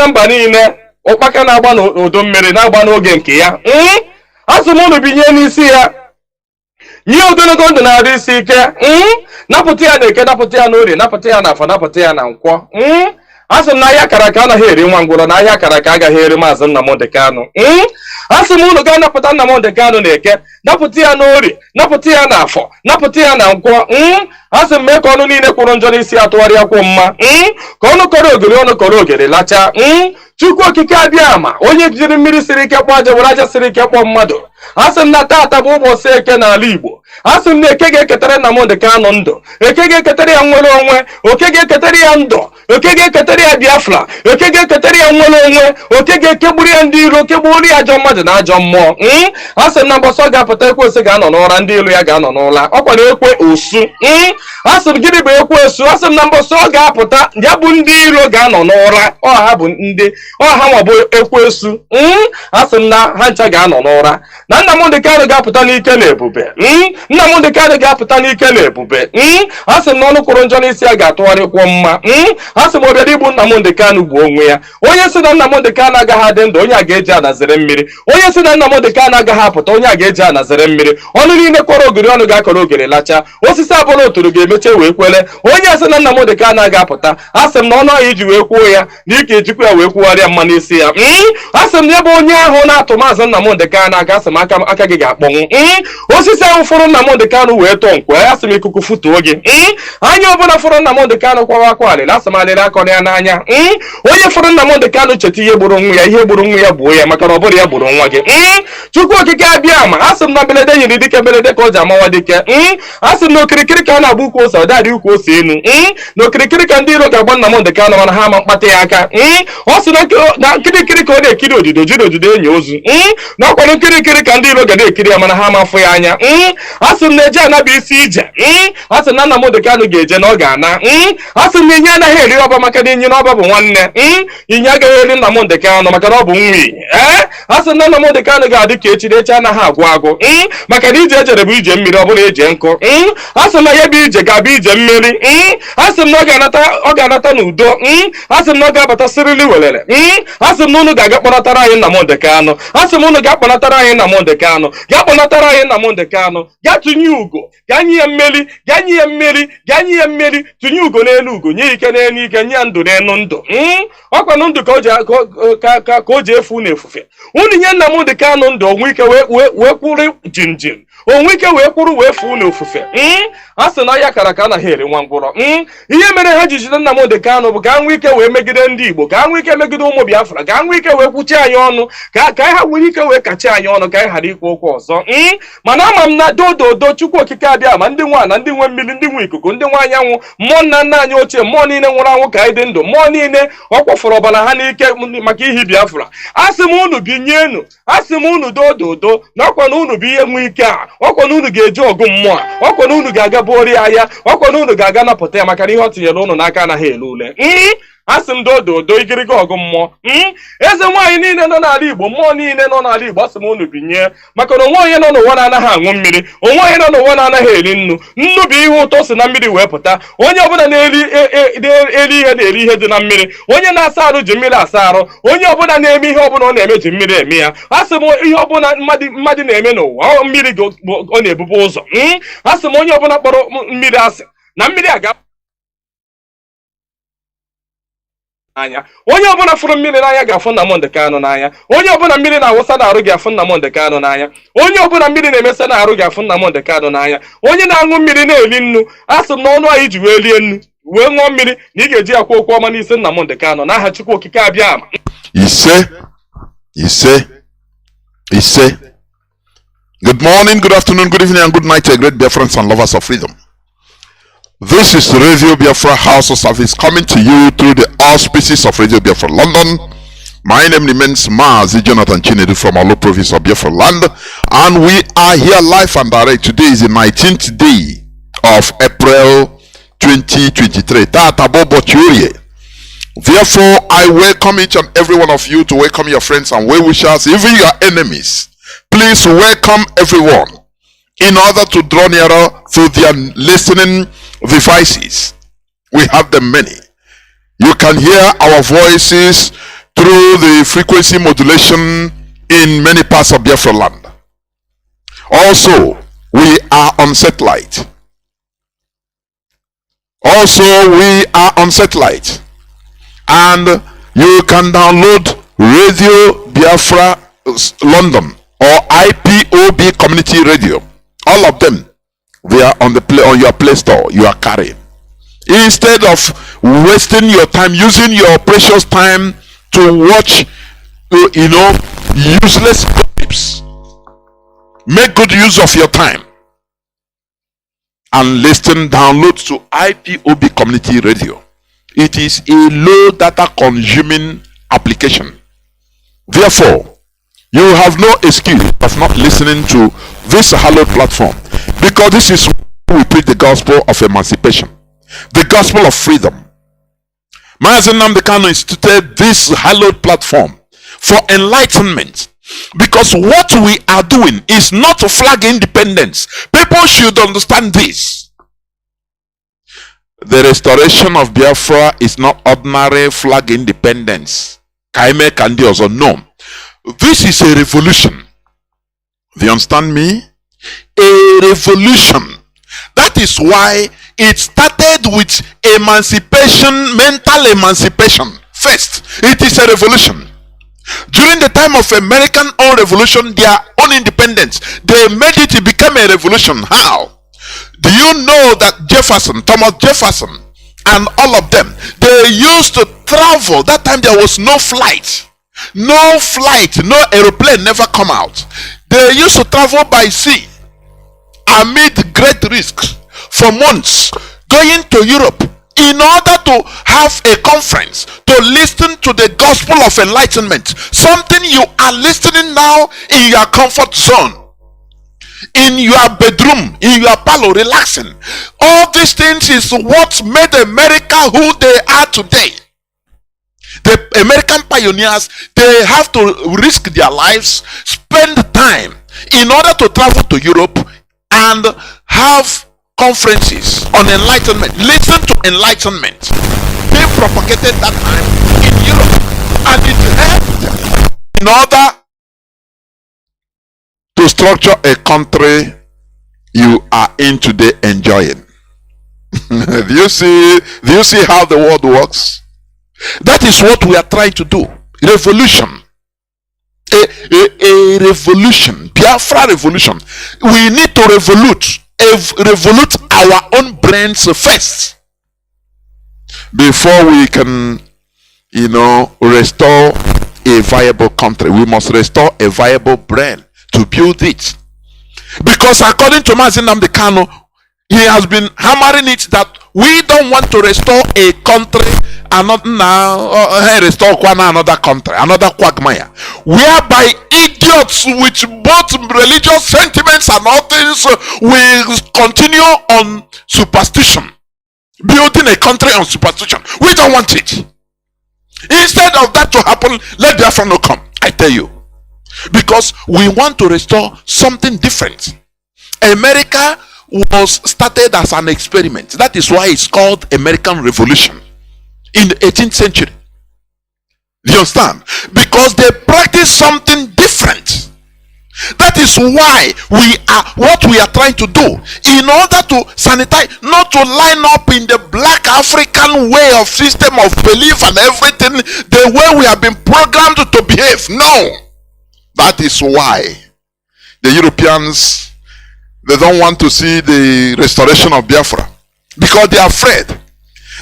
na mba niile ụkpaka na-agba n'udu mmiri na-agba n'oge nke ya asị m unu binye n'isi ya nye ogologo ndụ na-adị isi ike napụta ya na eke napụta ya na orie napụta ya na afọ napụta ya na nkwọ asị m na ahịa kara aka anaghị eri nwa ngwụrọ na ahịa kara aka agaghị eri maazị Nnamdi Kanu asị m unu ga-anapụta Nnamdi Kanu na eke napụta ya na orie napụta ya na afọ napụta ya na nkwọ asị m mee ka ọnụ niile kwụrụ njọ n'isi atụgharịa kwụ mma ka ọnụ kọrọ ogiri ọnụ kọrọ ogiri lachaa Chukwu okike abịa ama onye jiri mmiri siri ike kpọọ aja were aja siri ike kpọọ mmadụ asị m na taata bụ ụbọchị eke n'ala Igbo asị m na eke ga-eketara Nnamdi Kanu ndụ eke ga-eketara ya nwere onwe oke ga-eketara ya ndụ oke ga-eketara ya Biafra oke ga-eketara ya nwere onwe oke ga-ekegburu ya ndị iro kegburu ya ajọ mmadụ na ajọ mmụọ asị m na mbọsọ ga-apụta ekwensu ga-anọ n'ụra ndị ilu ya ga-anọ n'ụla ọkwa na ekwe osu asị m gịnị bụ ekwe osu asị m na mbọsọ ga-apụta ya bụ ndị iro ga-anọ n'ụra ọha bụ ndị ọha nwa bụ ekwensu asị m na ha ncha ga-anọ n'ụra na Nnamdi Kanu ga-apụta n'ike na ebube Nnamdi Kanu ga-apụta n'ike na ebube asị m na ọnụ kwụrụ njọ n'isi ya ga-atụgharịkwọ mma asị m ọbịa igbu Nnamdi Kanu gbuo onwe ya onye si na Nnamdi Kanu agaghị adị ndụ onye a ga-eji anazere mmiri onye si na Nnamdi Kanu agaghị apụta onye a ga-eji anazere mmiri ọnụ niile kọrọ ogiri ọnụ ga-akọrọ ogiri lachaa osisi abụrụ oturu ga-emeche wee kwele onye si na Nnamdi Kanu agaghị apụta asị m na ọnụ ahụ iji wee kwuo ya na ike ejikwa ya wee kwugharịa mma n'isi ya asị m na ebe onye ahụ na-atụ maazị Nnamdi Kanu aka asị m aka gị ga-akpọnwụ osisi ahụ fụrụ Nnamdi Kanu wee tọọ nkwe asị m ikuku futuo gị anya ọbụla fụrụ Nnamdi Kanu kwawa akwa alịla asị m alịla akọrọ ya n'anya onye fụrụ Nnamdi Kanu cheta ihe gburu nwa ya ihe gburu nwa ya gbuo ya maka na ọ bụrụ ya gburu nwa gị Chukwu okike abịa ma asị m na mberede nyere dike mberede ka o ji amawa dike asị m na okirikiri ka a na-agba ukwu ose ọdadị ukwu ose enu na okirikiri ka ndị iro ga-agba Nnamdi Kanu mana ha ama mkpata ya aka ọ sị na nkirikiri ka ọ na-ekiri odido jiri odido enyi ozu na ọkwado nkirikiri ka ndị iro ga na-ekiri ya mana ha ama afụ ya anya asị m na eje anabụ isi ije asị m na Nnamdi Kanu ga-eje na ọ ga-ana asị m na inye anaghị eri ọba maka na inye na ọba bụ nwanne inye agaghị eri Nnamdi Kanu maka na ọ bụ nwi asị m na Nnamdi Kanu ga-adị ka echi echi anaghị agwụ agwụ maka na ije ejere bụ ije mmiri ọ bụla eje nkụ asị m na ya bụ ije ga-abụ ije mmiri asị m na ọ ga-anata n'udo asị m na ọ ga-abata sirili welere asị m na unu ga-aga kpọnatara anyị Nnamdi Kanu asị m unu ga-akpọnatara anyị Nnamdi Kanu ga-akpọnatara anyị Nnamdi Kanu ga tụnye ugo ga nye ya mmeri ga nye ya mmeri ga nye ya mmeri tụnye ugo n'elu ugo nye ike n'elu ike nye ya ndụ n'elu ndụ ọkwanụ ndụ ka o ji efu na efufe unu nye Nnamdi Kanu ndụ onwe ike wee kwụrụ jinjin onwe ike wee kwụrụ wee fuo na ofufe a sị na ya kara ka anaghị eri nwa ngwụrọ ihe mere ha ji jide Nnamdi Kanu bụ ka nwee ike wee megide ndị Igbo ka nwee ike megide ụmụ Biafra ka nwee ike wee kwuchi anyị ọnụ ka ha nwere ike wee kachi anyị ọnụ ka anyị ghara ikwu okwu ọzọ mana ama m na dododo Chukwu okike abịa ma ndị nwa na ndị nwe mmiri ndị nwe ikuku ndị nwe anyanwụ mmụọ nna nna anyị ochie mmụọ niile nwụrụ anwụ ka anyị dị ndụ mmụọ niile ọ kwafọrọ ọbara ha n'ike maka ihi Biafra asị m unu binyenu asị m unu dododo na ọkwa na unu bụ ihe nwe ike a ọkwa na unu ga-eji ọgụ mmụọ ọkwa na unu ga-aga bụori ya ọkwa na unu ga-aga napụta ya maka na ihe ọ tinyere unu n'aka anaghị ele ule asị m dododo igiriga ọgụ mmụọ eze nwaanyị niile nọ n'ala Igbo mmụọ niile nọ n'ala Igbo asị m unu binye maka na onwe onye nọ n'ụwa na-anaghị aṅụ mmiri onwe onye nọ n'ụwa na-anaghị eri nnu nnu bụ ihe ụtọ si na mmiri wee pụta onye ọbụla na-eri ihe na-eri ihe dị na mmiri onye na-asa arụ ji mmiri asa arụ onye ọbụla na-eme ihe ọbụla ọ na-eme ji mmiri eme ya asị m ihe ọbụla mmadụ na-eme n'ụwa mmiri ọ na-ebubu ụzọ asị m onye ọbụla kpọrọ mmiri asị na mmiri aga anya onye ọbụla fụrụ mmiri n'anya ga-afụ Nnamdi Kanu n'anya onye ọbụla mmiri na-awụsa n'arụ ga-afụ Nnamdi Kanu n'anya onye ọbụla mmiri na-emesa n'arụ ga-afụ Nnamdi Kanu n'anya onye na-aṅụ mmiri na-eri nnu asị m na ọnụ anyị ji wee lie nnu wee ṅụọ mmiri na ị ga-eji akwa okwu ọma n'isi Nnamdi Kanu n'aha Chukwu okike abịa ama ise. Good morning, good afternoon, good evening, and good night to great Biafrans and lovers of freedom. This is Radio Biafra Hausa service coming to you through the auspices of Radio Biafra London. My name remains Mazi Jonathan Chinedu from Olo province of Biafra land, and we are here live and direct. Today is the 19th day of April 2023. Therefore, I welcome each and every one of you to welcome your friends and well-wishers, even your enemies. Please welcome everyone in order to draw nearer through their listening devices. We have them many. You can hear our voices to through the frequency modulation in many parts of Biafra land. Also, we are on satellite. And you can download Radio Biafra London or IPOB Community Radio. All of them, they are on your Play Store. You are carrying. Instead of wasting your time, using your precious time to watch, useless clips, make good use of your time and listen, download to IPOB Community Radio. It is a low data consuming application. Therefore, you have no excuse of not listening to this hallowed platform, because this is where we preach the gospel of emancipation, the gospel of freedom. Mazi Nnamdi Kanu instituted this hallowed platform for enlightenment, because what we are doing is not to flag independence. People should understand this. The restoration of Biafra is not ordinary flag independence. Kaime Kandi also no. This is a revolution. Do you understand me? A revolution. That is why it started with emancipation, mental emancipation. First, it is a revolution. During the time of American own revolution, their own independence, they made it become a revolution. How? Do you know that Thomas Jefferson, and all of them, they used to travel? That time there was no flight, no aeroplane never come out. They used to travel by sea amid great risks for months, going to Europe in order to have a conference to listen to the gospel of enlightenment. Something you are listening now in your comfort zone, in your bedroom, in your parlor, relaxing. All these things is what made America who they are today. The American pioneers, they have to risk their lives, spend time in order to travel to Europe and have conferences on enlightenment. Listen to enlightenment. They propagated that time in Europe, and it helped in order to structure a country you are in today enjoying. Do you see how the world works? That is what we are trying to do. Revolution. A revolution. Biafra revolution. We need to revolute our own brains first before we can, restore a viable country. We must restore a viable brain to build it. Because according to Mazi Nnamdi Kanu, he has been hammering it that we don't want to restore a country restore another country, another quagmire, whereby idiots with both religious sentiments and all things will continue on superstition, building a country on superstition. We don't want it. Instead of that to happen, let Biafra no come. I tell you, because we want to restore something different. America was started as an experiment. That is why it's called American Revolution in the 18th century. Do you understand? Because they practice something different. That is why what we are trying to do, in order to sanitize, not to line up in the black African way of system of belief and everything, the way we have been programmed to behave. No. That is why the Europeans, they don't want to see the restoration of Biafra, because they are afraid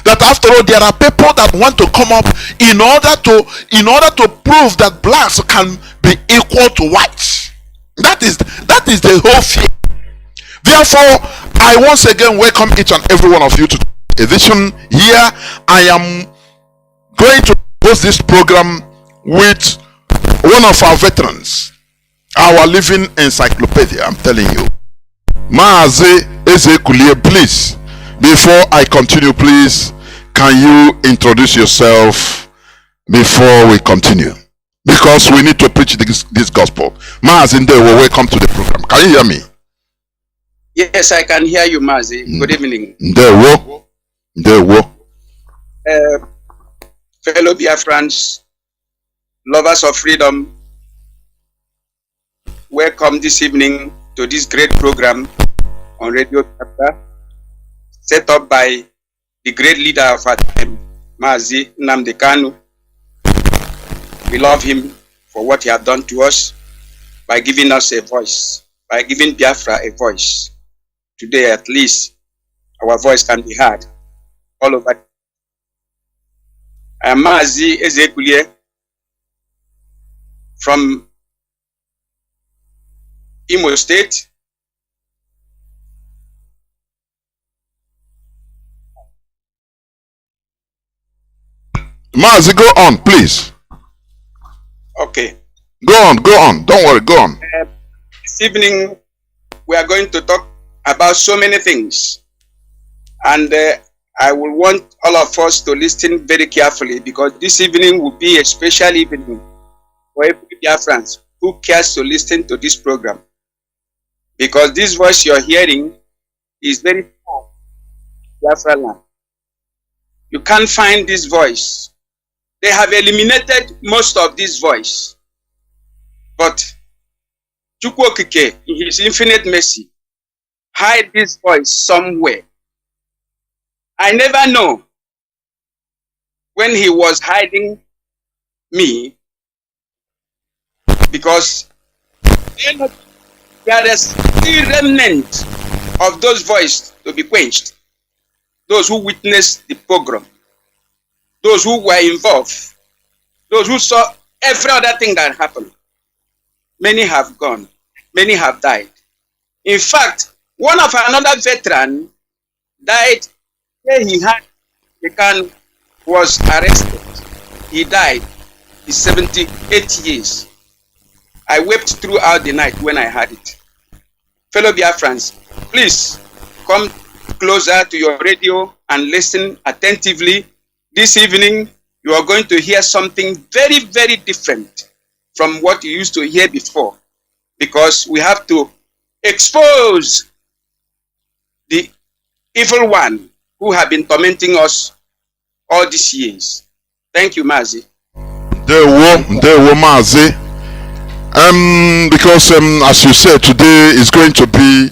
that after all there are people that want to come up in order to prove that blacks can be equal to whites. That is the whole fear. Therefore, I once again welcome each and every one of you to the edition here. I am going to host this program with one of our veterans, our living encyclopedia. I'm telling you, Mazi Ezekulie. Please, before I continue, please, can you introduce yourself before we continue? Because we need to preach this gospel. Mazi Ndewo, welcome to the program. Can you hear me? Yes, I can hear you, Mazi. Good evening. Ndewo. Fellow Biafrans, lovers of freedom, welcome this evening to this great program on Radio Biafra, set up by the great leader of our time, Mazi, Nnamdi Kanu. We love him for what he has done to us by giving us a voice, by giving Biafra a voice. Today, at least, our voice can be heard all over. I am Mazi Ezekulie from Imo State. Mazi, go on, please. Okay. Go on. Don't worry, go on. This evening, we are going to talk about so many things. And I will want all of us to listen very carefully, because this evening will be a special evening for every Biafrans who cares to listen to this program. Because this voice you're hearing is very strong, Biafra land. You can't find this voice. They have eliminated most of this voice. But Chukwu Okike, in his infinite mercy, hide this voice somewhere. I never know when he was hiding me, because there is still remnant of those voices to be quenched. Those who witnessed the pogrom, those who were involved, those who saw every other thing that happened. Many have gone, many have died. In fact, one of another veteran died where he had the Kanu, was arrested. He died. He's 78 years. I wept throughout the night when I heard it. Fellow Biafrans, please come closer to your radio and listen attentively. This evening, you are going to hear something very, very different from what you used to hear before, because we have to expose the evil one who have been tormenting us all these years. Thank you, Mazi. There were Mazi. Because as you said, today is going to be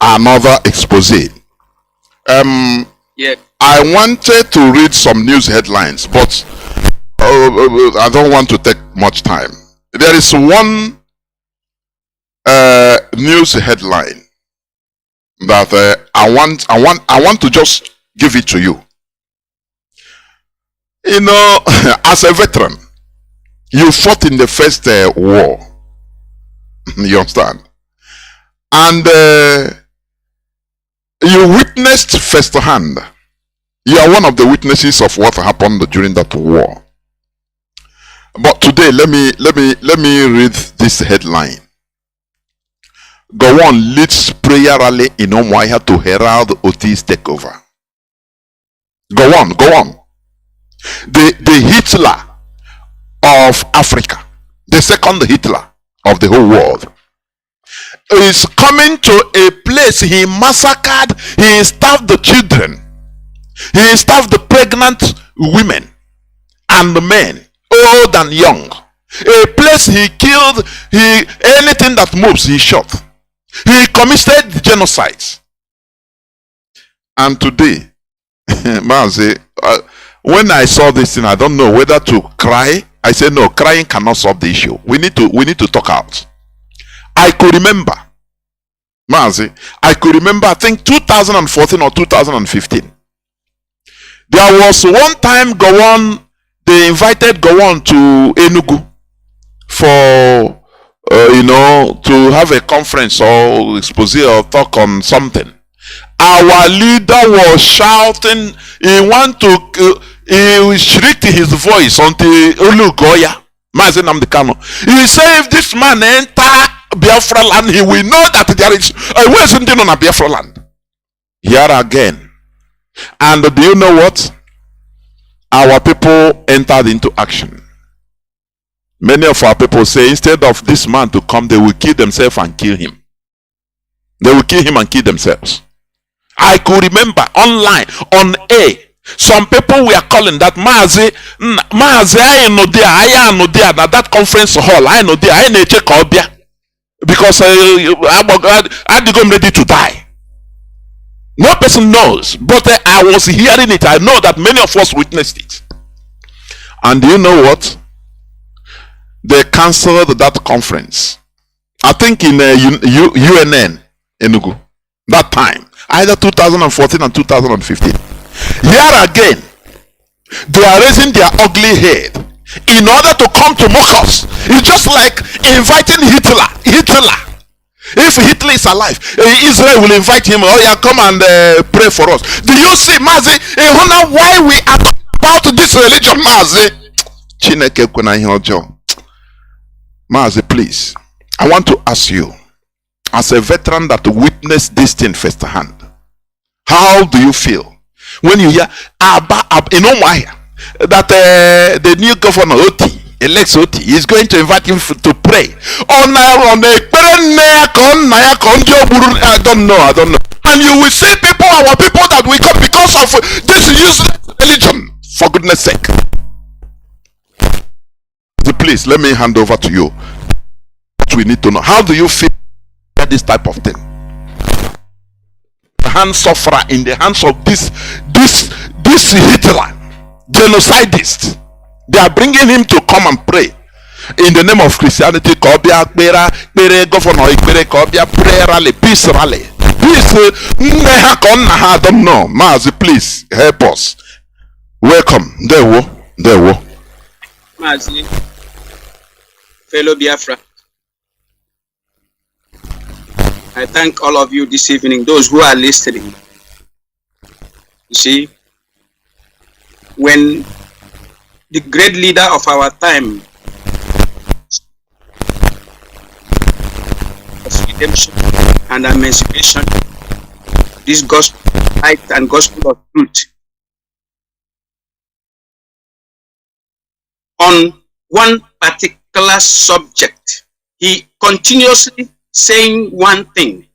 another expose. Yeah. I wanted to read some news headlines, but I don't want to take much time. There is one news headline that I want to just give it to you. You know, as a veteran, you fought in the first war. You understand? And you witnessed firsthand. You are one of the witnesses of what happened during that war. But today, let me read this headline. Gowon leads prayer rally in Umuahia to herald Oti's takeover. Go on. The Hitler of Africa, the second Hitler of the whole world, is coming to a place. He massacred, he starved the children, he starved the pregnant women and the men, old and young. A place he killed, anything that moves, he shot. He committed genocide. And today, Mazi, when I saw this thing, I don't know whether to cry. I said, no, crying cannot solve the issue. We need to talk out. I could remember, Mazi, I think 2014 or 2015. There was one time they invited Gowon to Enugu for to have a conference or expose or talk on something. Our leader was shouting. He shrieked his voice until Olugoya, Mazi Nnamdi Kanu. He said, if this man enter Biafra land, he will know that there is a way something on a Biafra land. Here again. And do you know what? Our people entered into action. Many of our people say, instead of this man to come, they will kill themselves and kill him. They will kill him and kill themselves. I could remember online, on air, Some people were calling that Mazi, I know there, I know there, that conference hall, I know there, I know check Obia. Because I'm ready to die. No person knows, but I was hearing it. I know that many of us witnessed it. And you know what? They cancelled that conference. I think in UNN Enugu that time, either 2014 and 2015. Here again, they are raising their ugly head in order to come to mock us. It's just like inviting Hitler. If Hitler is alive, Israel will invite him. Oh yeah, come and pray for us. Do you see, Mazi? Why we are talking about this religion, Mazi? Mazi, please. I want to ask you, as a veteran that witnessed this thing firsthand, how do you feel when you hear that the new governor Oti, elects Oti, is going to invite him to pray? I don't know. And you will see people, our people that we come because of this useless religion. For goodness sake. Please, let me hand over to you. We need to know. How do you feel about this type of thing? The hand sufferer in the hands of this Hitler, genocidist. They are bringing him to come and pray in the name of Christianity. Prayer rally, peace rally. I don't know. Mazi, please help us. Welcome. There wo. Mazi, fellow Biafra, I thank all of you this evening, those who are listening. You see, when the great leader of our time of redemption and emancipation, this gospel of light and gospel of truth, on one particular subject, he continuously saying one thing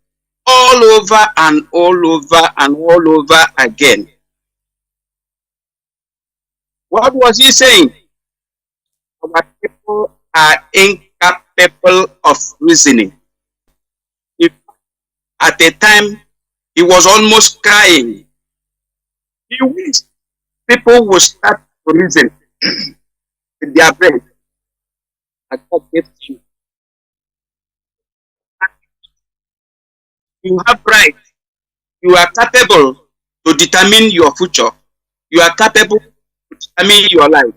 all over and all over and all over again. What was he saying? Our people are incapable of reasoning. If at a time he was almost crying, he wished people would start to reason with their brain. God gave you. You have right. You are capable to determine your future. You are capable to determine your life.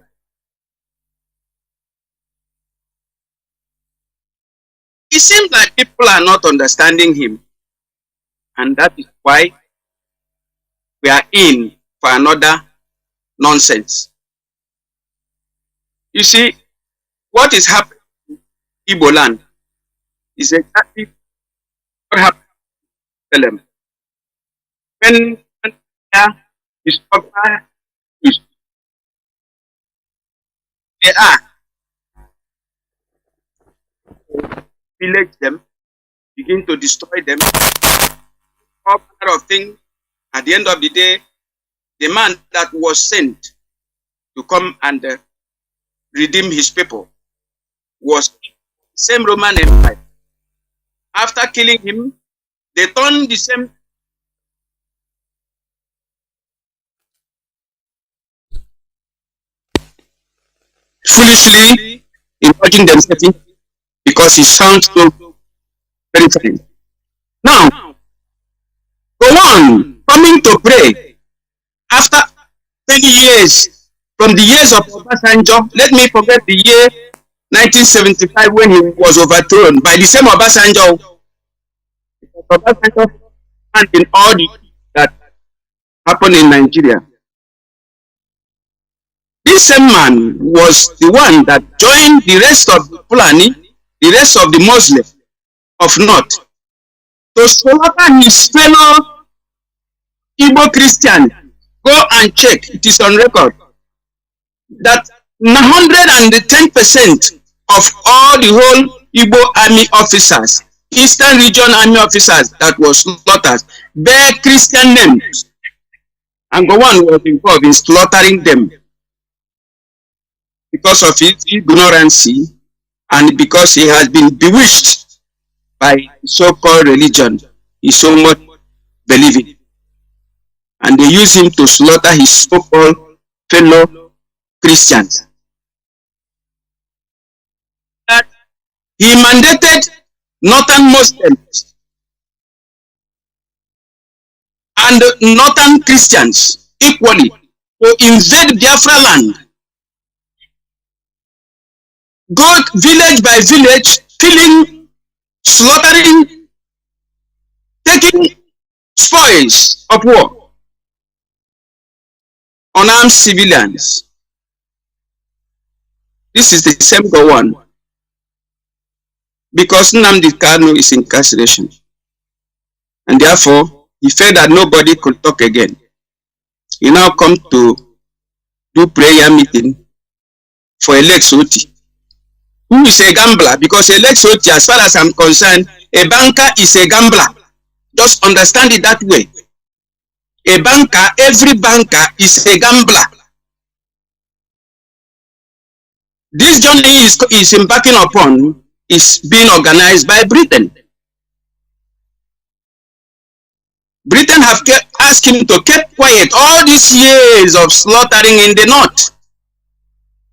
It seems like people are not understanding him. And that is why we are in for another nonsense. You see, what is happening in Igbo land is exactly what happened. When discover they are pillage them, begin to destroy them, all kind of thing. At the end of the day, the man that was sent to come and redeem his people was the same Roman Empire. After killing him, they turned the same foolishly indulging themselves because it sounds so very funny. Now, go on coming to pray after 20 years from the years of Obasanjo. Let me forget the year 1975 when he was overthrown by the same Obasanjo. Obasanjo and in all that happened in Nigeria. This same man was the one that joined the rest of the Fulani, the rest of the Muslims of North, to slaughter his fellow Igbo Christian. Go and check, it is on record, that 110% of all the whole Igbo army officers, Eastern Region army officers that was slaughtered, bear Christian names. And Gowon was involved in slaughtering them because of his ignorance and because he has been bewitched by so-called religion he so much believes in. And they use him to slaughter his so-called fellow Christians. That he mandated northern Muslims and northern Christians equally to invade Biafra land, go village by village, killing, slaughtering, taking spoils of war, unarmed civilians. This is the same Gowon, because Nnamdi Kanu is incarceration, and therefore he felt that nobody could talk again. He now come to do prayer meeting for Alex Oti, who is a gambler, because Alex Oti, as far as I'm concerned, a banker is a gambler. Just understand it that way. A banker, every banker is a gambler. This journey is embarking upon is being organized by Britain. Britain have asked him to keep quiet all these years of slaughtering in the north.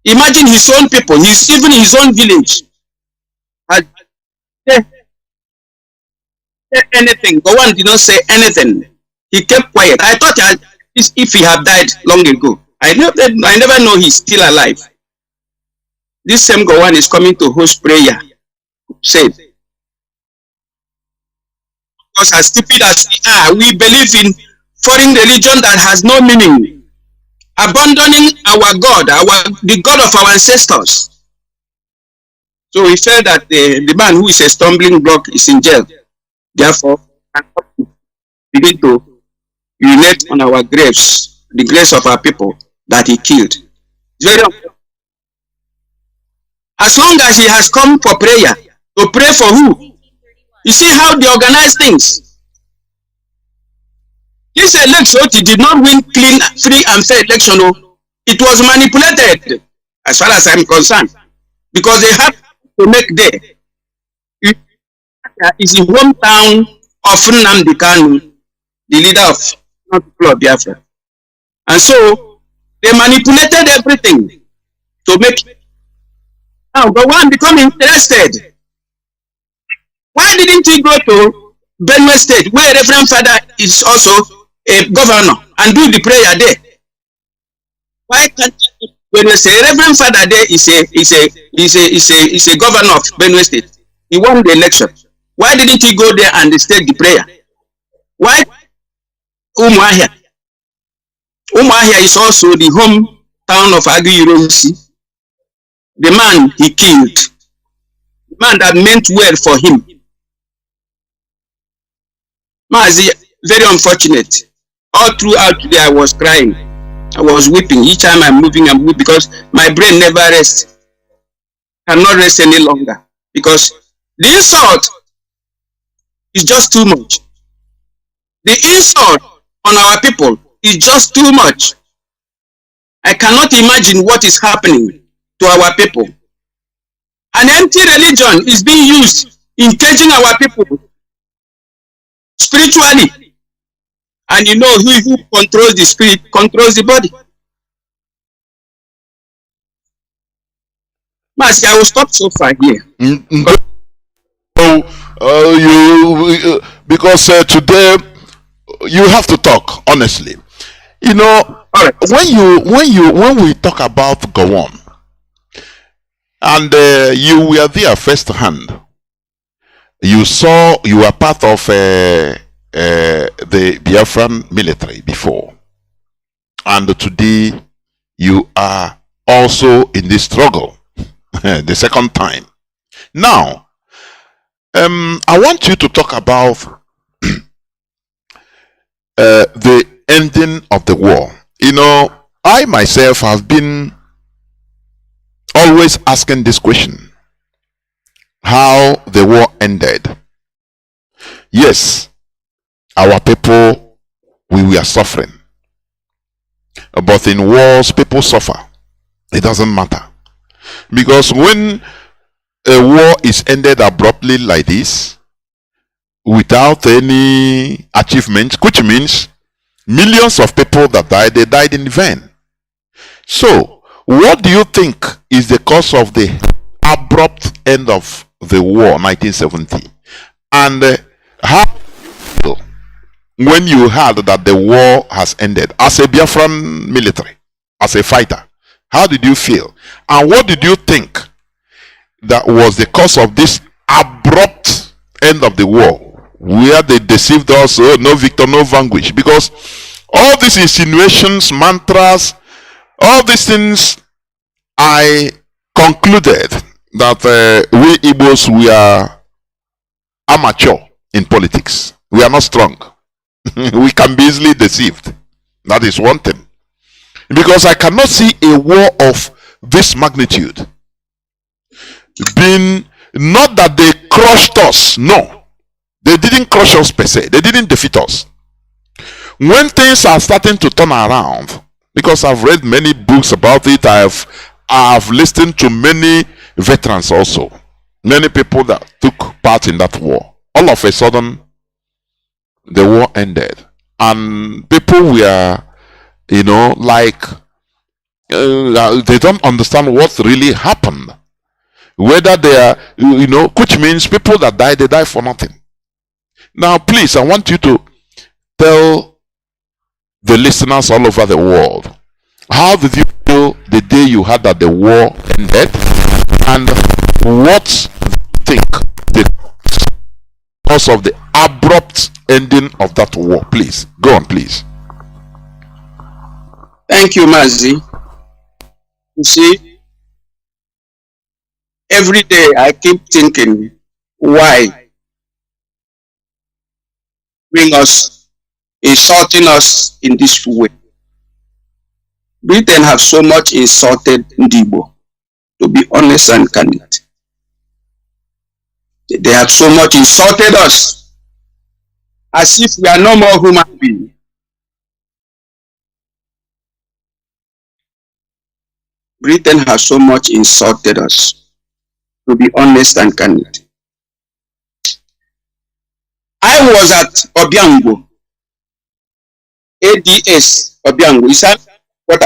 Imagine his own people, even his own village. Say anything. Gowon did not say anything. He kept quiet. I thought if he had died long ago. I never know he's still alive. This same Gowon is coming to host prayer. Said, because as stupid as we are, we believe in foreign religion that has no meaning, abandoning our God, the God of our ancestors. So we felt that the man who is a stumbling block is in jail. Therefore, we need to unite on our graves, the graves of our people that he killed. Very important. As long as he has come for prayer, to pray for who? You see how they organize things. This election did not win clean, free and fair election. It was manipulated, as far as I'm concerned, because they have to make there. It's the hometown of Nnamdi Kanu, the leader of Biafra. And so they manipulated everything to make it. Now Gowon become interested. Why didn't he go to Benue State, where Reverend Father is also a governor, and do the prayer there? Why can't Benue State? Reverend Father there is a governor of Benue State. He won the election. Why didn't he go there and state the prayer? Why Umuahia? Umuahia is also the hometown of Aguiyi. The man he killed, the man that meant well for him. Mazi, very unfortunate. All throughout today I was crying. I was weeping. Each time I'm moving, I'm weeping because my brain never rests. Cannot rest any longer. Because the insult is just too much. The insult on our people is just too much. I cannot imagine what is happening to our people. An empty religion is being used in caging our people spiritually. And you know who controls the spirit controls the body. Mazi, I will stop so far here. Because today you have to talk honestly. You know, right. when we talk about Gowon, and you were there firsthand, you were part of the Biafran military before, and today you are also in this struggle the second time. Now, I want you to talk about the ending of the war. You know, I myself have been always asking this question: how the war ended. Yes, our people, we were suffering. But in wars, people suffer. It doesn't matter. Because when a war is ended abruptly like this, without any achievement, which means millions of people that died, they died in vain. So, what do you think is the cause of the abrupt end of the war, 1970? And how when you heard that the war has ended, as a Biafran military, as a fighter, how did you feel? And what did you think that was the cause of this abrupt end of the war, where they deceived us, oh, no victor, no vanquish? Because all these insinuations, mantras, all these things, I concluded that we Igbos, we are amateur in politics. We are not strong. We can be easily deceived. That is one thing. Because I cannot see a war of this magnitude being, not that they crushed us. No. They didn't crush us per se. They didn't defeat us. When things are starting to turn around, because I've read many books about it, I've listened to many veterans also. Many people that took part in that war. All of a sudden, the war ended. And people were, like, they don't understand what really happened. Whether they are, which means people that die, they die for nothing. Now, please, I want you to tell the listeners all over the world, how did you feel the day you heard that the war ended? And what do you think the cause of the abrupt ending of that war? Please, go on, please. Thank you, Mazi. You see, every day I keep thinking, why bring us, insulting us in this way? Britain have so much insulted Ndibo, to be honest and candid. They have so much insulted us, as if we are no more human beings. Britain has so much insulted us, to be honest and candid. I was at Obiango, ADS Obiango. Is that what?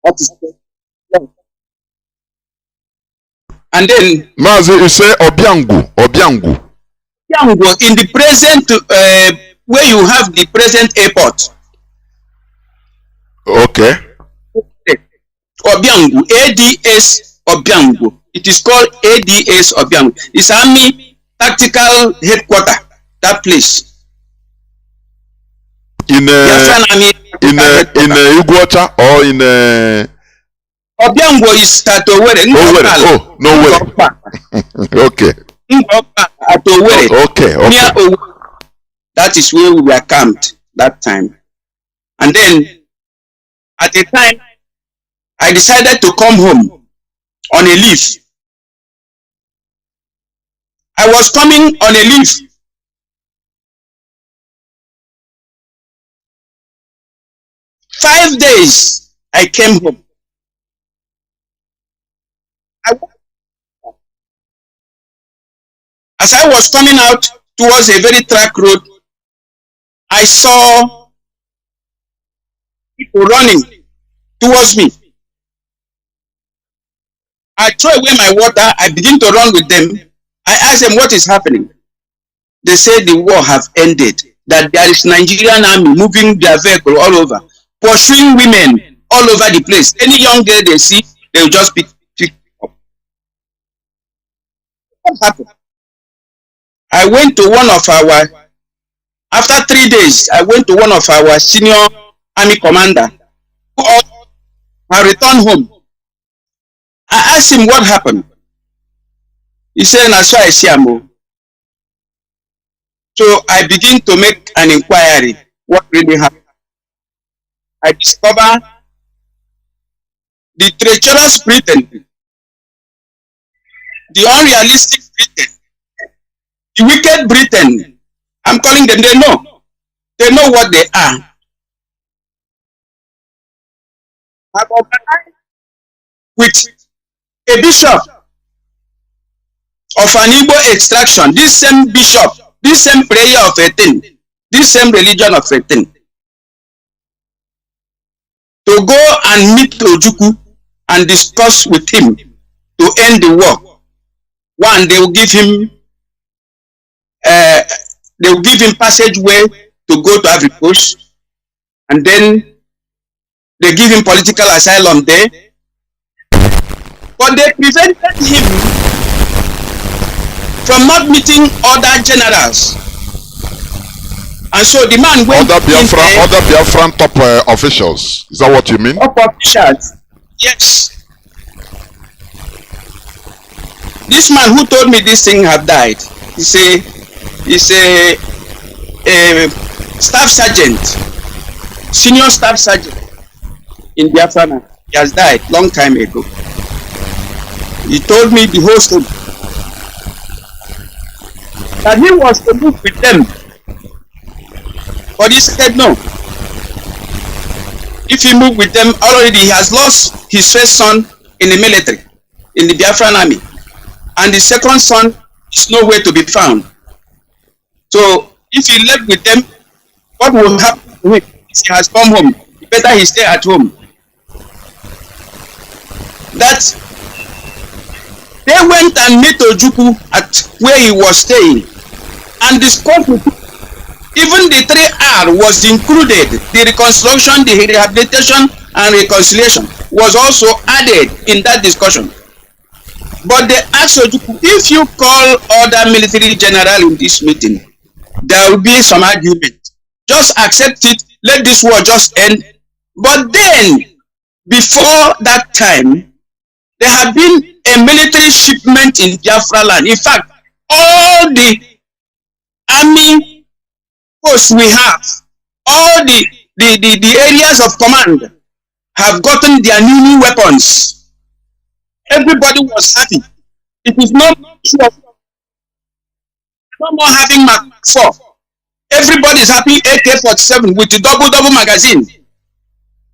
What is that? And then Mazi, you say Obiango. Obiango in the present, where you have the present airport. Okay. Obiango, ADS Obiango. It is called ADS Obiango. It's Army Tactical Headquarters. That place. In Iguacha or in Obiango is at Owerri. Oh, no way. Okay. At Owerri. Okay. Near Owerri. That is where we were camped that time. And then, at the time, I decided to come home on a leave. I was coming on a leave. Five days, I came home. As I was coming out towards a very track road, I saw people running towards me. I threw away my water. I begin to run with them. I asked them, what is happening? They said the war have ended, that there is Nigerian army moving their vehicle all over, pursuing women all over the place. Any young girl they see, they will just pick up. What happened? I went to one of our, after 3 days, I went to one of our senior army commander who had returned home. I asked him what happened. He said, "That's why I see him." So I begin to make an inquiry. What really happened? I discover the treacherous Britain, the unrealistic Britain, the wicked Britain. I'm calling them. They know what they are. have organized with a bishop of an Igbo extraction, this same bishop, this same prayer of a thing, this same religion of a thing, to go and meet Ojukwu and discuss with him to end the war. One, they will give him passageway to go to Ivory Coast, and then they give him political asylum there. But they prevented him from not meeting other generals. And so the man went other Biafran top officials. Is that what you mean? Top officials. Yes. This man who told me this thing have died. He's a staff sergeant, senior staff sergeant in Biafra. He has died long time ago. He told me the whole story. That he was to move with them. But he said no. If he moved with them, already he has lost his first son in the military, in the Biafran army. And the second son is nowhere to be found. So if he left with them, what will happen to him? If he has come home, better he stay at home. That they went and met Ojukwu at where he was staying and discussed with him. Even the 3R was included. The reconstruction, the rehabilitation and reconciliation was also added in that discussion. But they asked Ojukwu, if you call other military general in this meeting, there will be some argument. Just accept it, let this war just end. But then, before that time, there had been a military shipment in Biafra land. In fact, all the army posts we have, all the areas of command have gotten their new weapons. Everybody was happy. It is not sure. No more having Mark 4. Everybody is happy AK-47 with the double magazine.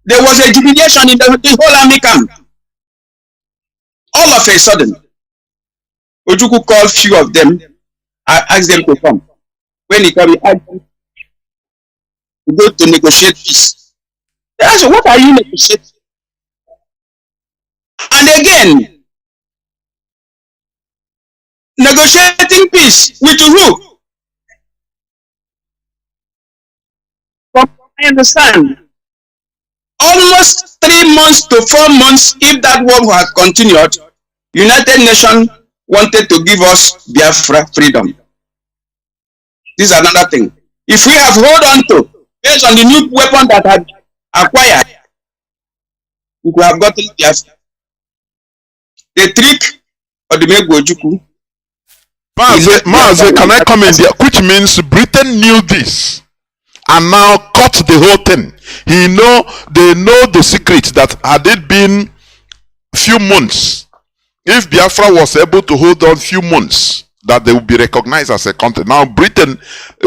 There was a jubilation in the whole army camp. All of a sudden, Ojukwu called few of them, asked them to come. When he came, he asked them to go to negotiate peace. They asked, what are you negotiating? And again, negotiating peace with who? I understand. Almost 3 months to 4 months, if that war had continued, United Nations wanted to give us Biafra freedom. This is another thing. If we have hold on to, based on the new weapon that had acquired, we could have gotten Biafra. The trick of the Ojukwu. Mazi, can I come in there? Which means Britain knew this and now cut the whole thing. They know the secret that had it been few months, if Biafra was able to hold on few months, that they would be recognized as a country. Now Britain,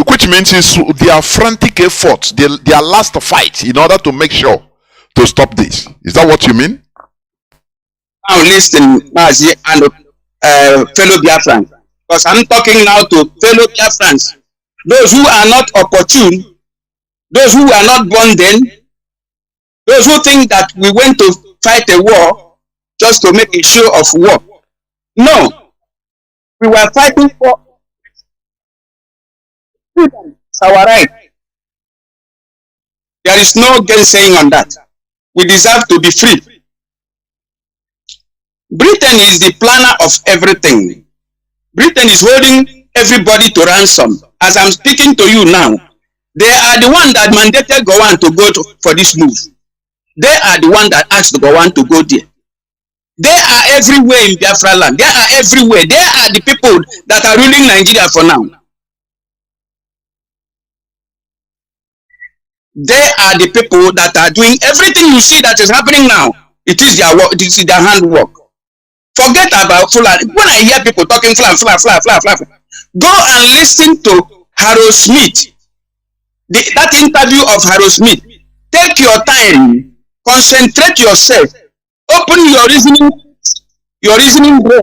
which means is their frantic efforts, their last fight in order to make sure to stop this. Is that what you mean? Now listen, Mazi and fellow Biafrans, because I'm talking now to fellow Biafrans, those who are not opportune, those who are not born then, those who think that we went to fight a war just to make a show of war. No, we were fighting for freedom. It's our right. There is no gainsaying on that. We deserve to be free. Britain is the planner of everything. Britain is holding everybody to ransom. As I'm speaking to you now, they are the one that mandated Gowon to go for this move. They are the one that asked Gowon to go there. They are everywhere in Biafra land. They are everywhere. They are the people that are ruling Nigeria for now. They are the people that are doing everything you see that is happening now. It is their work. It is their handwork. Forget about Fulani. When I hear people talking fly, go and listen to Harold Smith. That interview of Harold Smith. Take your time. Concentrate yourself. Open your reasoning brain.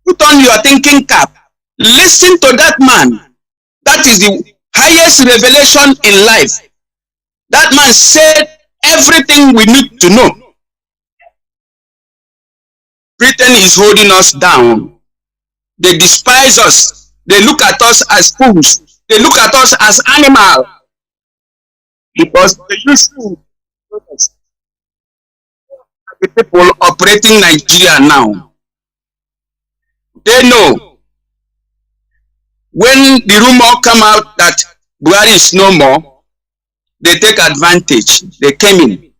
Put on your thinking cap. Listen to that man. That is the highest revelation in life. That man said everything we need to know. Britain is holding us down. They despise us. They look at us as fools. They look at us as animals. Because they used to the people operating Nigeria now. They know when the rumor come out that Buhari is no more, they take advantage. They came in,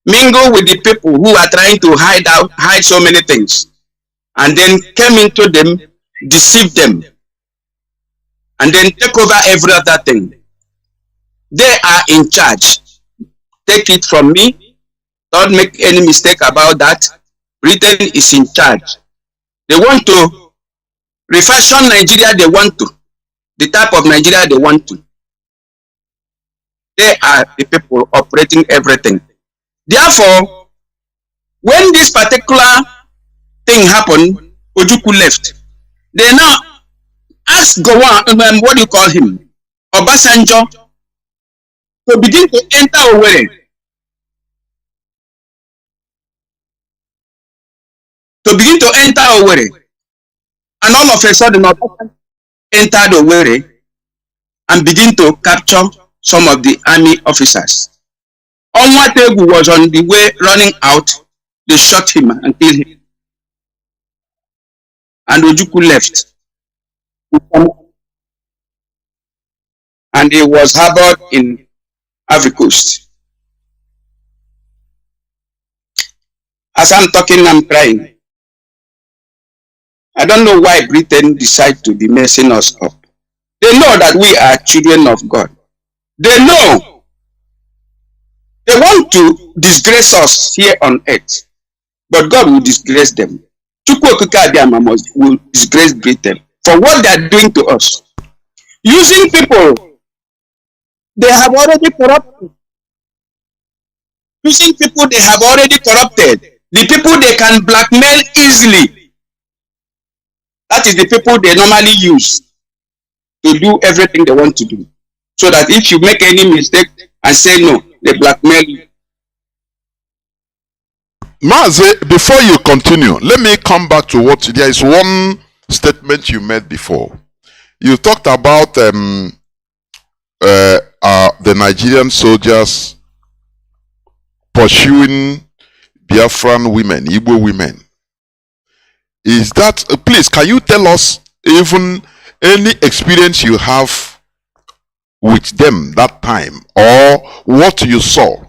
mingle with the people who are trying to hide so many things, and then came into them, deceive them, and then take over every other thing. They are in charge. Take it from me. Don't make any mistake about that. Britain is in charge. They want to refashion Nigeria. They want to. The type of Nigeria they want to. They are the people operating everything. Therefore, when this particular thing happened, Ojukwu left. They now ask Gowon, what do you call him? Obasanjo, to begin to enter Owerri. To begin to enter Owerri. And all of a sudden, Obasanjo entered Owerri and begin to capture some of the army officers. Onwategu was on the way running out. They shot him and killed him. And Ojukwu left. And he was harbored in Ivory Coast. As I'm talking, I'm crying. I don't know why Britain decided to be messing us up. They know that we are children of God. They know. They want to disgrace us here on earth. But God will disgrace them. Chukwu will disgrace Britain for what they are doing to us. Using people they have already corrupted. Using people they have already corrupted. The people they can blackmail easily. That is the people they normally use to do everything they want to do. So that if you make any mistake and say no, they blackmail you. Mazi, before you continue, let me come back to what there is one statement you made before. You talked about the Nigerian soldiers pursuing Biafran women, Igbo women. Is that, please, can you tell us even any experience you have with them that time, or what you saw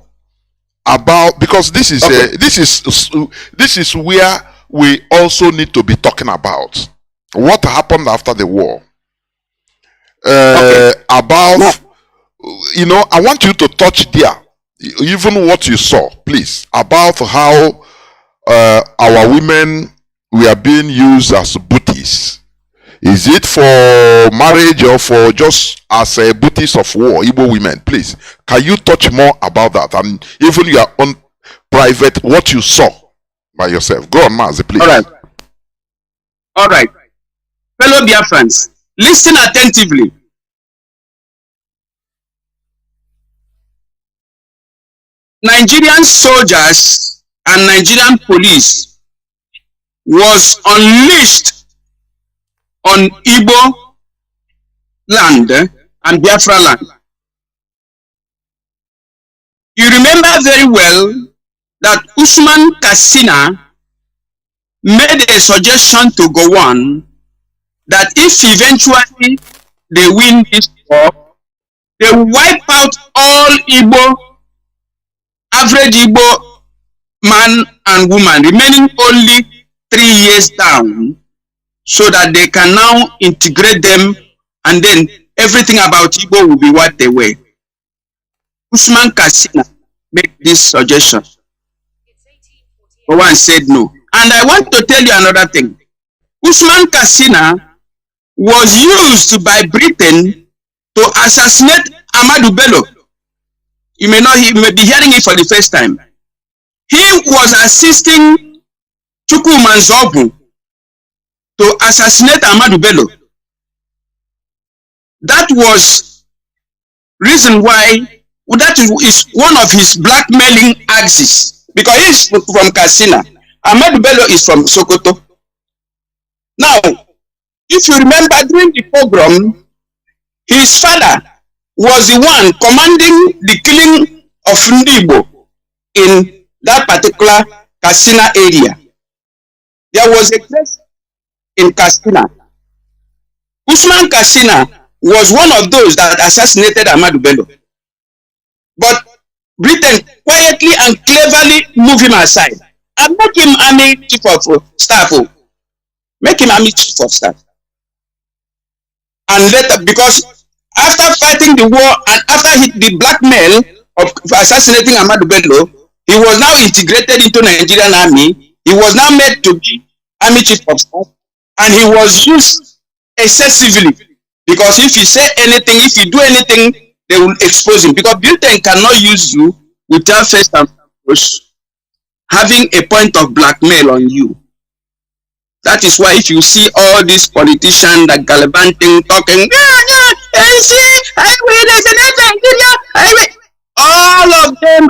about, because this is Okay. this is where we also need to be talking about what happened after the war. Okay. About, you know, I want you to touch there, even what you saw, please, about how our women were being used as booties. Is it for marriage or for just as a booties of war, Igbo women? Please, can you touch more about that, and even your own private, what you saw by yourself? Go on, Mazi, please. All right. All right. Fellow Biafrans, listen attentively. Nigerian soldiers and Nigerian police was unleashed on Igbo land and Biafra land. You remember very well that Usman Katsina made a suggestion to Gowon that if eventually they win this war, they will wipe out all Igbo, average Igbo man and woman, remaining only 3 years down, so that they can now integrate them, and then everything about Igbo will be wiped away. Usman Katsina made this suggestion. Gowon said no. And I want to tell you another thing. Usman Katsina was used by Britain to assassinate Ahmadu Bello. You may be hearing it for the first time. He was assisting Chukwumanzogu to assassinate Ahmadu Bello. That was reason why, that is one of his blackmailing axes, because he's from Katsina. Ahmadu Bello is from Sokoto. Now, if you remember, during the pogrom, his father was the one commanding the killing of Ndibo in that particular Katsina area. There was a place in Katsina. Usman Katsina was one of those that assassinated Ahmadu Bello. But Britain quietly and cleverly moved him aside and make him army chief of staff. Make him army chief of staff. And later, because after fighting the war and after the blackmail of assassinating Ahmadu Bello, he was now integrated into Nigerian army. He was now made to be army chief of staff, and he was used excessively, because if you say anything, if you do anything, they will expose him, because Britain cannot use you without first and foremost having a point of blackmail on you. That is why if you see all these politicians that gallivanting, talking, all of them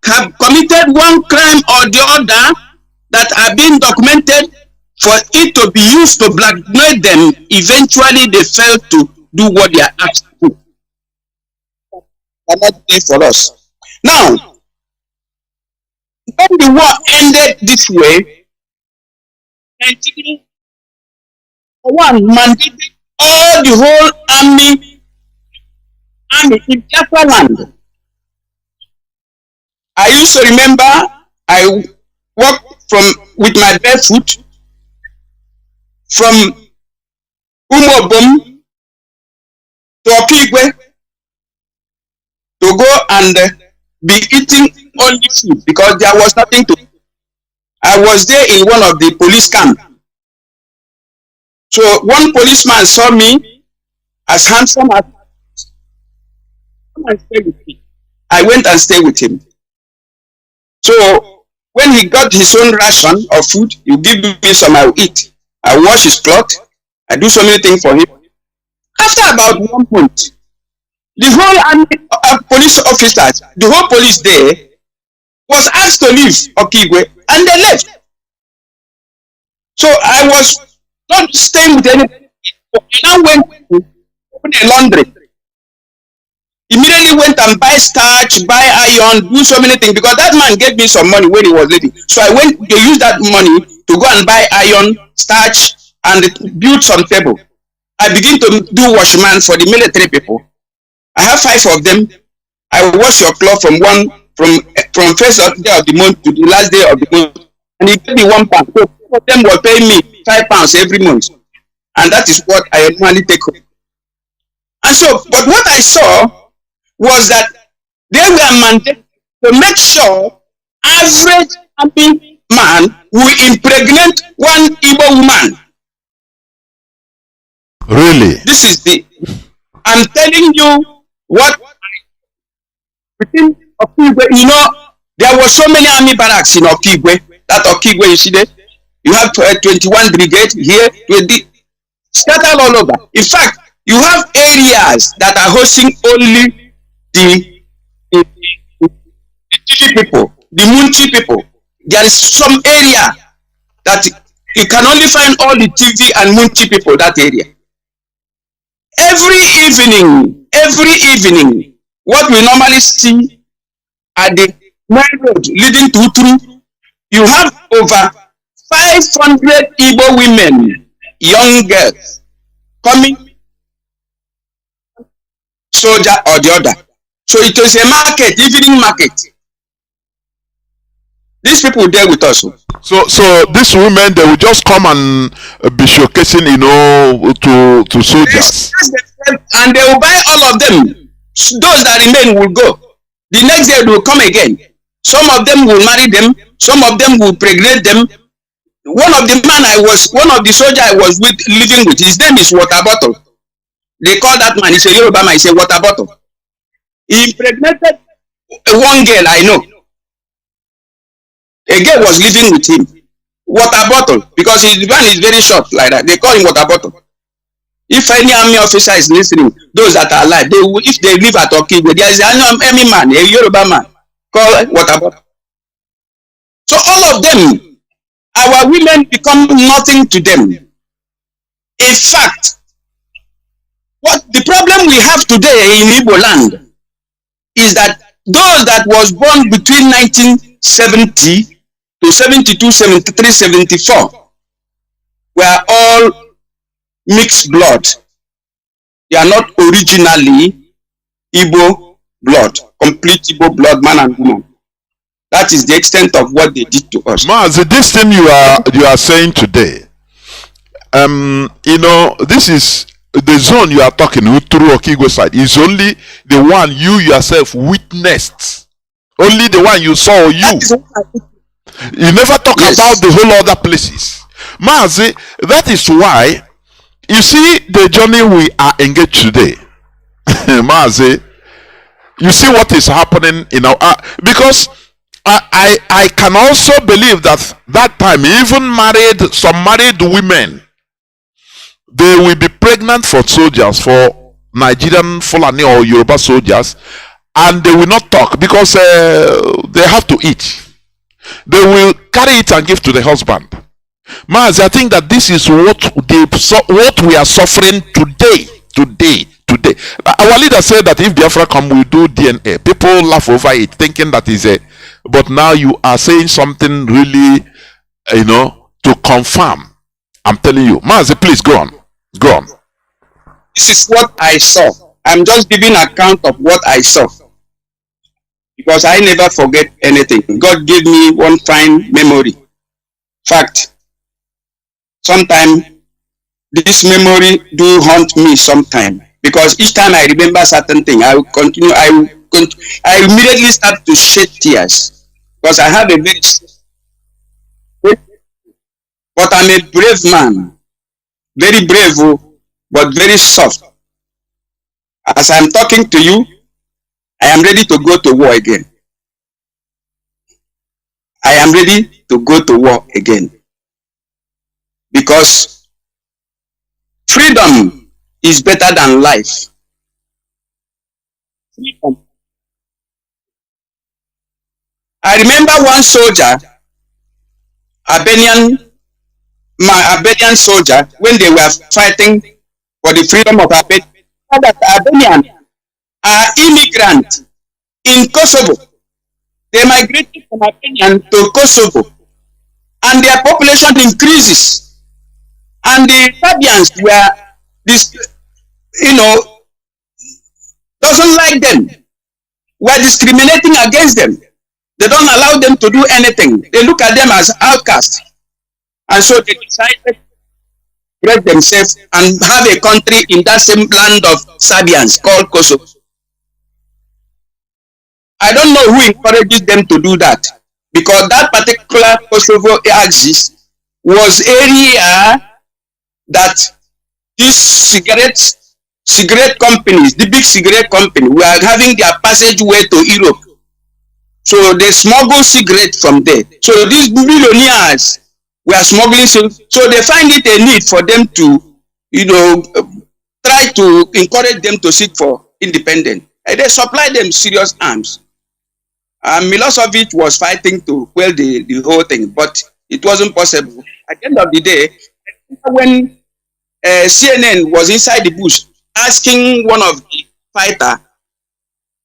have committed one crime or the other that are being documented. For it to be used to blackmail them, eventually they fail to do what they are asked to do. Cannot be for us. Now, when the war ended this way, Nigeria one mandated all the whole army in Biafra land. I used to remember I walked with my bare foot from Umobom to Okigwe to go and be eating only food, because there was nothing to eat. I was there in one of the police camp. So one policeman saw me as handsome as come and stay with me. I went and stayed with him. So when he got his own ration of food, he give me some, I will eat. I wash his clothes. I do so many things for him. After about 1 month, the whole army, police officers, the whole police there was asked to leave Okigwe, and they left. So I was not staying with anybody. I now went to open a laundry. Immediately went and buy starch, buy iron, do so many things, because that man gave me some money when he was leaving. So I went to use that money to go and buy iron, starch, and build some table. I begin to do washman for the military people. I have 5 of them. I wash your cloth from first day of the month to the last day of the month, and he gave me £1. So 2 of them were paying me £5 every month, and that is what I normally take home. And so, but what I saw was that they were mandated to make sure average army man will impregnate one Igbo woman. Really? This is I'm telling you what, within Okigwe, you know, there were so many army barracks in Okigwe. That Okigwe, you see there? You have 21 brigade here, 20, scattered all over. In fact, you have areas that are hosting only the Chichi people, the Munchi people. There is some area that you can only find all the TV and Munchi people, that area. Every evening, what we normally see at the main road leading to Uturu, you have over 500 Igbo women, young girls, coming, soldier or the other. So it was a market, evening market. These people there with us. So these women, they will just come and be showcasing, you know, to soldiers. And they will buy all of them. Those that remain will go. The next day they will come again. Some of them will marry them. Some of them will pregnate them. One of the soldier I was living with, his name is Water Bottle. They call that man, he's a Yoruba man, he's a water bottle. He impregnated one girl I know. A girl was living with him. Water bottle, because his van is very short like that. They call him water bottle. If any army officer is listening, those that are alive, if they live at Okigwe, there is an army man, a Yoruba man, called water bottle. So all of them, our women become nothing to them. In fact, what the problem we have today in Igbo land is that those that was born between 1970 to 72, 73, 74 were all mixed blood. They are not originally Igbo blood, complete Igbo blood, man and woman. That is the extent of what they did to us. Mazi, this thing you are saying today, you know, this is the zone you are talking through Okigwe side is only the one you yourself witnessed, only the one you saw. You never talk about the whole other places. Mazi, that is why you see the journey we are engaged today. Mazi, you see what is happening in our because I can also believe that time even some married women, they will be pregnant for soldiers, for Nigerian Fulani or Yoruba soldiers, and they will not talk because they have to eat. They will carry it and give to the husband. Mazi, I think that this is what we are suffering today. Our leader said that if Biafra come, we do DNA. People laugh over it, thinking that is a. But now you are saying something really, you know, to confirm. I'm telling you, Mazi, please go on. Go on. This is what I saw. I'm just giving account of what I saw, because I never forget anything. God gave me one fine memory. Fact. Sometimes this memory do haunt me sometime, because each time I remember certain thing, I will continue. I immediately start to shed tears, because I have a very, but I'm a brave man, very brave, but very soft. As I'm talking to you, I am ready to go to war again. I am ready to go to war again, because freedom is better than life. Freedom. I remember one soldier, Albanian soldier, when they were fighting for the freedom of Albania. That Albanians are immigrants in Kosovo. They migrated from Albania to Kosovo, and their population increases. And the Serbians were doesn't like them. We're discriminating against them. They don't allow them to do anything. They look at them as outcasts. And so they decided to spread themselves and have a country in that same land of Serbians called Kosovo. I don't know who encourages them to do that, because that particular Kosovo axis was area that these cigarette companies, the big cigarette company, were having their passageway to Europe. So they smuggle cigarettes from there. So these millionaires were smuggling, so they find it a need for them to, try to encourage them to seek for independence. And they supply them serious arms. Milosevic was fighting to quell the whole thing, but it wasn't possible. At the end of the day, when CNN was inside the bush asking one of the fighters,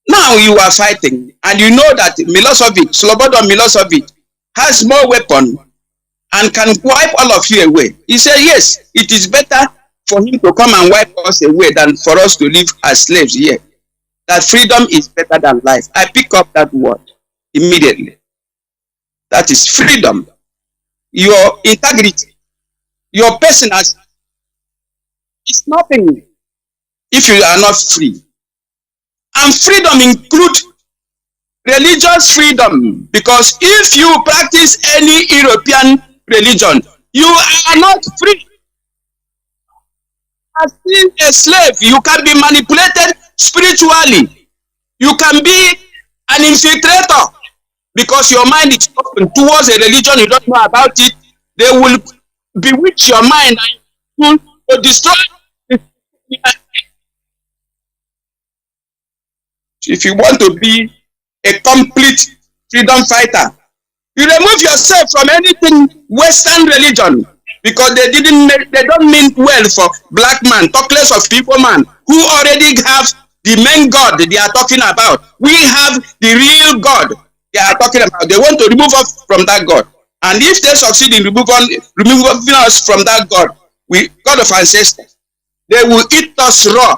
now you are fighting, and you know that Slobodan Milosevic has more weapons and can wipe all of you away. He said, yes, it is better for him to come and wipe us away than for us to live as slaves here. That freedom is better than life. I pick up that word immediately. That is freedom. Your integrity, your personality is nothing if you are not free. And freedom includes religious freedom, because if you practice any European religion, you are not free. As being a slave, you can be manipulated spiritually. You can be an infiltrator. because your mind is open towards a religion you don't know about it. They will bewitch your mind and to destroy. If you want to be a complete freedom fighter, you remove yourself from anything Western religion, because they don't mean well for black man, talk less of people man who already have the main God they are talking about. We have the real God they are talking about. They want to remove us from that God. And if they succeed in removing us from that God, God of ancestors, they will eat us raw,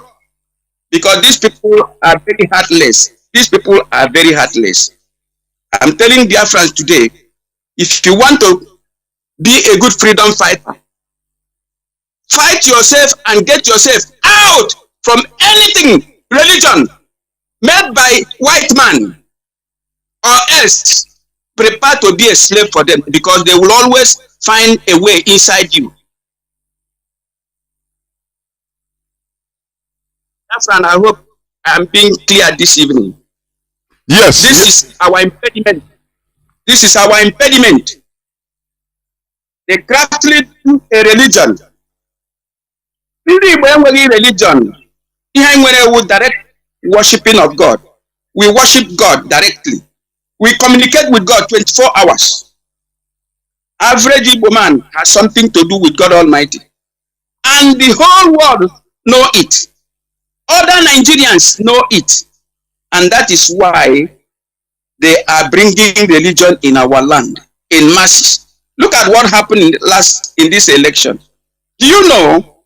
because these people are very heartless. These people are very heartless. I'm telling Biafrans today, if you want to be a good freedom fighter, fight yourself and get yourself out from anything religion made by white man, or else prepare to be a slave for them, because they will always find a way inside you. And I hope I'm being clear this evening. Yes. This is our impediment. This is our impediment. They craftily do a religion. Religion. Direct worshiping of God. We worship God directly. We communicate with God 24 hours. Average Igbo man has something to do with God Almighty. And the whole world know it. Other Nigerians know it. And that is why they are bringing religion in our land in masses. Look at what happened in this election. Do you know,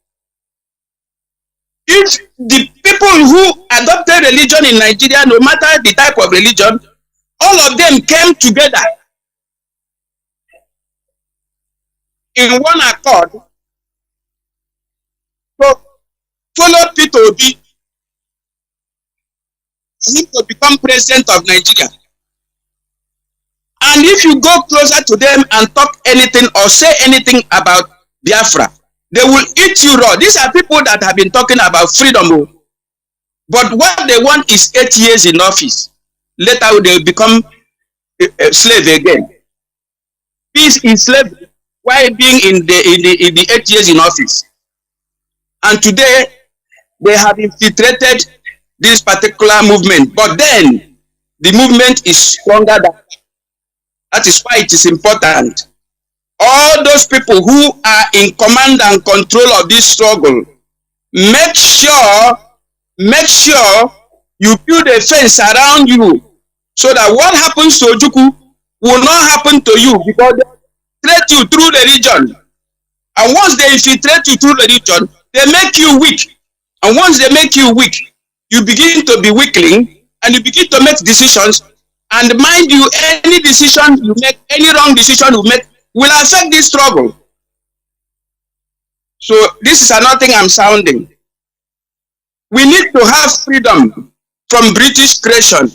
if the people who adopted religion in Nigeria, no matter the type of religion, all of them came together in one accord to follow Peter Obi, him to become president of Nigeria. And if you go closer to them and talk anything or say anything about Biafra, they will eat you raw. These are people that have been talking about freedom. But what they want is 8 years in office. Later they become a slave again. Peace in slavery while being in the 8 years in office. And today they have infiltrated this particular movement. But then the movement is stronger than that. That is why it is important. All those people who are in command and control of this struggle, make sure you build a fence around you, so that what happens to Ojukwu will not happen to you, because they infiltrate you through religion. And once they infiltrate you through religion, they make you weak. And once they make you weak, you begin to be weakling, and you begin to make decisions. And mind you, any decision you make, any wrong decision you make, will affect this struggle. So this is another thing I'm sounding. We need to have freedom from British creation.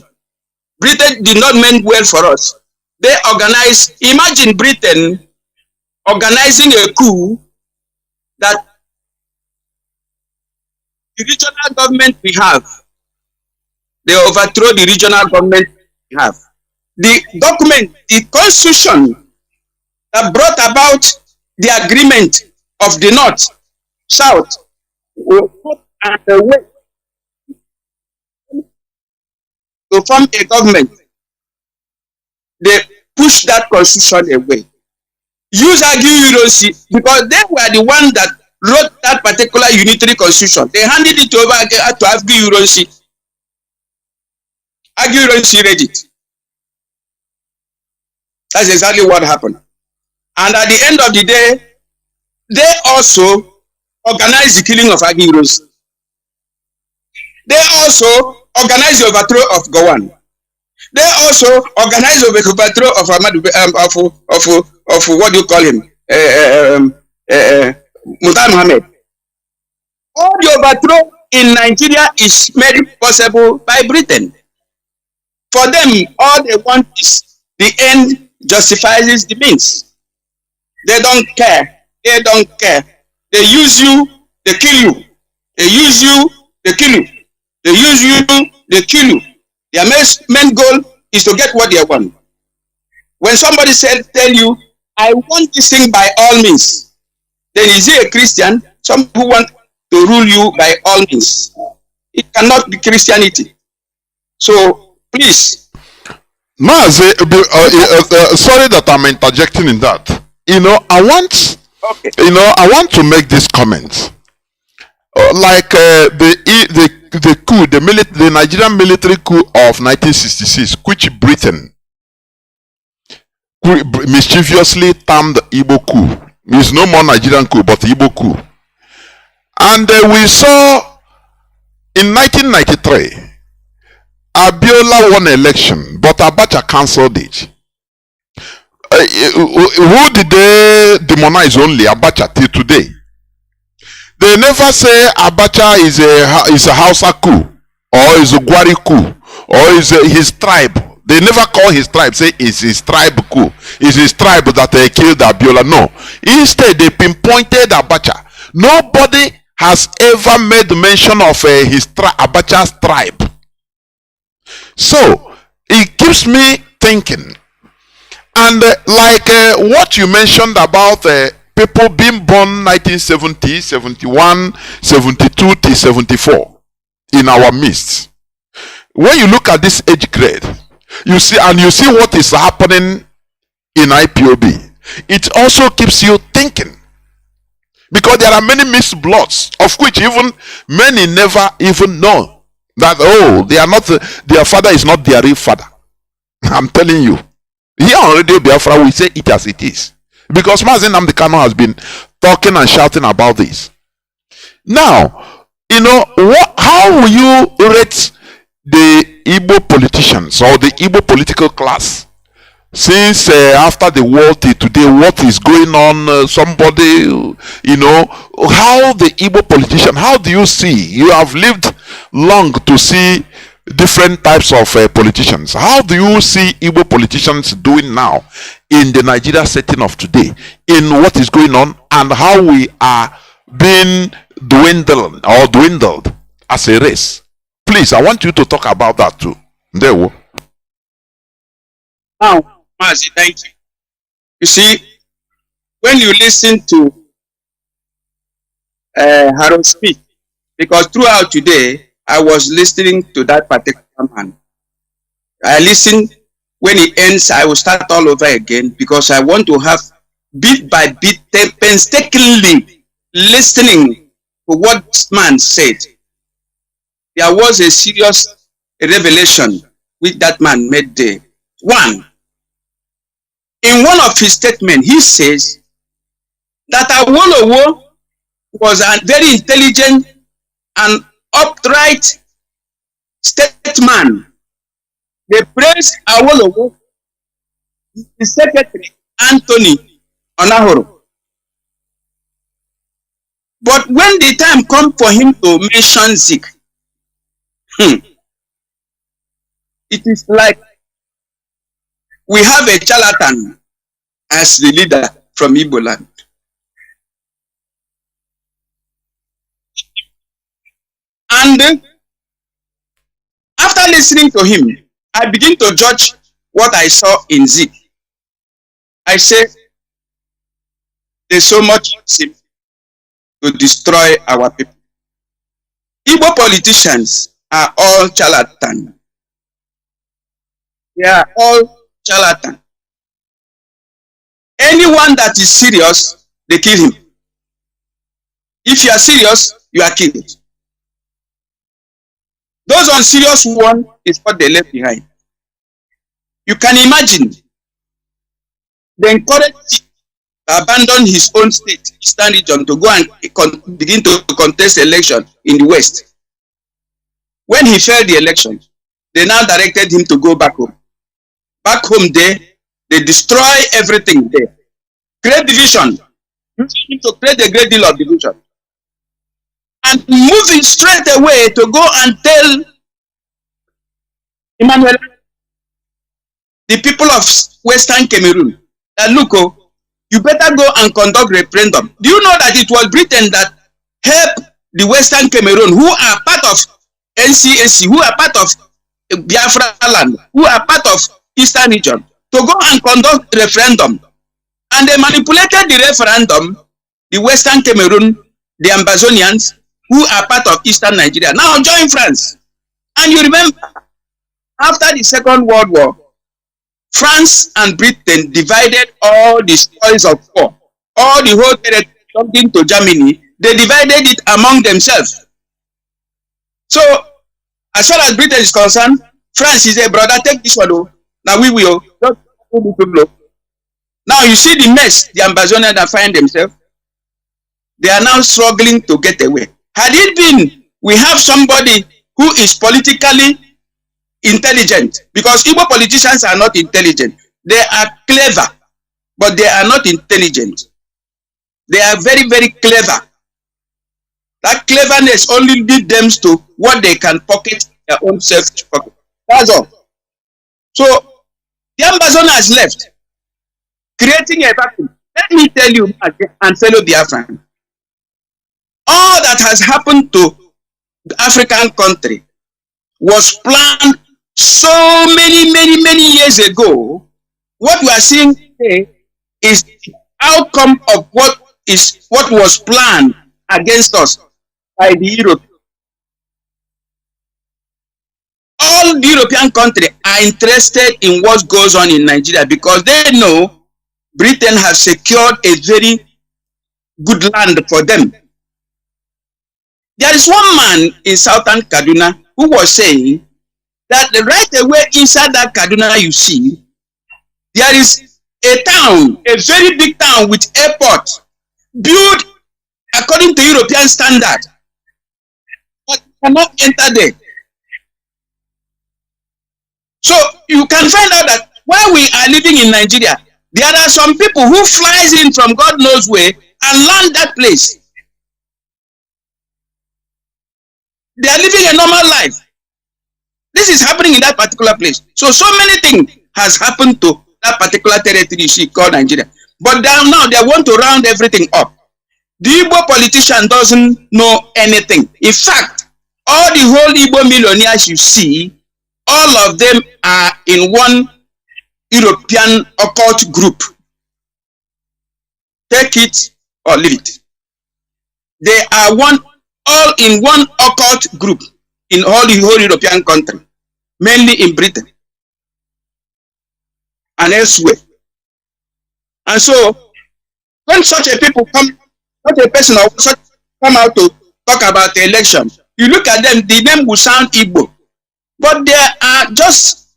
Britain did not mean well for us. They organized, imagine Britain organizing a coup that the regional government we have, they overthrow the regional government we have. The document, the constitution that brought about the agreement of the North, South, and the West to form a government, they pushed that constitution away. Use Excellency, because they were the one that wrote that particular unitary constitution. They handed it over to Excellency. Excellency read it. That's exactly what happened. And at the end of the day, they also organized the killing of Excellency. They also organized the overthrow of Gowon. They also organized the overthrow of what do you call him? Mutai Mohammed. All the overthrow in Nigeria is made possible by Britain. For them, all they want is the end justifies the means. They don't care. They don't care. They use you, they kill you. They use you, they kill you. They use you, they kill you. Their main goal is to get what they want. When somebody tell you, I want this thing by all means, then is he a Christian? Some who want to rule you by all means. It cannot be Christianity. So please. Mazi, sorry that I'm interjecting in that. I want to make this comment. Like the coup, the Nigerian military coup of 1966, which Britain mischievously termed Igbo coup. It's no more Nigerian coup, but Igbo coup. And we saw in 1993, Abiola won election, but Abacha cancelled it. Who did they demonize only? Abacha till today. They never say Abacha is a Hausa coup, or is a Gwari coup, or is his tribe. They never call his tribe, say it's his tribe coup. It's his tribe that killed Abiola. No. Instead, they pinpointed Abacha. Nobody has ever made mention of Abacha's tribe. So, it keeps me thinking. And what you mentioned about people being born 1970, 71, 72 to 74 in our midst. When you look at this age grade, you see what is happening in IPOB. It also keeps you thinking. Because there are many mixed bloods, of which even many never even know that, they are not, their father is not their real father. I'm telling you. Here on Radio Biafra, we say it as it is. Because Mazi Nnamdi Kanu has been talking and shouting about this. Now, how will you rate the Igbo politicians or the Igbo political class? Since after the war till today, what is going on? Somebody, how the Igbo politician, how do you see? You have lived long to see different types of politicians. How do you see Igbo politicians doing now in the Nigeria setting of today, in what is going on, and how we are being dwindled as a race? Please, I want you to talk about that too. There we go. Now, Mazi, thank you. You see, when you listen to Harold speak, because throughout today, I was listening to that particular man. I listened. When he ends, I will start all over again because I want to have bit by bit, painstakingly listening to what this man said. There was a serious revelation which that man made there. One, in one of his statements, he says that Awolowo was a very intelligent and upright statesman. They praised Awolowo, his secretary, Anthony Onahoro. But when the time comes for him to mention Zik, it is like we have a charlatan as the leader from Igbo land. And after listening to him, I begin to judge what I saw in Zik. I say, there's so much to destroy our people. Igbo politicians are all charlatans. They are all charlatans. Anyone that is serious, they kill him. If you are serious, you are killed. Those unserious ones is what they left behind. You can imagine they encourage him to abandon his own state, Eastern region, to go and begin to contest election in the West. When he failed the election, they now directed him to go back home. Back home there, they destroy everything there. Create division. To create a great deal of division. And moving straight away to go and tell Emmanuel, the people of Western Cameroon, that look, you better go and conduct referendum. Do you know that it was Britain that helped the Western Cameroon, who are part of NCAC, who are part of Biafra land, who are part of Eastern region, to go and conduct referendum. And they manipulated the referendum, the Western Cameroon, the Ambazonians, who are part of Eastern Nigeria, now join France. And you remember, after the Second World War, France and Britain divided all the spoils of war, all the whole territory belonging to Germany, they divided it among themselves. So, as far as Britain is concerned, France is a brother, take this one. Now we will. Now you see the mess the Ambazonians that find themselves. They are now struggling to get away. Had it been, we have somebody who is politically intelligent, because Igbo politicians are not intelligent. They are clever, but they are not intelligent. They are very, very clever. That cleverness only leads them to what they can pocket their own selfish pocket. That's all. So the Ambazonians left, creating a vacuum. Let me tell you, and fellow Biafran, all that has happened to the African country was planned so many years ago. What we are seeing today is the outcome of what was planned against us by the Europe. All the European countries are interested in what goes on in Nigeria because they know Britain has secured a very good land for them. There is one man in southern Kaduna who was saying that right away inside that Kaduna you see, there is a town, a very big town with airport, built according to European standard. But you cannot enter there. So you can find out that while we are living in Nigeria, there are some people who flies in from God knows where and land that place. They are living a normal life. This is happening in that particular place. So many things has happened to that particular territory you see called Nigeria. But now they want to round everything up. The Igbo politician doesn't know anything. In fact, all the whole Igbo millionaires you see, all of them are in one European occult group. Take it or leave it. They are all in one occult group in all the whole European country, mainly in Britain and elsewhere. And so, when such a people come, such a person or such come out to talk about the election, you look at them, the name will sound Igbo, but they are just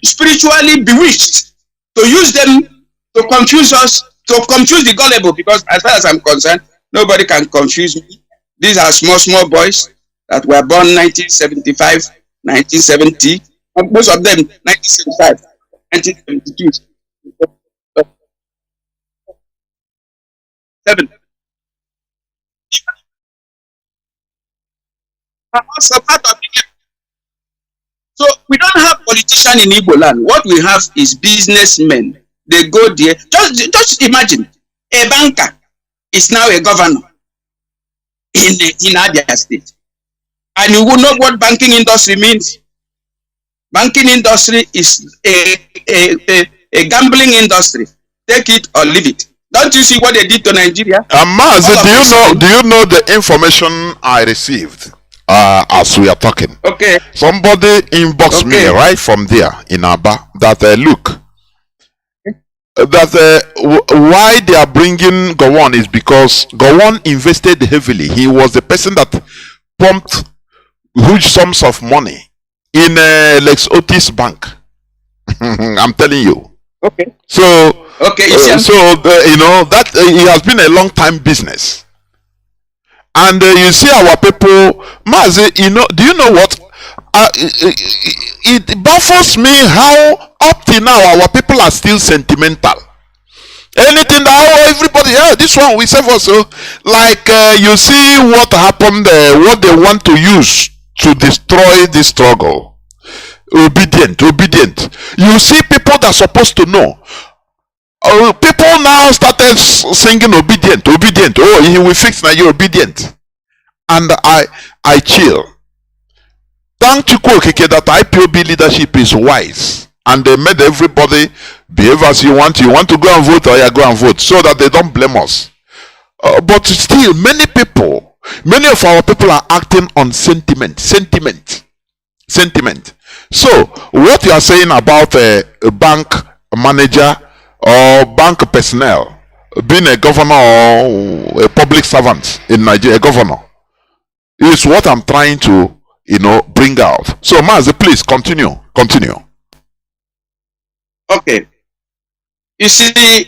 spiritually bewitched to use them to confuse us, to confuse the gullible, because as far as I'm concerned, nobody can confuse me. These are small boys that were born 1975, 1970, and most of them 1975, 1972. Also part of it. So we don't have politicians in Igbo land. What we have is businessmen. They go there. Just imagine a banker is now a governor in Abia State. And you will know what banking industry means. Banking industry is a gambling industry. Take it or leave it. Don't you see what they did to Nigeria? Mazi, do you know the information I received as we are talking? Okay. Somebody inboxed me right from there in Aba that look, that why they are bringing Gowon is because Gowon invested heavily. He was the person that pumped huge sums of money in Lex Otis Bank. I'm telling you. Okay. So you know that it has been a long time business. And you see our people, Mazi, do you know what? It baffles me how up till now our people are still sentimental. Anything that everybody, this one we say for so, like you see what happened, what they want to use to destroy this struggle. Obedient. You see people that are supposed to know. People now started singing obedient. Oh, he will fix Nigeria, obedient. And I chill. Thank you, Okeke, that IPOB leadership is wise. and they made everybody behave as you want. You want to go and vote, or you go and vote, so that they don't blame us. But still, many of our people are acting on sentiment. So, what you are saying about a bank manager or bank personnel being a governor or a public servant in Nigeria, a governor, is what I'm trying to, bring out. So, Mazi, please continue. Okay. You see,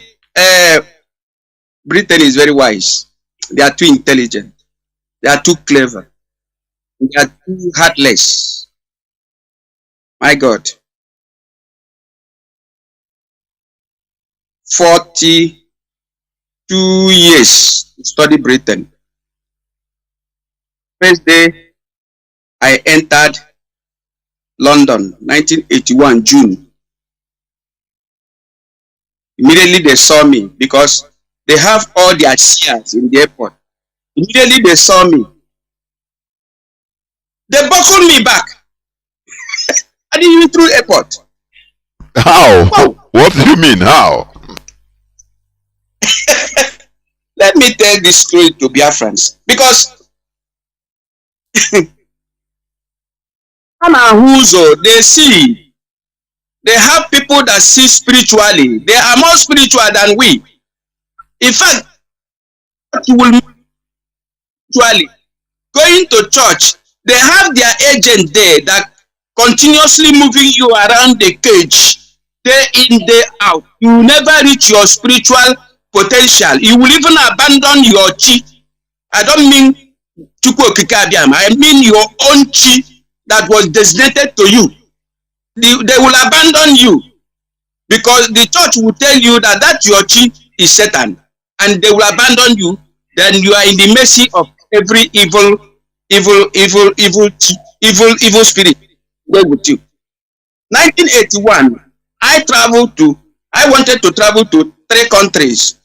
Britain is very wise. They are too intelligent. They are too clever. They are too heartless. My God. 42 years to study Britain. First day I entered London, 1981, June. Immediately they saw me because they have all their shares in the airport. Immediately they saw me. They buckled me back. I didn't even through airport. How? Wow. What do you mean, how? Let me tell this story to Biafrans. Because they see, they have people that see spiritually. They are more spiritual than we. In fact, you will spiritually going to church. They have their agent there that continuously moving you around the cage, day in, day out. You will never reach your spiritual potential. You will even abandon your chi. I don't mean Chukwu Okike Abiam. I mean your own chi that was designated to you. They will abandon you because the church will tell you that your chi is Satan, and they will abandon you. Then you are in the mercy of every evil spirit. Go with you. 1981, I wanted to travel to 3 countries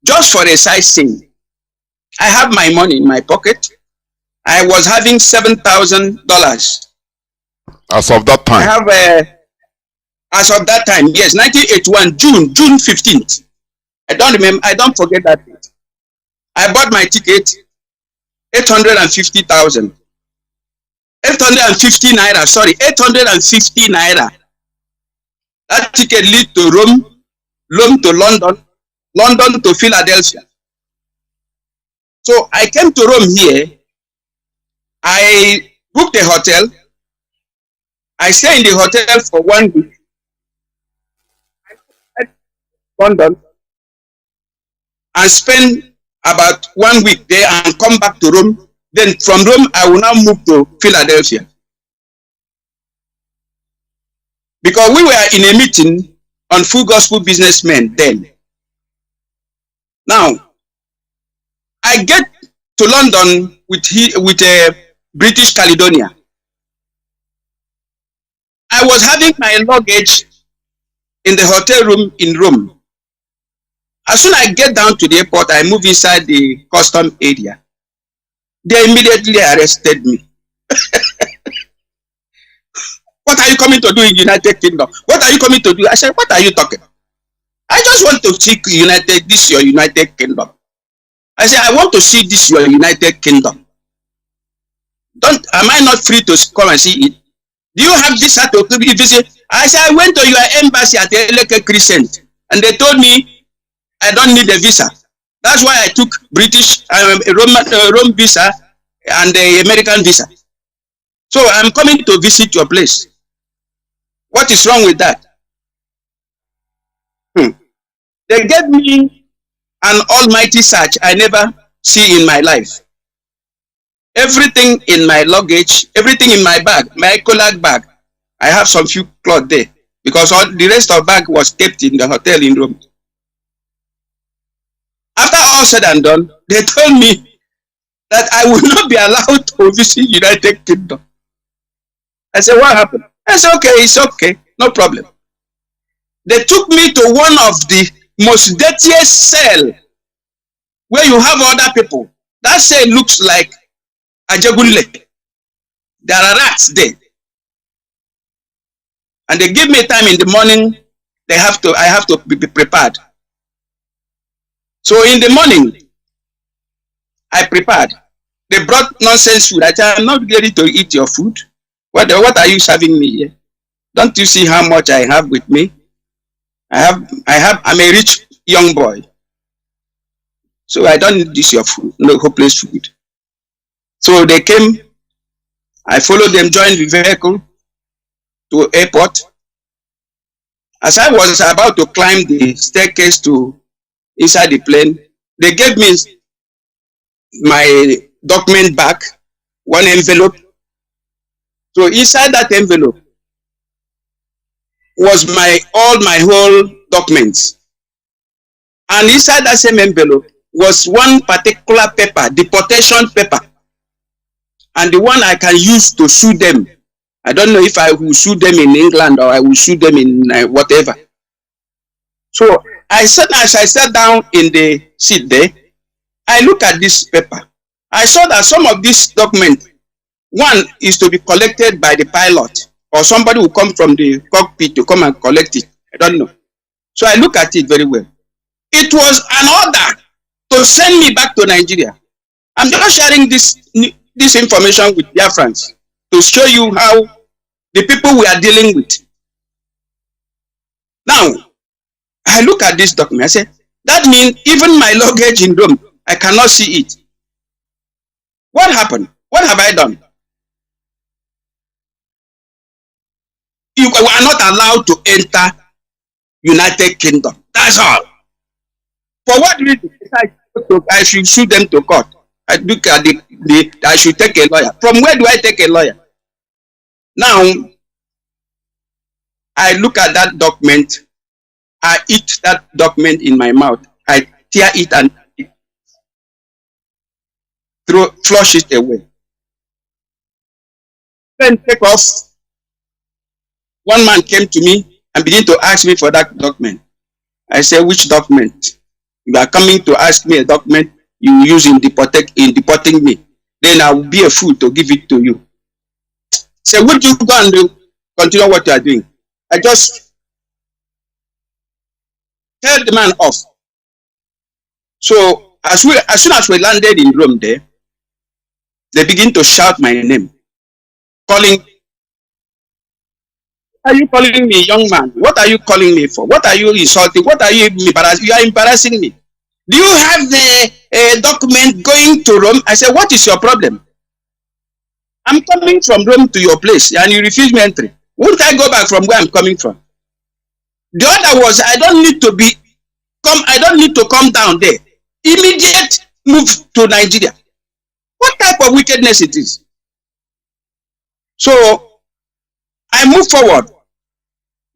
just for a sightseeing. I have my money in my pocket. I was having $7,000. As of that time? I have as of that time, yes, 1981, June 15th. I don't remember, I don't forget that date. I bought my ticket, 850,000. 850 naira, sorry, 850 naira. That ticket lead to Rome to London to Philadelphia. So I came to Rome here. I booked a hotel. I stay in the hotel for 1 week. London and spend about 1 week there and come back to Rome. Then from Rome, I will now move to Philadelphia. Because we were in a meeting on Full Gospel Businessmen then. Now, I get to London with a British Caledonia. I was having my luggage in the hotel room in Rome. As soon as I get down to the airport, I move inside the custom area. They immediately arrested me. What are you coming to do in United Kingdom? What are you coming to do? I said, what are you talking? I just want to see your United Kingdom. I said, I want to see this your United Kingdom. Am I not free to come and see it? Do you have this at to visit? I said, I went to your embassy at Eleke Crescent, and they told me I don't need a visa. That's why I took British Rome visa and the American visa. So I'm coming to visit your place. What is wrong with that? They gave me an almighty search I never see in my life. Everything in my luggage, everything in my bag, my Ecolag bag, I have some few clothes there because all the rest of the bag was kept in the hotel in Rome. After all said and done, they told me that I will not be allowed to visit United Kingdom. I said, what happened? I said, okay, it's okay, no problem. They took me to one of the most dirtiest cell where you have other people. That cell looks like a Jagunle. There are rats there. And they give me time in the morning. I have to be prepared. So in the morning, I prepared. They brought nonsense food. I said, I'm not ready to eat your food. What are you serving me here? Don't you see how much I have with me? I'm a rich young boy. So I don't need this your food, no hopeless food. So they came, I followed them, joined the vehicle to airport. As I was about to climb the staircase to inside the plane, they gave me my document back, one envelope. So inside that envelope was all my whole documents. And inside that same envelope was one particular paper, deportation paper. And the one I can use to sue them. I don't know if I will sue them in England or I will sue them in whatever. So as I sat down in the seat there, I look at this paper. I saw that some of this document, one is to be collected by the pilot or somebody who come from the cockpit to come and collect it. I don't know. So I look at it very well. It was an order to send me back to Nigeria. I'm just sharing this information with Biafrans to show you how the people we are dealing with. Now, I look at this document. I say, that means even my luggage in Rome, I cannot see it. What happened? What have I done? You are not allowed to enter United Kingdom. That's all. For what reason? I should sue them to court. I look at I should take a lawyer. From where do I take a lawyer? Now, I look at that document. I eat that document in my mouth. I tear it and flush it away. Then take off. One man came to me and began to ask me for that document. I said, which document? You are coming to ask me a document you use in deporting me. Then I will be a fool to give it to you. Say, would you go and continue what you are doing? I just tell the man off. So as soon as we landed in Rome there, they begin to shout my name, calling. Are you calling me, young man? What are you calling me for? What are you insulting? What are you embarrassing? You are embarrassing me. Do you have the document going to Rome? I said, what is your problem? I'm coming from Rome to your place and you refuse me entry. Won't I go back from where I'm coming from? The other was, I don't need to come down there. Immediate move to Nigeria. What type of wickedness it is? So I move forward.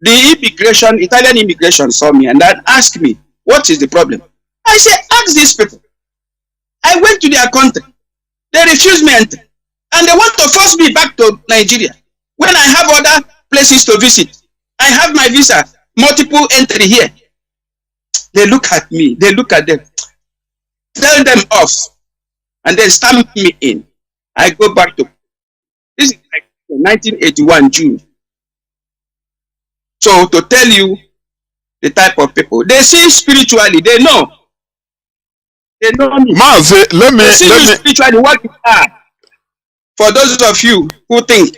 The Italian immigration saw me and asked me, what is the problem? I said, ask these people. I went to their country. They refused me entry. And they want to force me back to Nigeria. When I have other places to visit, I have my visa, multiple entry here. They look at me, they look at them, tell them off, and then stamp me in. I go back to, this is like 1981 June. So to tell you the type of people, they see spiritually, they know. They know me. Mazi, let me spiritually what you are. For those of you who think,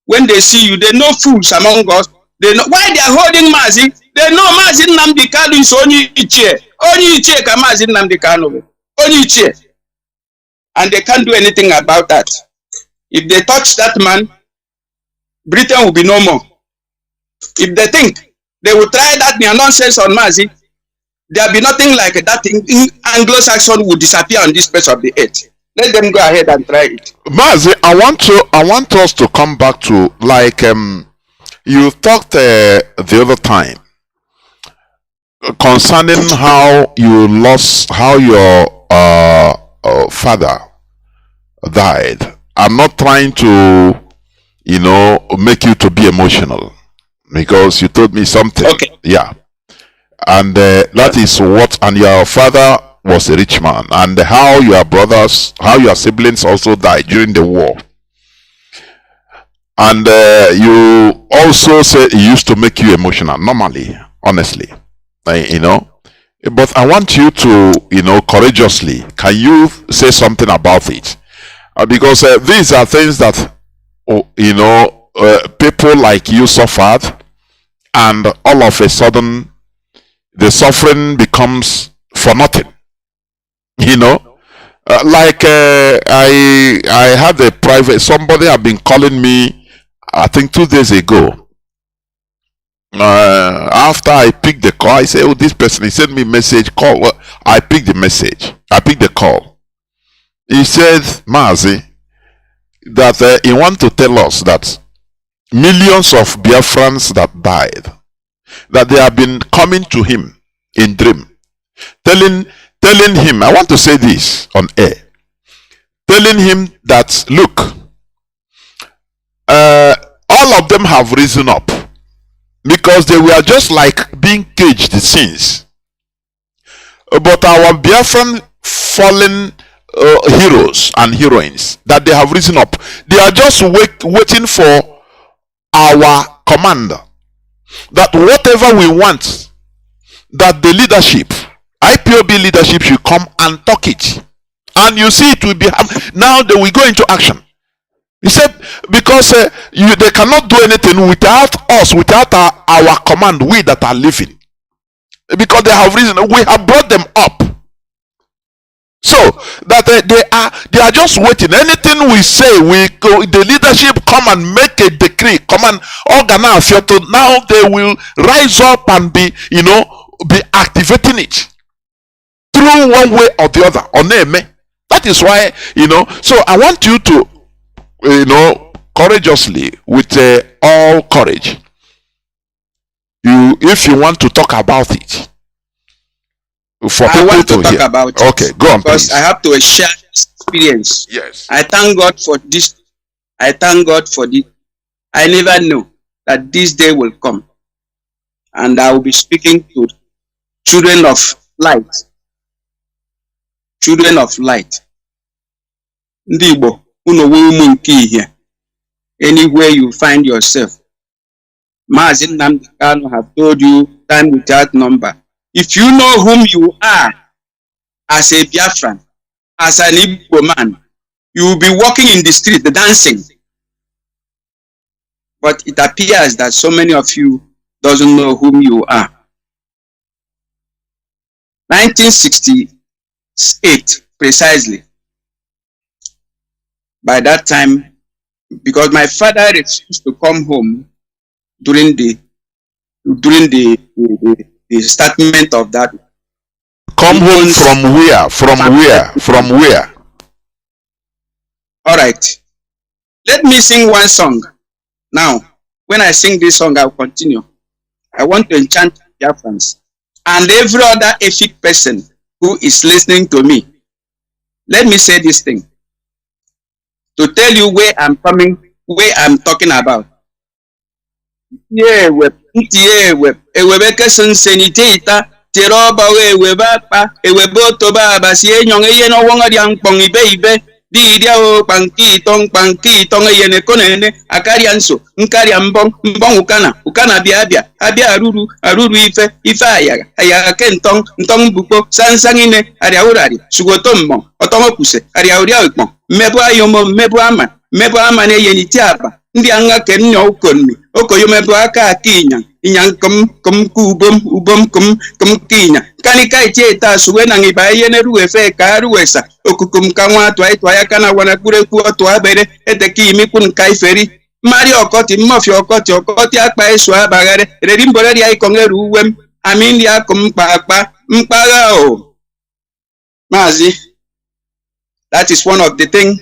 when they see you, they know fools among us. They know why they are holding Mazi. They know Mazi Nnamdi Kanu is only Ichie. Only Ichie can Mazi Nnamdi Kanu. Only Ichie. And they can't do anything about that. If they touch that man, Britain will be no more. If they think they will try that nonsense on Mazi, there will be nothing like that. Anglo-Saxon will disappear on this place of the earth. Let them go ahead and try it. Mazi, I want us to come back to, like, you talked the other time concerning how your father died. I'm not trying to, make you to be emotional, because you told me something. Okay. Yeah. And that is what, and your father was a rich man, and how your brothers, how your siblings also died during the war. And you also say it used to make you emotional, normally, honestly, you know. But I want you to, you know, courageously, can you say something about it? Because these are things that, you know, people like you suffered, and all of a sudden, the suffering becomes for nothing. You know, I had a private, somebody have been calling me, I think 2 days ago. After I picked the call, I said, oh, this person, he sent me a message, call. Well, I picked the message, I picked the call. He said, Mazi, that he want to tell us that millions of Biafrans that died, that they have been coming to him in dream, telling him, I want to say this on air, telling him that, look, all of them have risen up because they were just like being caged since. But our Biafran fallen heroes and heroines, that they have risen up, they are just waiting for our command, that whatever we want, that the leadership, IPOB leadership, should come and talk it, and you see it will be now they will go into action. He said, because they cannot do anything without us, without our command, we that are living, because they have risen, we have brought them up, so that they are just waiting. Anything we say, the leadership come and make a decree, come and organize. Now they will rise up and be, you know, be activating it through one way or the other. That is why, you know. So I want you to, you know, courageously, with all courage, if you want to talk about it. I want to talk about it. Okay, go on, because please. I have to share this experience. Yes. I thank God for this. I thank God for this. I never knew that this day will come, and I will be speaking to children of light. Children of light. Ndị Igbo, unu ụmụ nke ihe. Anywhere you find yourself, Mazi Nnamdi Kanu have told you time without number. If you know whom you are as a Biafran, as an Igbo man, you will be walking in the street dancing. But it appears that so many of you doesn't know whom you are. 1968, precisely. By that time, because my father refused to come home during the statement of that. Come home from where? From where? All right. Let me sing one song. Now, when I sing this song, I'll continue. I want to enchant Biafrans and every other Efik person who is listening to me. Let me say this thing to tell you where I'm coming, where I'm talking about. Yeah, ewebeke sensenitita tiroba webapa ewebotoba abasie nyonge yeno wonga dia nkpong ibe di dia o panki tong yene konene akarianso nkaria mbong ukana bia abia aruru ife ayaga kentong ntong buko sansangine aria urari sugotommo otongo kuse aria uria ikpong mebu ayomo mebu ama ne yeni tiaba ndi anga kenyo ukonni okoyo mebu aka akinya inyan kum ubom kum kinya kanika icheta suwe na ngiba yene ruefe ka ruesa okukum kanwa twaya kana wana kure ku to abere eteki imikun kaiferi mari okoti mmofi okoti akpa esu abagare redimbore dia ikongeru uwem amindi akum pa mpaga o Mazi. That is one of the things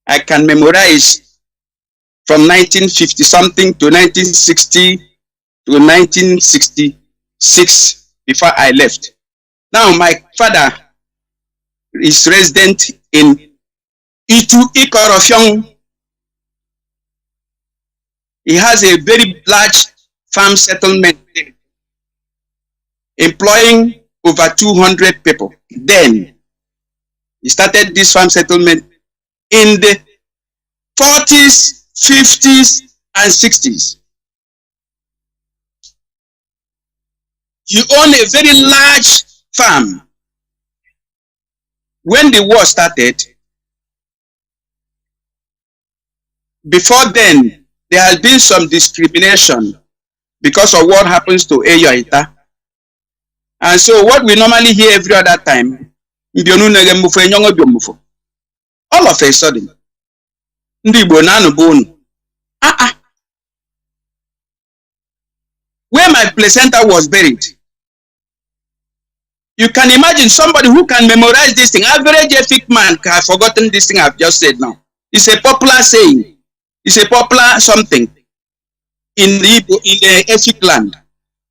I can memorize from 1950 something to 1960 to 1966 before I left. Now my father is resident in Ikorofyong. He has a very large farm settlement there, employing over 200 people. Then he started this farm settlement in the 40s, 50s, and 60s. He owned a very large farm. When the war started, before then, there has been some discrimination because of what happens to Eyoita. And so what we normally hear every other time, all of a sudden, where my placenta was buried, you can imagine somebody who can memorize this thing. Average ethnic man has forgotten this thing I've just said now. It's a popular saying. It's a popular something in the ethnic land.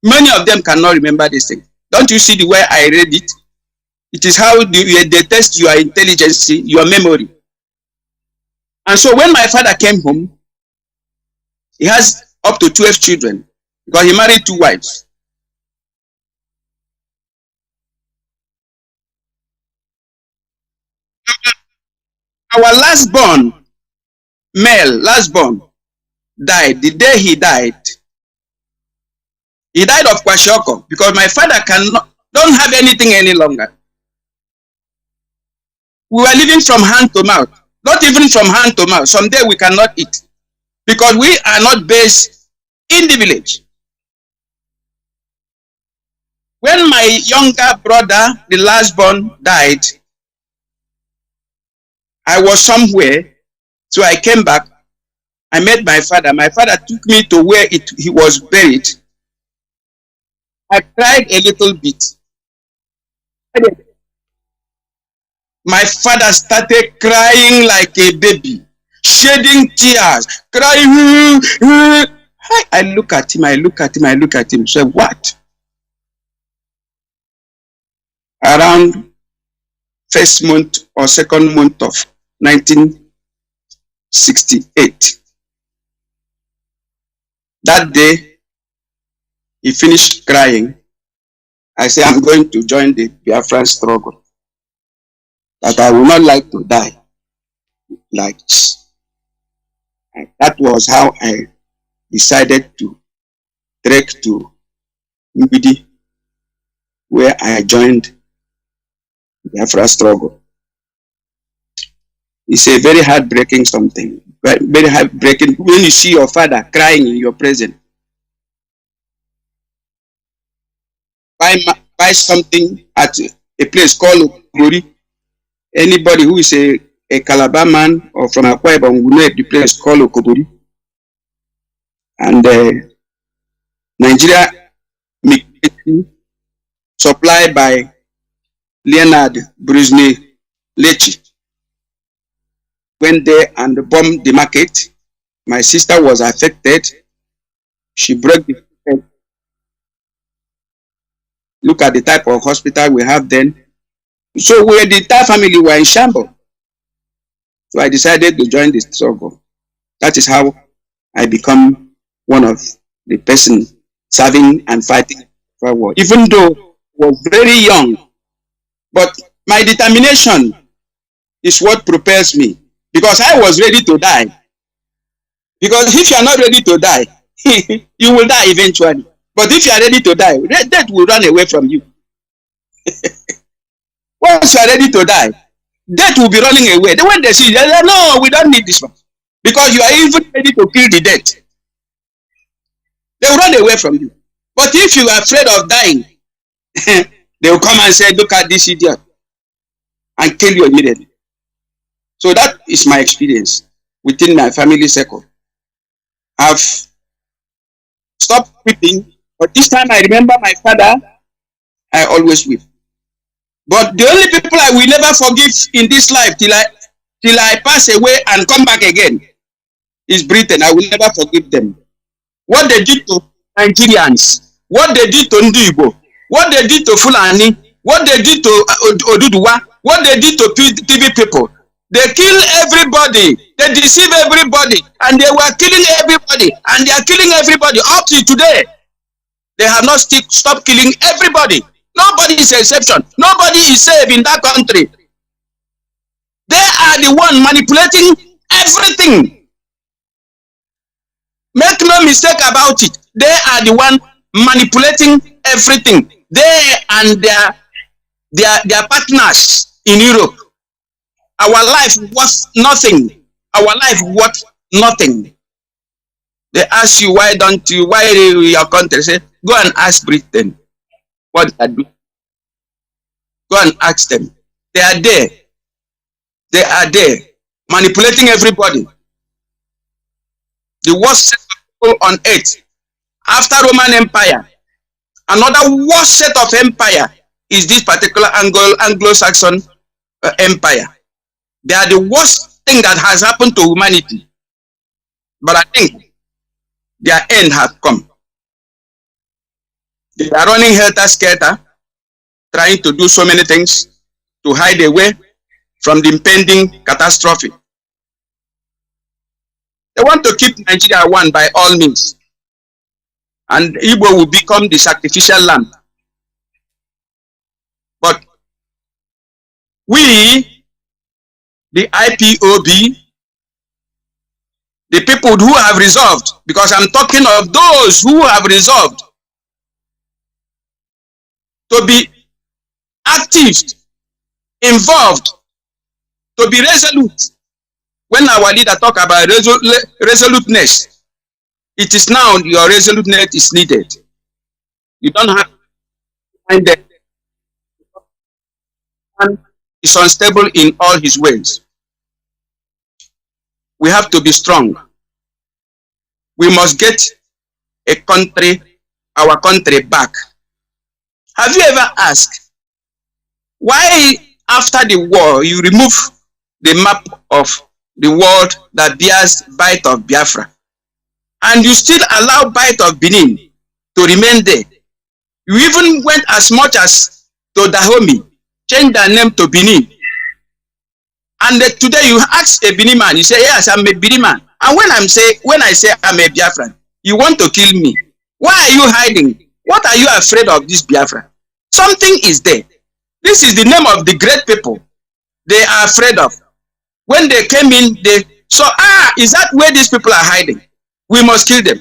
Many of them cannot remember this thing. Don't you see the way I read it? It is how they test your intelligence, your memory. And so when my father came home, he has up to 12 children because he married 2 wives. Our last born, male, died. The day he died of kwashiorkor because my father don't have anything any longer. We were living from hand to mouth. Not even from hand to mouth. Someday we cannot eat because we are not based in the village. When my younger brother, the last born, died, I was somewhere, so I came back. I met my father. My father took me to where he was buried. I cried a little bit. My father started crying like a baby, shedding tears, crying. I look at him, say, what? Around first month or second month of 1968. That day, he finished crying. I said, I'm going to join the Biafran struggle. That I would not like to die like this. And that was how I decided to trek to Nnamdi, where I joined the Biafra struggle. It's a very heartbreaking something. Very heartbreaking when you see your father crying in your presence. Buy something at a place called Okori. Anybody who is a Calabar man or from Akwa Ibom will know the place called Okobori. And Nigeria supplied by Leonard Brusney Lechi went there and bombed the market. My sister was affected. She broke the head. Look at the type of hospital we have then. So the entire family were in shambles. So I decided to join the struggle. That is how I become one of the persons serving and fighting for war. Even though I was very young, but my determination is what propels me. Because I was ready to die. Because if you are not ready to die, you will die eventually. But if you are ready to die, death will run away from you. Once you are ready to die, death will be running away. When they see, they say, no, we don't need this one. Because you are even ready to kill the death. They will run away from you. But if you are afraid of dying, they will come and say, look at this idiot, and kill you immediately. So that is my experience within my family circle. I've stopped weeping, but this time I remember my father, I always weep. But the only people I will never forgive in this life till I pass away and come back again is Britain. I will never forgive them. What they did to Nigerians, what they did to Ndibo, what they did to Fulani, what they did to Oduduwa, what they did to TV people. They kill everybody, they deceive everybody, and they were killing everybody, and they are killing everybody up to today. They have not stopped killing everybody. Nobody is an exception. Nobody is safe in that country. They are the one manipulating everything. Make no mistake about it. They are the one manipulating everything. They and their partners in Europe. Our life was nothing. Our life was nothing. They ask you, why your country? Say, go and ask Britain what they do. Go and ask them. They are there. They are there, manipulating everybody. The worst set of people on earth after Roman Empire. Another worst set of empire is this particular Anglo-Saxon empire. They are the worst thing that has happened to humanity. But I think their end has come. They are running helter-skelter, trying to do so many things to hide away from the impending catastrophe. They want to keep Nigeria one by all means. And Igbo will become the sacrificial lamb. But we, the IPOB, the people who have resolved, because I'm talking of those who have resolved to be active, involved, to be resolute. When our leader talk about resoluteness, it is now your resoluteness is needed. You don't have to find that man is unstable in all his ways. We have to be strong. We must get our country back. Have you ever asked why after the war you remove the map of the world that bears Bight of Biafra and you still allow Bight of Benin to remain there? You even went as much as to Dahomey, change their name to Benin. And today you ask a Benin man, you say, yes, I'm a Benin man. And when I say I'm a Biafran, you want to kill me. Why are you hiding? What are you afraid of this Biafra? Something is there. This is the name of the great people they are afraid of. When they came in, they saw, is that where these people are hiding? We must kill them.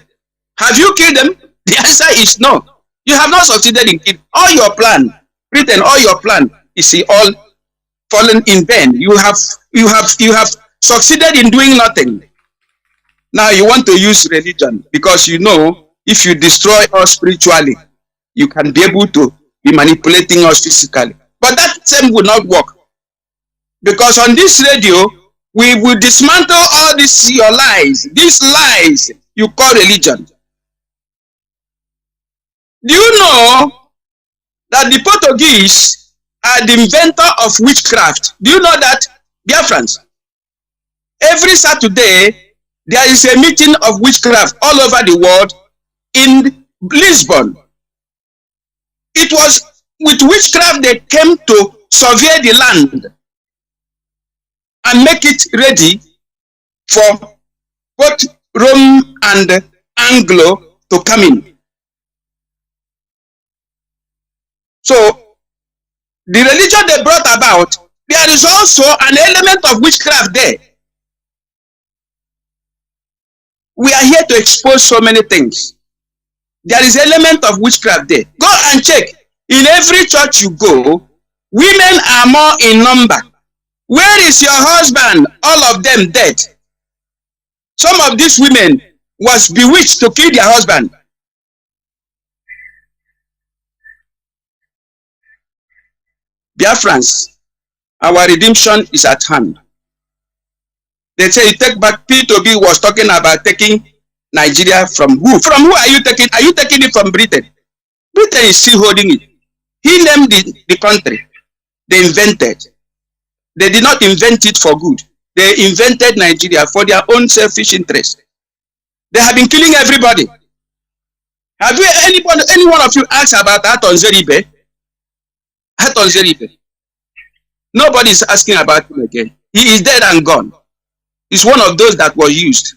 Have you killed them? The answer is no. You have not succeeded in killing. All your plan, Britain, all your plan is all fallen in vain. You have succeeded in doing nothing. Now you want to use religion because you know if you destroy us spiritually, you can be able to be manipulating us physically. But that same will not work. Because on this radio, we will dismantle all these your lies. These lies you call religion. Do you know that the Portuguese are the inventor of witchcraft? Do you know that, Biafrans? Every Saturday, there is a meeting of witchcraft all over the world in Lisbon. It was with witchcraft they came to survey the land and make it ready for both Rome and Anglo to come in. So, the religion they brought about, there is also an element of witchcraft there. We are here to expose so many things. There is an element of witchcraft there. Go and check. In every church you go, women are more in number. Where is your husband? All of them dead. Some of these women was bewitched to kill their husband. Biafrans, our redemption is at hand. They say take back. P2B was talking about taking Nigeria from who? From who are you taking? Are you taking it from Britain? Britain is still holding it. He named the country. They invented. They did not invent it for good. They invented Nigeria for their own selfish interest. They have been killing everybody. Have you any one of you asked about Aton Zeribe? Aton Zeribe. Nobody is asking about him again. He is dead and gone. He's one of those that were used.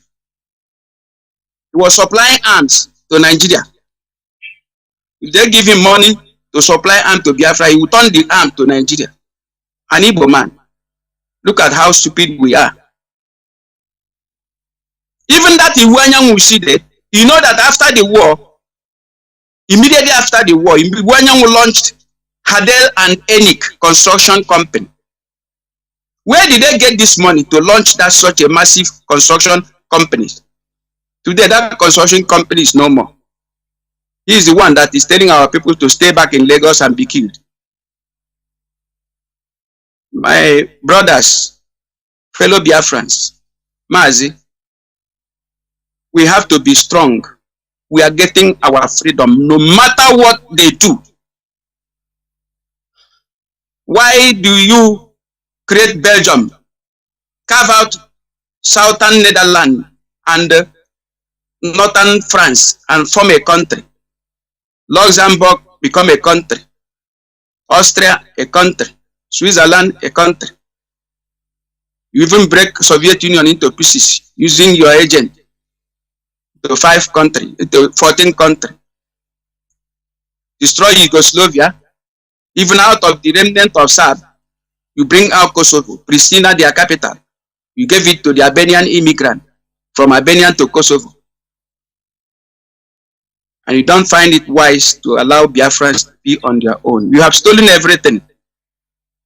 He was supplying arms to Nigeria. If they give him money, to supply arm to Biafra, he will turn the arm to Nigeria. An Igbo man. Look at how stupid we are. Even that Iwanyan we see there, you know that after the war, immediately after the war, Iwanyan launched Hadel and Enik construction company. Where did they get this money to launch that such a massive construction company? Today, that construction company is no more. He is the one that is telling our people to stay back in Lagos and be killed. My brothers, fellow Biafrans, Mazi, we have to be strong. We are getting our freedom no matter what they do. Why do you create Belgium, carve out southern Netherlands and northern France and form a country? Luxembourg become a country. Austria a country. Switzerland a country. You even break Soviet Union into pieces using your agent to 5 countries, to 14 countries. Destroy Yugoslavia. Even out of the remnant of Serb, you bring out Kosovo, Pristina, their capital. You gave it to the Albanian immigrant from Albania to Kosovo. And you don't find it wise to allow Biafrans to be on their own. You have stolen everything.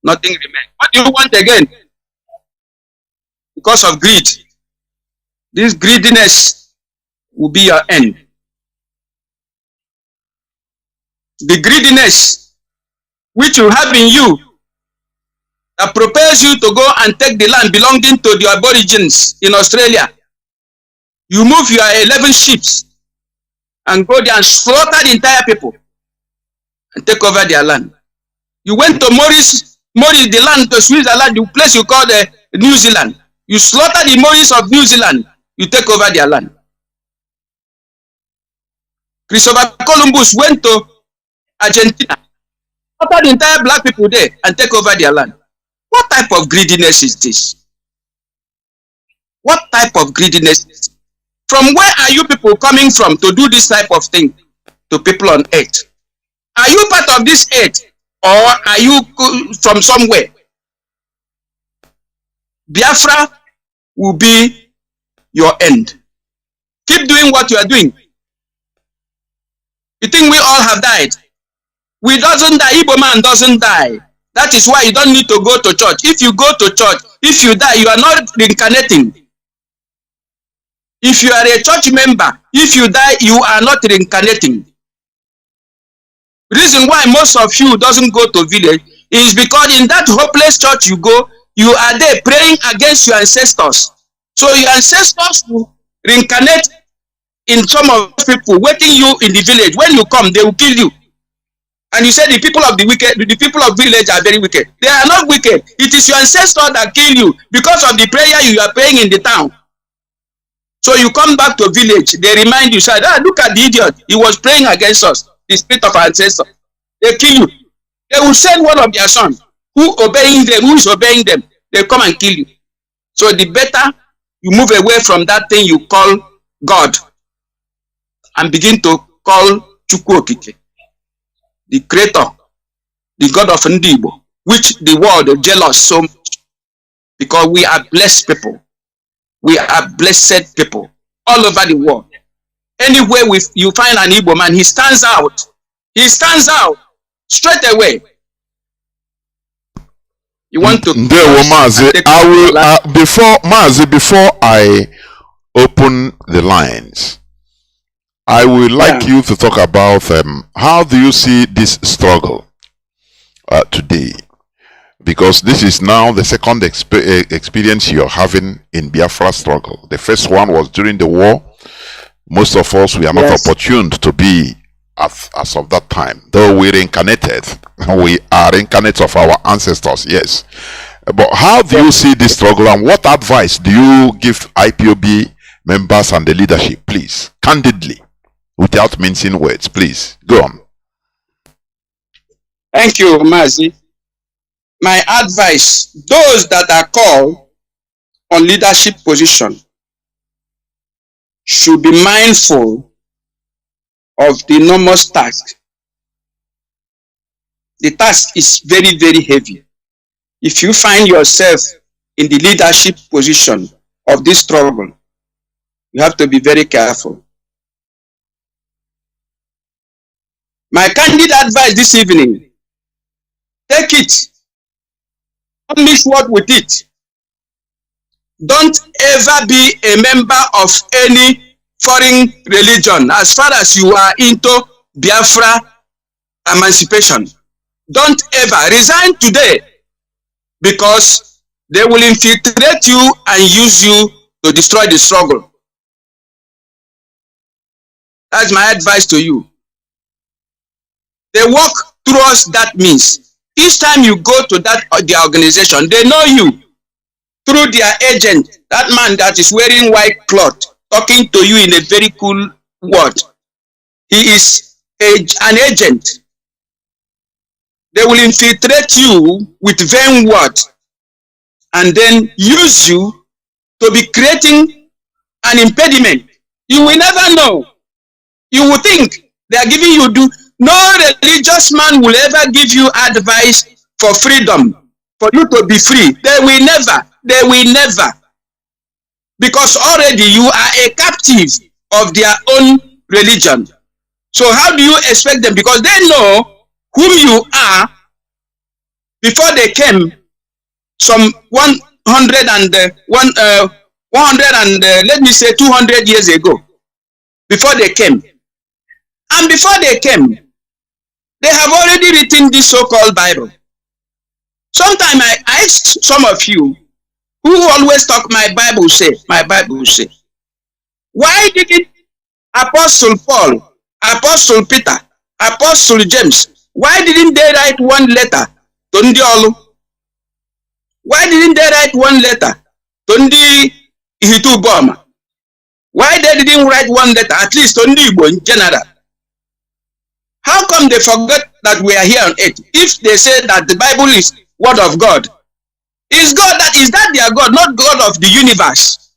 Nothing remains. What do you want again? Because of greed. This greediness will be your end. The greediness which you have in you that propels you to go and take the land belonging to the aborigines in Australia. You move your 11 ships and go there and slaughter the entire people and take over their land. You went to Maurice, the land to Switzerland, the place you call the New Zealand. You slaughter the Maurice of New Zealand, you take over their land. Christopher Columbus went to Argentina, slaughter the entire black people there and take over their land. What type of greediness is this? What type of greediness is this? From where are you people coming from to do this type of thing to people on earth? Are you part of this earth or are you from somewhere? Biafra will be your end. Keep doing what you are doing. You think we all have died? We doesn't die. Igbo man doesn't die. That is why you don't need to go to church. If you go to church, if you die, you are not reincarnating. If you are a church member, if you die, you are not reincarnating. Reason why most of you doesn't go to village is because in that hopeless church you go, you are there praying against your ancestors. So your ancestors will reincarnate in some of those people waiting you in the village. When you come, they will kill you. And you say the people of the wicked, the people of village are very wicked. They are not wicked. It is your ancestor that kill you because of the prayer you are praying in the town. So you come back to village, they remind you, say, ah, look at the idiot. He was praying against us, the spirit of our ancestors. They kill you. They will send one of their sons who is obeying them. They come and kill you. So the better you move away from that thing you call God and begin to call Chukwu Okike, the creator, the God of Ndibo, which the world is jealous so much because we are blessed people. We are blessed people all over the world. Anywhere you find an Igbo man, he stands out. He stands out straight away. You want to? Mazi, I will before I open the lines, I would like you to talk about how do you see this struggle today? Because this is now the second experience you're having in Biafra struggle. The first one was during the war. Most of us, we are not opportuned to be as of that time. Though we reincarnated, we are incarnates of our ancestors, yes. But how do you see this struggle and what advice do you give IPOB members and the leadership, please? Candidly, without mincing words, please. Go on. Thank you, Mazi. My advice, those that are called on leadership position should be mindful of the enormous task the task is very, very heavy. If you find yourself in the leadership position of this struggle, you have to be very careful. My candid advice this evening, take it. Don't mix word with it. Don't ever be a member of any foreign religion as far as you are into Biafra emancipation. Don't ever resign today, because they will infiltrate you and use you to destroy the struggle. That's my advice to you. They work through us, that means each time you go to the organization, they know you through their agent, that man that is wearing white cloth, talking to you in a very cool word. He is an agent. They will infiltrate you with vain words and then use you to be creating an impediment. You will never know. You will think they are giving you no religious man will ever give you advice for freedom, for you to be free. They will never. Because already you are a captive of their own religion. So how do you expect them? Because they know whom you are before they came some 100 and let me say 200 years ago. Before they came. And before they came, they have already written this so-called Bible. Sometimes I ask some of you who always talk, my Bible say. Why didn't Apostle Paul, Apostle Peter, Apostle James, why didn't they write one letter to Ndi Olu? Why didn't they write one letter to Ndi Ihitu Boma? Why they didn't write one letter, at least to Ndi Igbo in general? How come they forget that we are here on earth? If they say that the Bible is word of God, is that their God, not God of the universe?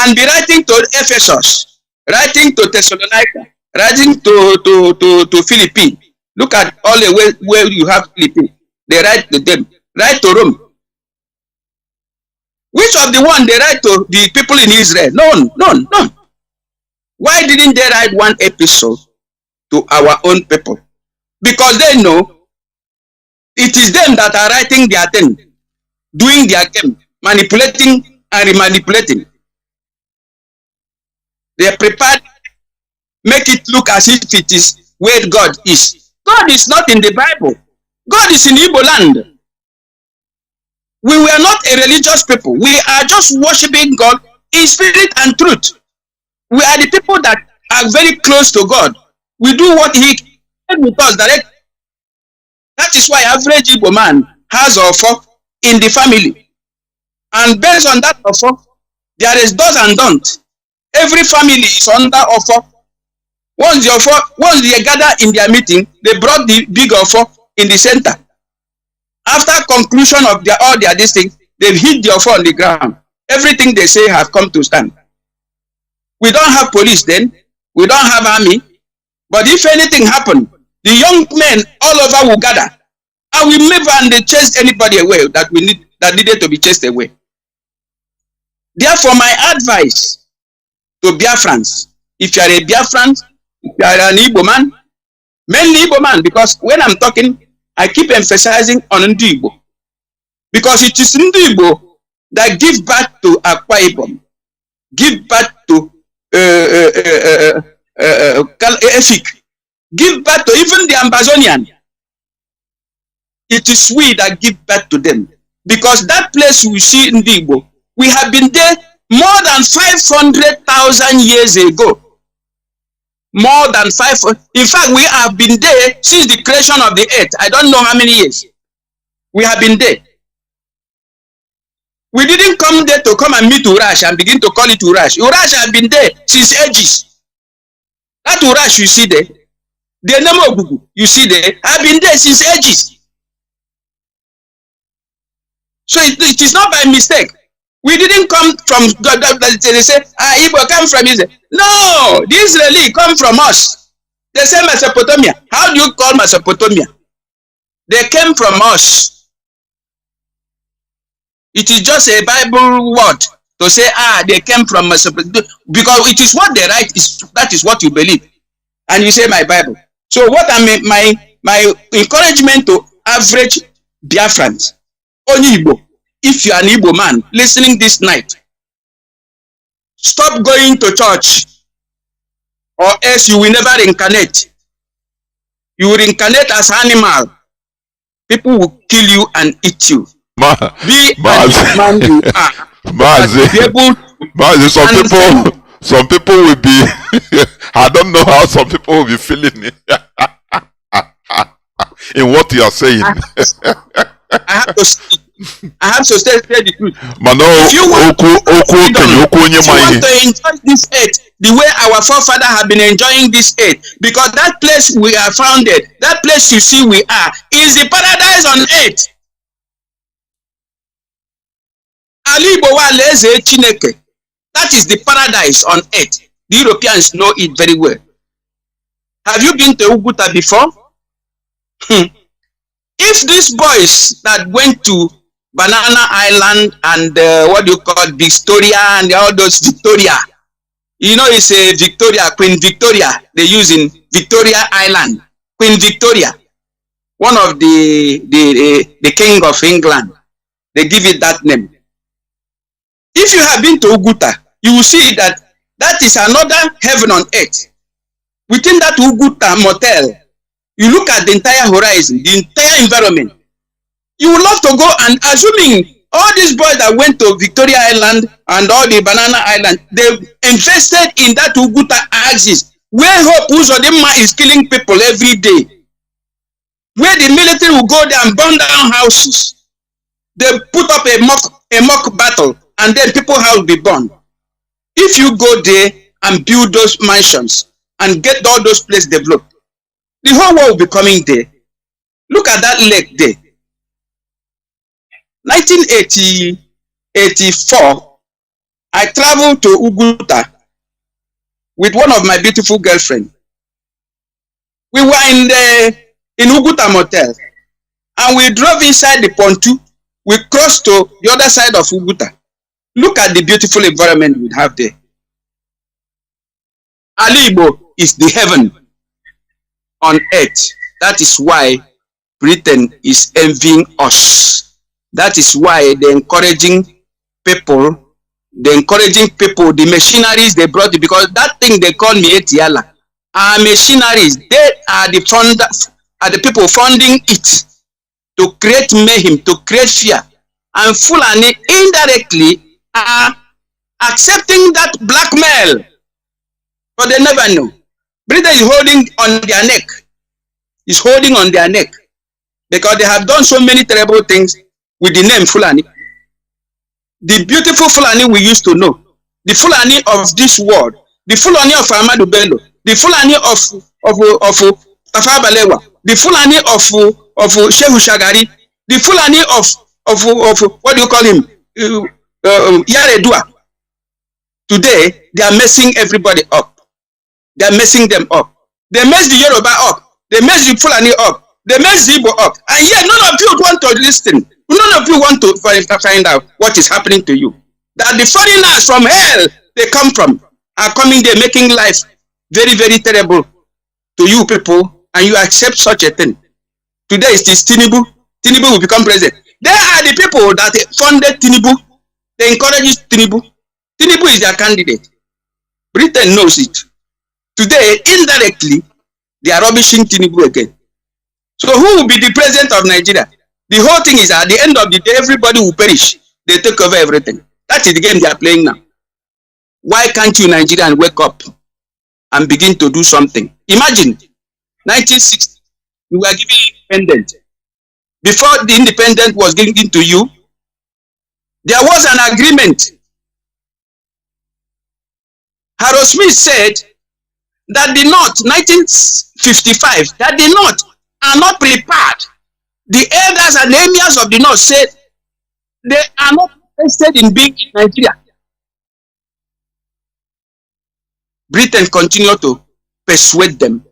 And be writing to Ephesus, writing to Thessalonica, writing to Philippines. Look at all the way where you have Philippines. They write to them. Write to Rome. Which of the one they write to the people in Israel? None. Why didn't they write one episode to our own people? Because they know it is them that are writing their thing, doing their game, manipulating and remanipulating. They are prepared, make it look as if it is where God is. God is not in the Bible. God is in Igbo land. We were not a religious people. We are just worshiping God in spirit and truth. We are the people that are very close to God. We do what He said with us directly. That is why average Igbo man has offer in the family. And based on that offer, there is does and don't. Every family is under offer. Once they gather in their meeting, they brought the big offer in the center. After conclusion of all their this thing, they've hit the offer on the ground. Everything they say have come to stand. We don't have police then. We don't have army. But if anything happened, the young men all over will gather. And we never and they chase anybody away that needed to be chased away. Therefore, my advice to Biafrans, if you are a Biafran, if you are an Igbo man, mainly Igbo man, because when I'm talking, I keep emphasizing on Ndi Igbo. Because it is Ndi Igbo that give birth to Akwa Ibom, give birth to Efik, give birth to even the Amazonian. It is we that give birth to them. Because that place we see in Ndi Igbo, we have been there more than 500,000 years ago. More than 500. In fact, we have been there since the creation of the earth. I don't know how many years. We have been there. We didn't come there to come and meet Urash and begin to call it Urash. Urash has been there since ages. That Urash you see there, the name of Gugu you see there, have been there since ages. So it is not by mistake. We didn't come from God. They say, Igbo come from Israel. No, the Israeli come from us. They say Mesopotamia. How do you call Mesopotamia? They came from us. It is just a Bible word to say, they came from Mesopotamia. Because it is what they write, that is what you believe. And you say my Bible. So what I mean, my encouragement to average Biafrans, only Igbo, if you are an Igbo man listening this night, stop going to church, or else you will never reincarnate. You will reincarnate as animal. People will kill you and eat you. Be Mazi, man you are. Mazi, some people will be, I don't know how some people will be feeling in what you are saying. I have to say the truth. If you want to enjoy this earth the way our forefathers have been enjoying this earth, because that place we are founded, that place you see we are, is the paradise on earth. That is the paradise on earth. The Europeans know it very well. Have you been to Uguta before? If these boys that went to Banana Island and what do you call Victoria and all those Victoria, you know, it's a Victoria, Queen Victoria, they use in Victoria Island, Queen Victoria, one of the king of England, they give it that name. If you have been to Uguta, you will see that that is another heaven on earth. Within that Uguta motel, you look at the entire horizon, the entire environment. You would love to go, and assuming all these boys that went to Victoria Island and all the Banana Island, they invested in that Uguta axis, where Hope Uzodinma is killing people every day, where the military will go there and burn down houses. They put up a mock battle, and then people's house will be burned. If you go there and build those mansions and get all those places developed, the whole world will be coming there. Look at that lake there. 1984, I traveled to Uguta with one of my beautiful girlfriends. We were in Uguta motel, and we drove inside the pontoon. We crossed to the other side of Uguta. Look at the beautiful environment we have there. Alibo is the heaven on earth. That is why Britain is envying us. That is why they're encouraging people, the machineries they brought, because that thing they call me Etiala are machineries. They are the funders, are the people funding it to create mayhem, to create fear. And Fulani indirectly are accepting that blackmail, but they never know. Britain is holding on their neck. Is holding on their neck because they have done so many terrible things with the name Fulani. The beautiful Fulani we used to know, the Fulani of this world, the Fulani of Ahmadu Bello, the Fulani of Tafawa Balewa, the Fulani of Shehu Shagari, the Fulani of what do you call him, Yaredua. Today they are messing everybody up. They are messing them up. They mess the Yoruba up. They mess the Fulani up. They mess the Igbo up. And yet none of you want to listen. None of you want to find out what is happening to you. That the foreigners from hell they come from are coming there making life very, very terrible to you people, and you accept such a thing. Today it is Tinubu. Tinubu will become president. They are the people that funded Tinubu. They encourage Tinubu. Tinubu is their candidate. Britain knows it. Today, indirectly, they are rubbishing Tinubu again. So who will be the president of Nigeria? The whole thing is at the end of the day, everybody will perish. They take over everything. That is the game they are playing now. Why can't you Nigerians wake up and begin to do something? Imagine, 1960, we were given independence. Before the independence was given to you, there was an agreement. Harold Smith said that the North, 1955, that the North are not prepared. The elders and the emirs of the North said they are not interested in being in Nigeria. Britain continued to persuade them.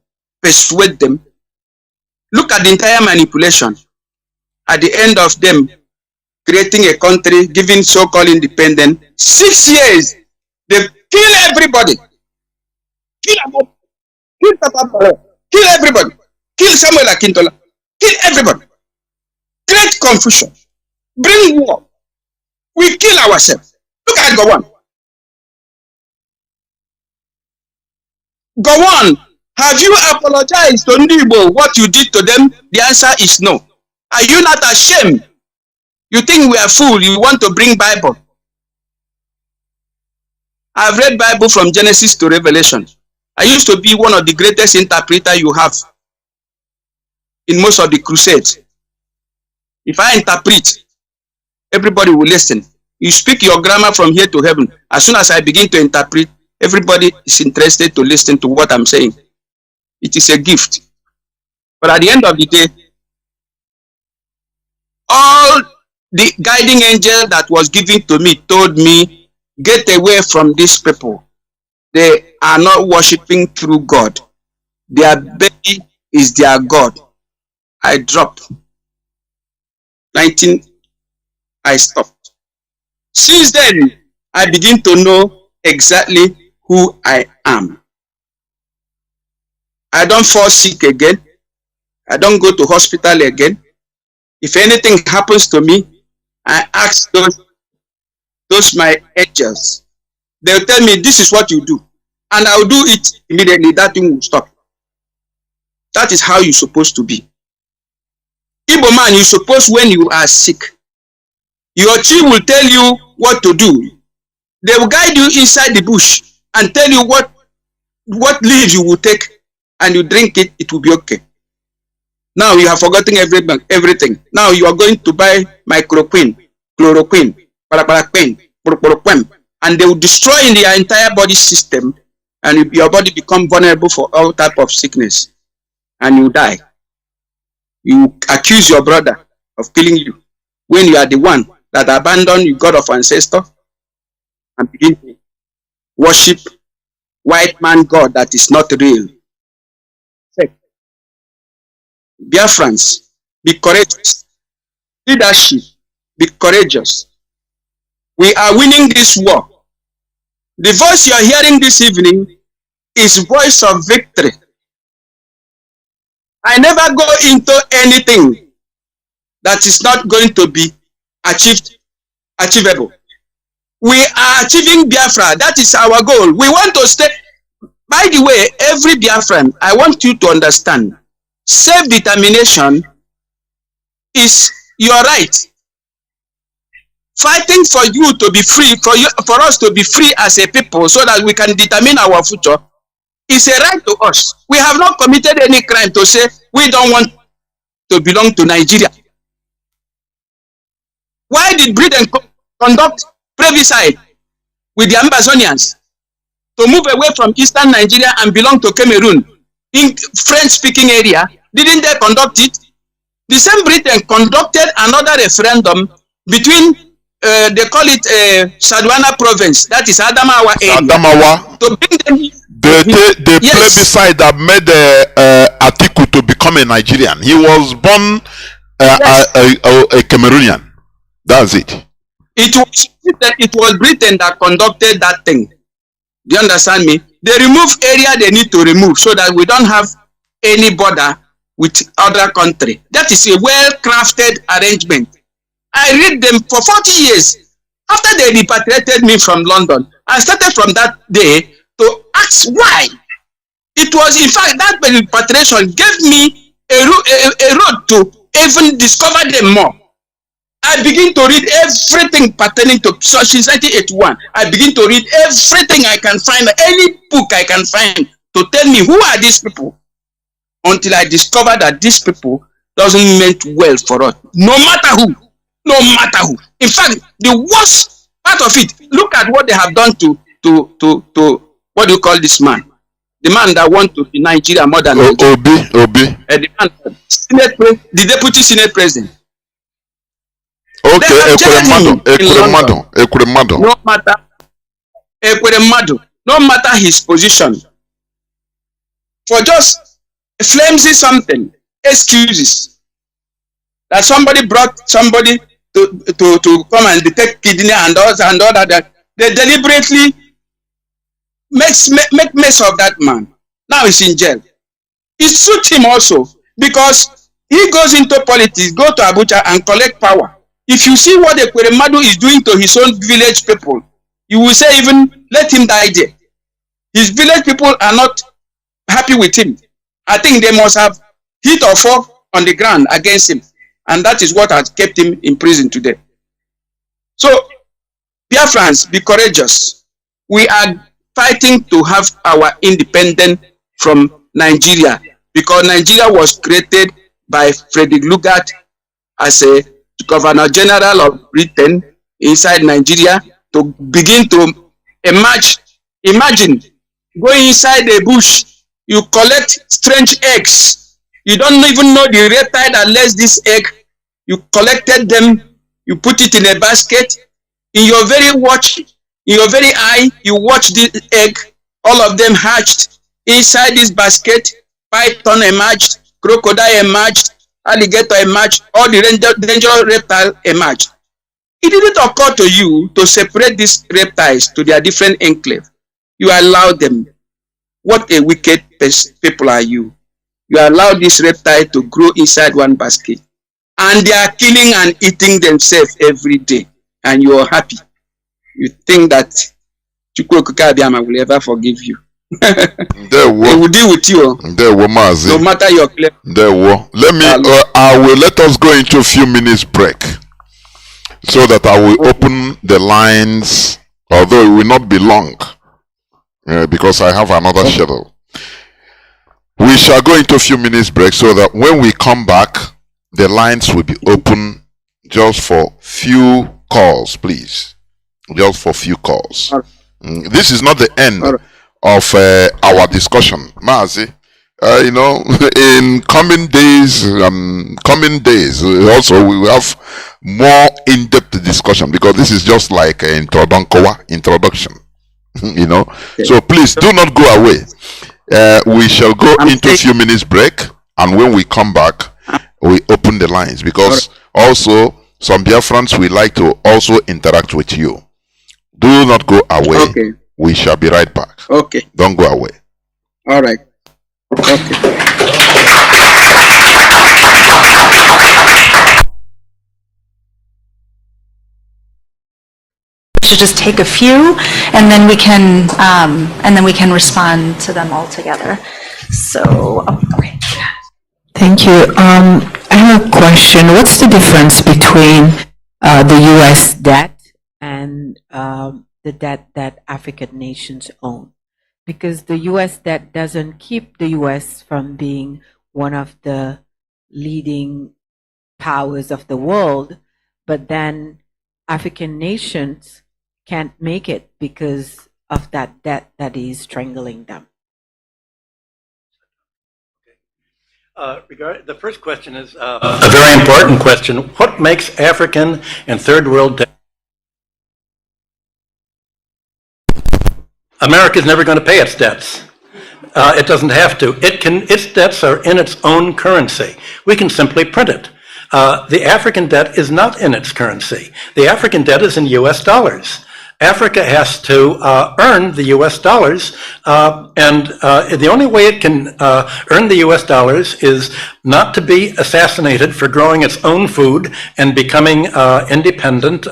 Look at the entire manipulation. At the end of them creating a country, giving so-called independence, 6 years, they kill everybody. Kill everybody. Kill Samuel Akintola. Kill everybody. Create confusion. Bring war. We kill ourselves. Look at Gowon. Gowon, have you apologized to Ndibo what you did to them? The answer is no. Are you not ashamed? You think we are fools? You want to bring Bible? I've read Bible from Genesis to Revelation. I used to be one of the greatest interpreters you have in most of the crusades. If I interpret, everybody will listen. You speak your grammar from here to heaven. As soon as I begin to interpret, everybody is interested to listen to what I'm saying. It is a gift. But at the end of the day, all the guiding angel that was given to me told me, get away from these people. They are not worshiping through God. Their baby is their God. I dropped. 19, I stopped. Since then, I begin to know exactly who I am. I don't fall sick again. I don't go to hospital again. If anything happens to me, I ask those my angels. They'll tell me, this is what you do. And I'll do it immediately. That thing will stop. That is how you're supposed to be. Igbo man, you suppose when you are sick, your chief will tell you what to do. They will guide you inside the bush and tell you what leaves you will take, and you drink it, it will be okay. Now you have forgotten everything. Now you are going to buy microquine, chloroquine, paraquine, and they will destroy in the entire body system, and your body become vulnerable for all type of sickness, and you die. You accuse your brother of killing you when you are the one that abandoned your God of ancestor and begin to worship white man God that is not real. Biafrans, be courageous. Leadership, be courageous. We are winning this war. The voice you are hearing this evening is voice of victory. I never go into anything that is not going to be achievable. We are achieving Biafra. That is our goal. We want to stay. By the way, every Biafran, I want you to understand, self-determination is your right. Fighting for you to be free, for us to be free as a people so that we can determine our future is a right to us. We have not committed any crime to say we don't want to belong to Nigeria. Why did Britain conduct plebiscite with the Amazonians to move away from eastern Nigeria and belong to Cameroon in French-speaking area? Didn't they conduct it? The same Britain conducted another referendum between they call it Sadwana province, that is Adamawa area. Adamawa. To bring them. The Yes. plebiscite that made Atiku to become a Nigerian. He was born Yes. a Cameroonian. That's it. It was Britain that conducted that thing. Do you understand me? They remove area they need to remove so that we don't have any border with other country. That is a well-crafted arrangement. I read them for 40 years. After they repatriated me from London, I started from that day to ask why. It was, in fact, that repatriation gave me a road to even discover them more. I begin to read everything pertaining to since 1981. I begin to read everything I can find, any book I can find to tell me who are these people, until I discovered that these people doesn't mean well for us. No matter who. No matter who. In fact, the worst part of it, look at what they have done to what do you call this man? The man that wants to be Nigeria more than Obi. the deputy Senate president. Okay, have jailed him in London. No matter his position, for just flimsy something, excuses that somebody brought somebody to come and detect kidney and all that. They deliberately make mess of that man. Now he's in jail. It suits him also because he goes into politics, go to Abuja and collect power. If you see what Ekweremadu is doing to his own village people, you will say even let him die there. His village people are not happy with him. I think they must have hit or fall on the ground against him. And that is what has kept him in prison today. So, Biafrans, be courageous. We are fighting to have our independence from Nigeria because Nigeria was created by Frederick Lugard as a Governor General of Britain inside Nigeria to begin to emerge. Imagine going inside a bush, you collect strange eggs. You don't even know the reptile that lays this egg. You collected them, you put it in a basket. In your very eye, you watch the egg. All of them hatched inside this basket. Python emerged, crocodile emerged, alligator emerged, all the dangerous reptiles emerged. It didn't occur to you to separate these reptiles to their different enclaves. You allow them. What a wicked people are you. You allow this reptile to grow inside one basket. And they are killing and eating themselves every day. And you are happy. You think that Chukwuka Abiyama will ever forgive you. They will deal with you. Mazi. No matter your claim. Let us go into a few minutes break. So that I will open the lines, although it will not be long. Because I have another schedule. We shall go into a few minutes break so that when we come back, the lines will be open just for few calls, please. Just for few calls. This is not the end of our discussion, Mazi. In coming days, also we will have more in-depth discussion because this is just like an introduction. So please do not go away. We shall go into a few minutes break, and when we come back, we open the lines because also some Biafrans will like to also interact with you. Do not go away. Okay. We shall be right back. Okay. Don't go away. All right. Okay. Should just take a few, and then we can respond to them all together. So, okay. Thank you. I have a question. What's the difference between the U.S. debt and the debt that African nations own? Because the U.S. debt doesn't keep the U.S. from being one of the leading powers of the world, but then African nations can't make it because of that debt that is strangling them. The first question is a very important question. What makes African and third world debt? America is never going to pay its debts. It doesn't have to. Its debts are in its own currency. We can simply print it. The African debt is not in its currency. The African debt is in US dollars. Africa has to earn the US dollars, and the only way it can earn the US dollars is not to be assassinated for growing its own food and becoming independent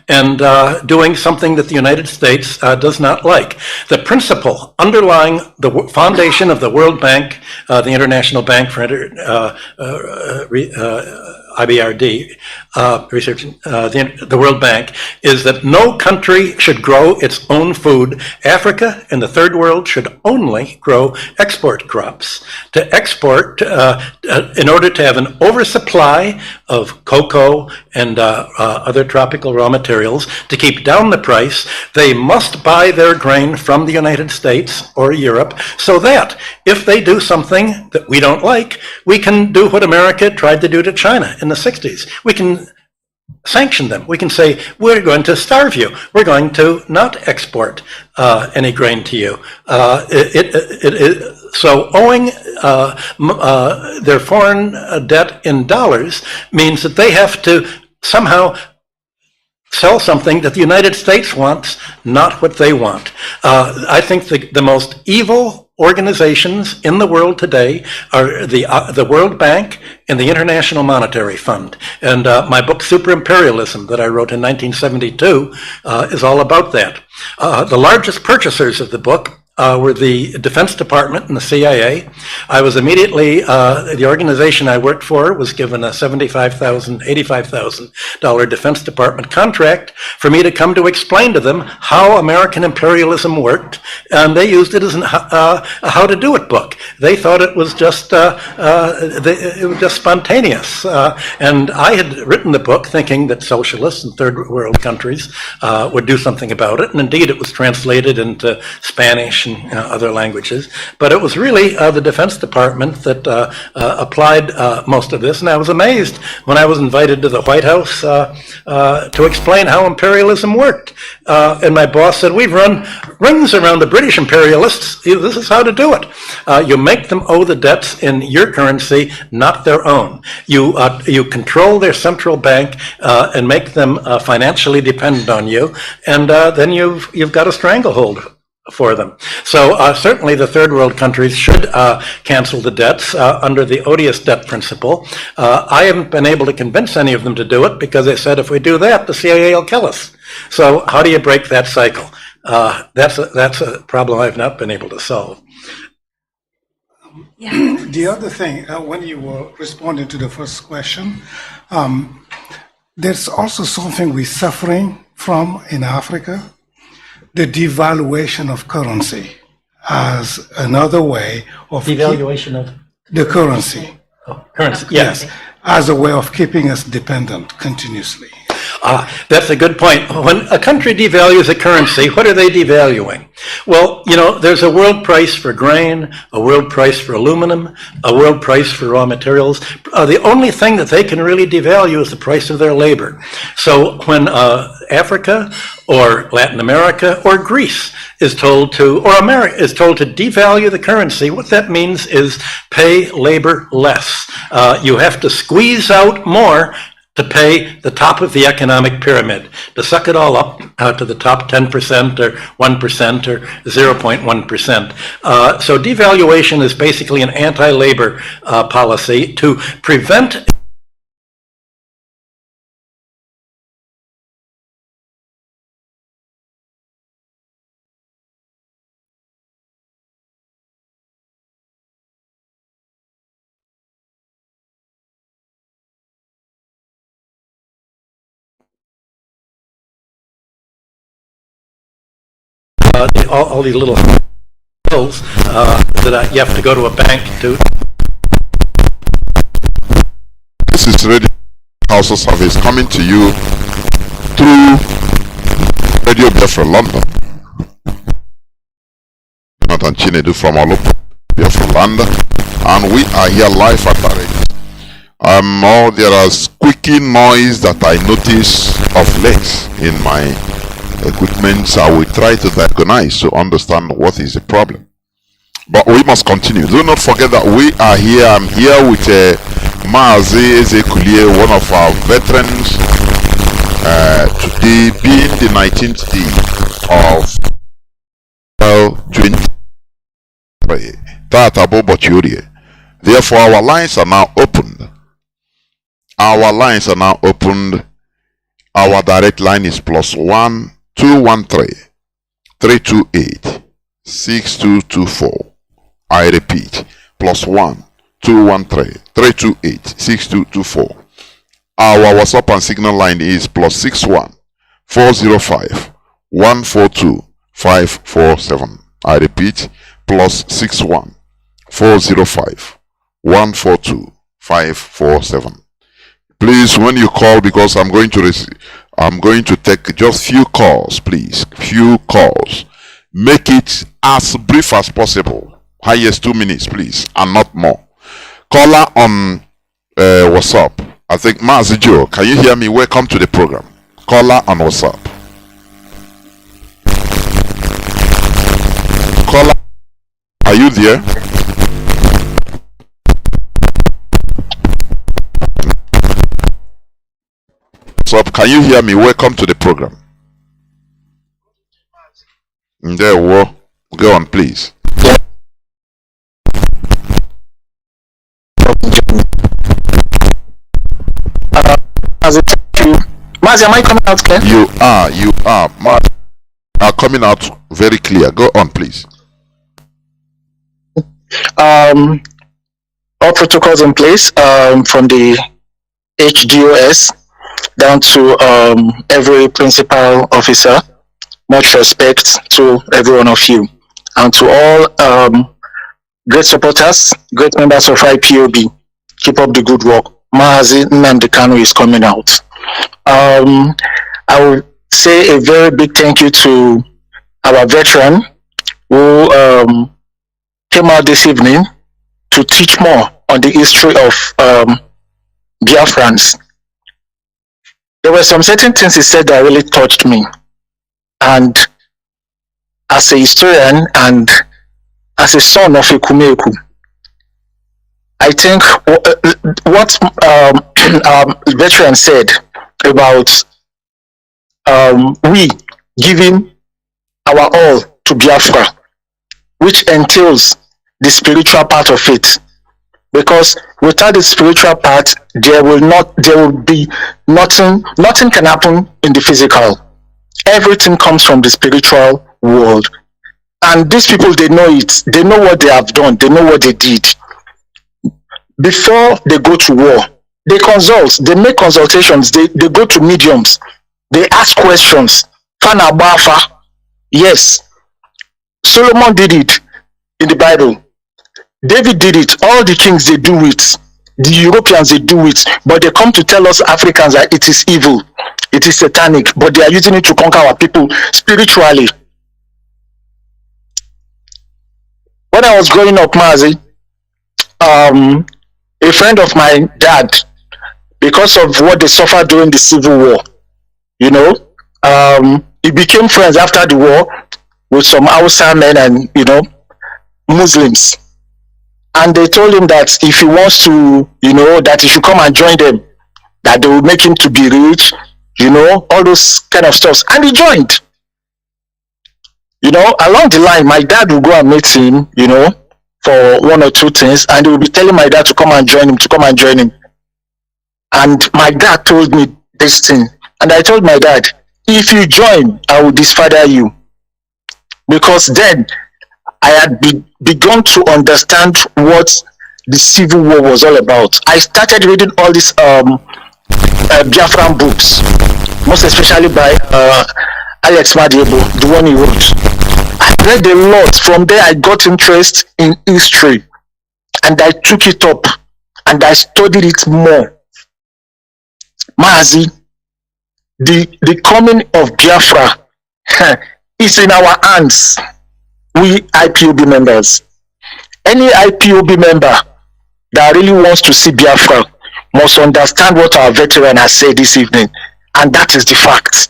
and doing something that the United States does not like. The principle underlying the foundation of the World Bank, the International Bank for IBRD, research, the World Bank, is that no country should grow its own food. Africa and the third world should only grow export crops. To export, in order to have an oversupply of cocoa and other tropical raw materials, to keep down the price, they must buy their grain from the United States or Europe, so that if they do something that we don't like, we can do what America tried to do to China in the 60s. We can sanction them. We can say, we're going to starve you. We're going to not export any grain to you. So owing their foreign debt in dollars means that they have to somehow sell something that the United States wants, not what they want. I think the most evil organizations in the world today are the World Bank and the International Monetary Fund. And my book, Super Imperialism, that I wrote in 1972, is all about that. The largest purchasers of the book were the Defense Department and the CIA. I was immediately, the organization I worked for was given a $75,000, $85,000 Defense Department contract for me to come to explain to them how American imperialism worked, and they used it as a how to do it book. They thought it was just it was just spontaneous, and I had written the book thinking that socialists and third world countries would do something about it, and indeed it was translated into Spanish and other languages. But it was really the Defense Department that applied most of this, and I was amazed when I was invited to the White House to explain how imperialism worked. And my boss said, we've run rings around the British imperialists. This is how to do it. You make them owe the debts in your currency, not their own. You control their central bank and make them financially dependent on you, and then you've got a stranglehold for them. So certainly the third world countries should cancel the debts under the odious debt principle. I haven't been able to convince any of them to do it because they said if we do that, the CIA will kill us. So how do you break that cycle? That's a problem I've not been able to solve. Yeah. The other thing, when you were responding to the first question, there's also something we're suffering from in Africa. The devaluation of currency as another way of Devaluation of the currency. Currency, yes. As a way of keeping us dependent continuously. That's a good point. When a country devalues a currency, what are they devaluing? Well, there's a world price for grain, a world price for aluminum, a world price for raw materials. The only thing that they can really devalue is the price of their labor. So when Africa or Latin America or Greece is told to, or America is told to devalue the currency, what that means is pay labor less. You have to squeeze out more to pay the top of the economic pyramid, to suck it all up to the top 10% or 1% or 0.1%. So devaluation is basically an anti-labor policy to prevent all these little bills that you have to go to a bank to. This is Radio Hausa service coming to you through Radio Biafra London. Jonathan Chinedu from all over Biafra London, and we are here live at direct. There are squeaking noise that I notice of late in my equipment, so I will try to diagnose to understand what is the problem. But we must continue. Do not forget that we are here. I'm here with Mazi, one of our veterans. Today being the 19th day of 2023. Therefore, our lines are now opened. Our direct line is +1 213 328 6224. I repeat, +1 213 328 6224. Our WhatsApp and Signal line is +61 405 142 547. I repeat, +61 405 142 547. Please, when you call, because I'm going to take just few calls, please. Few calls. Make it as brief as possible. Highest 2 minutes, please, and not more. Caller on WhatsApp, I think Mazi Joe, can you hear me? Welcome to the program. Caller on WhatsApp. Caller, are you there? WhatsApp, can you hear me? Welcome to the program. There, go on, please. Mazi, am I coming out clear? You are. Mazi are coming out very clear. Go on, please. All protocols in place, from the HDOS down to every principal officer. Much respect to every one of you, and to all great supporters, great members of IPOB. Keep up the good work. Mazi Nnamdi Kanu is coming out. I will say a very big thank you to our veteran who came out this evening to teach more on the history of Biafrans. There were some certain things he said that really touched me. And as a historian and as a son of a Kumeku, I think what our veteran said about we giving our all to Biafra, which entails the spiritual part of it, because without the spiritual part, there will be nothing can happen in the physical. Everything comes from the spiritual world, and these people, they know it. They know what they have done. They know what they did. Before they go to war, they consult. They make consultations. They go to mediums. They ask questions. Fana Bafa, yes. Solomon did it in the Bible. David did it. All the kings, they do it. The Europeans, they do it. But they come to tell us Africans that it is evil. It is satanic, but they are using it to conquer our people spiritually. When I was growing up, Mazi, a friend of my dad, because of what they suffered during the Civil War, he became friends after the war with some Hausa men and, Muslims. And they told him that if he wants to, that he should come and join them, that they will make him to be rich, all those kind of stuff. And he joined. Along the line, my dad will go and meet him, for one or two things, and he will be telling my dad to come and join him, And my dad told me this thing. And I told my dad, if you join, I will disfather you. Because then I had begun to understand what the Civil War was all about. I started reading all these Biafran books, most especially by Alex Madiebo, the one he wrote. I read a lot. From there, I got interest in history, and I took it up, and I studied it more. Mazi, the coming of Biafra is in our hands. We IPOB members. Any IPOB member that really wants to see Biafra must understand what our veteran has said this evening, and that is the fact.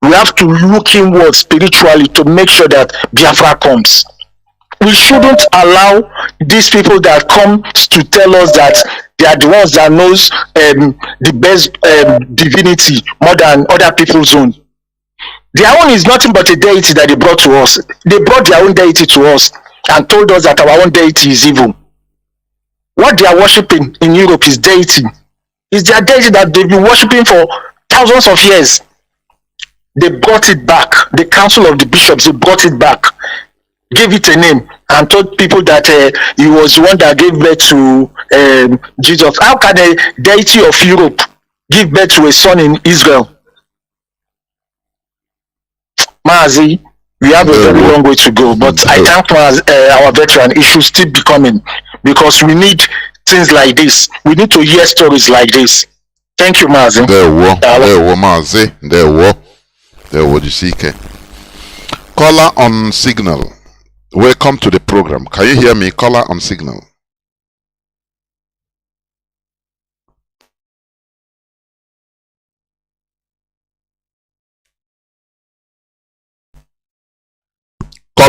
We have to look inward spiritually to make sure that Biafra comes. We shouldn't allow these people that come to tell us that they are the ones that knows the best divinity more than other people's own. Their own is nothing but a deity that they brought to us. They brought their own deity to us and told us that our own deity is evil. What they are worshipping in Europe is deity. It's their deity that they've been worshipping for thousands of years. They brought it back. The council of the bishops, they brought it back, gave it a name, and told people that he was the one that gave birth to Jesus. How can a deity of Europe give birth to a son in Israel? Mazi, we have a very long way to go, but I thank our veteran. It should still be coming, because we need things like this. We need to hear stories like this. Thank you, Mazi. There were the CK. Caller on signal. Welcome to the program. Can you hear me? Caller on signal.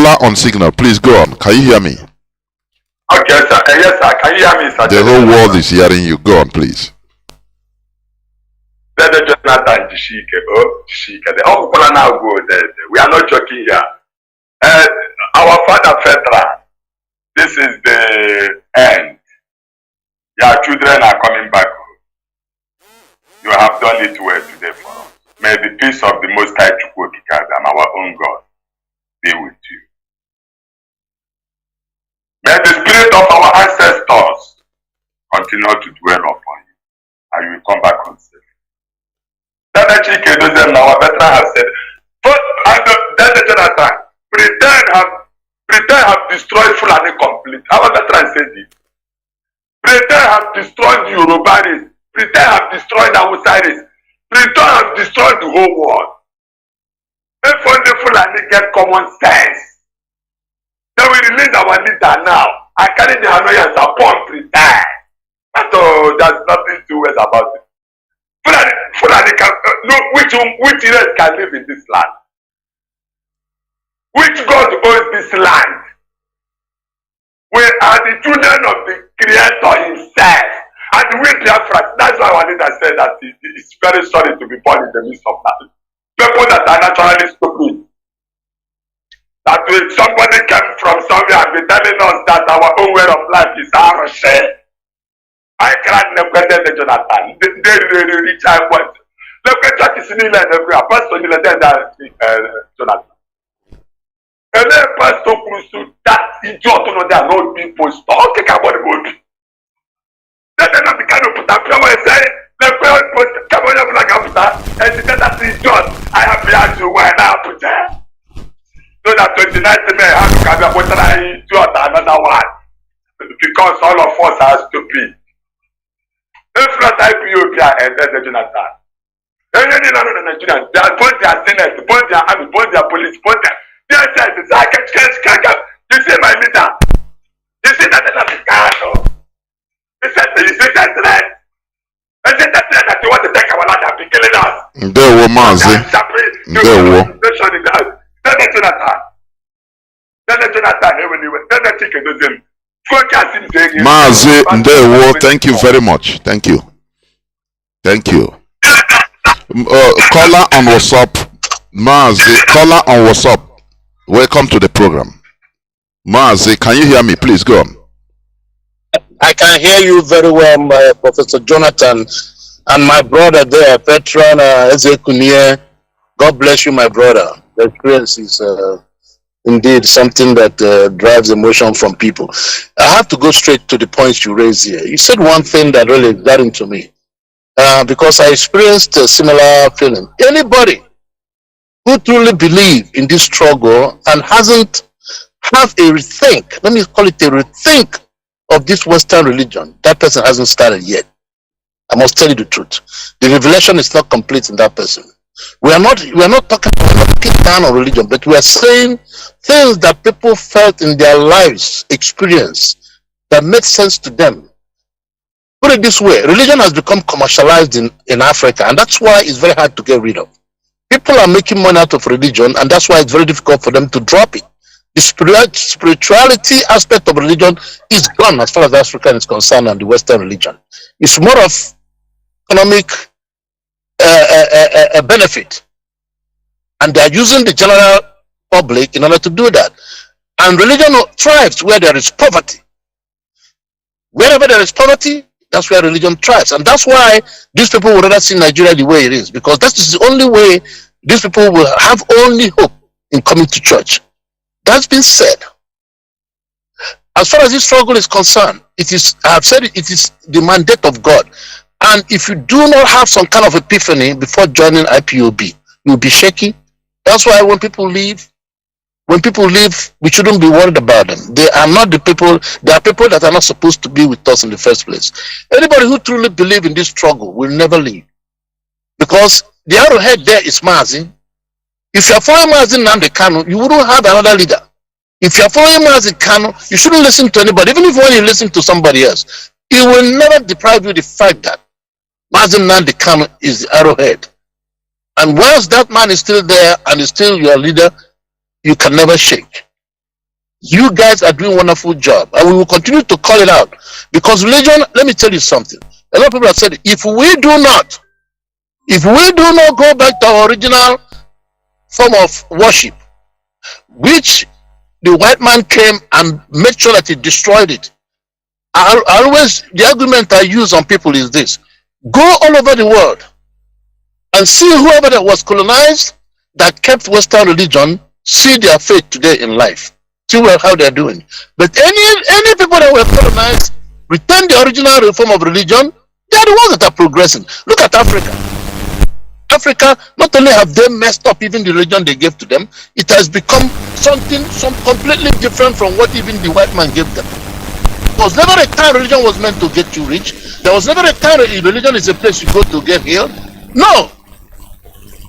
caller on signal. Please go on. Can you hear me? Okay, sir. Yes, sir. Can you hear me, sir? The whole world is hearing you. Go on, please. Jonathan Jishike. Oh, Jishike. The whole people now go there. We are not joking here. Our father Fedra, this is the end. Your children are coming back home. You have done it well today for us. May the peace of the Most High and our own God be with you. May the spirit of our ancestors continue to dwell upon you, and you will come back on safe. Then the chicken doesn't know our veteran has said, but then the Jonathan, pretend have destroyed Fulani complete. Our veteran said it. Pretend have destroyed the Yorubanis. Pretend have destroyed the Hausa. Pretend have destroyed the whole world. If only Fulani get common sense, then we release our leader now. I carry the annoyance upon pretend. But there's nothing to worry about it. Fulani can, which race can live in this land? Which God owns this land? We are the children of the Creator Himself. And we Biafrans, that's why our leader said that he is very sorry to be born in the midst of that. People that are naturally stupid. That if somebody came from somewhere and be telling us that our own way of life is our share. I can't never the Jonathan. They reach I want. Look at Jackie Sinila and every pastor in the Jonathan. And then Pastor Krusu, that idiot know that no people stop. Okay, about the body. Then not the kind of put up and say, the prayer post come on like after, and that's idiot. I have asked you why now put there. So that 29th May have to come up with another one. Because all of us are stupid. If not IPOP and then the Jonathan. And then you know the Nigerians, they are both their Senate, both their army, both their police, both their you see my leader. You see that the Kanu. You see that threat. You see that threat that you want to take our land and be killing us. There were Mazi. There were. Mazi, there were. Thank you very much. Thank you. Thank you. Caller on WhatsApp. Mazi, caller on WhatsApp. Welcome to the program. Mazi, can you hear me? Please go on. I can hear you very well, Professor Jonathan, and my brother there, veteran Ezekunie. God bless you, my brother. The experience is indeed something that drives emotion from people. I have to go straight to the points you raised here. You said one thing that really got into me, because I experienced a similar feeling. Anybody who truly believe in this struggle and hasn't have a rethink, let me call it a rethink of this Western religion, that person hasn't started yet. I must tell you the truth. The revelation is not complete in that person. We are not talking down on religion, but we are saying things that people felt in their lives, experience, that made sense to them. Put it this way, religion has become commercialized in Africa, and that's why it's very hard to get rid of. People are making money out of religion, and that's why it's very difficult for them to drop it. The spirituality aspect of religion is gone as far as Africa is concerned and the Western religion. It's more of economic benefit. And they're using the general public in order to do that. And religion thrives where there is poverty. Wherever there is poverty, that's where religion thrives. And that's why these people would rather see Nigeria the way it is, because that is the only way these people will have only hope in coming to church. That's been said. As far as this struggle is concerned, it is, I have said it, it is the mandate of God. And if you do not have some kind of epiphany before joining IPOB, you'll be shaky. That's why when people leave, we shouldn't be worried about them. They are not the people, they are people that are not supposed to be with us in the first place. Anybody who truly believes in this struggle will never leave. Because the arrowhead there is Mazi. If you are following Mazi Nnamdi Kanu, you wouldn't have another leader. If you are following Mazi Kanu, you shouldn't listen to anybody. Even if when you listen to somebody else, it will never deprive you the fact that Mazi Nnamdi Kanu is the arrowhead. And once that man is still there and is still your leader, you can never shake. You guys are doing a wonderful job, and we will continue to call it out. Because religion, let me tell you something. A lot of people have said, if we do not go back to our original form of worship, which the white man came and made sure that he destroyed it. The argument I use on people is this: go all over the world and see whoever that was colonized that kept Western religion, see their fate today in life. See how they're doing. But any people that were colonized, return the original form of religion, they are the ones that are progressing. Look at Africa. Africa, not only have they messed up even the religion they gave to them, it has become some completely different from what even the white man gave them. There was never a time religion was meant to get you rich. There was never a time religion is a place you go to get healed. No.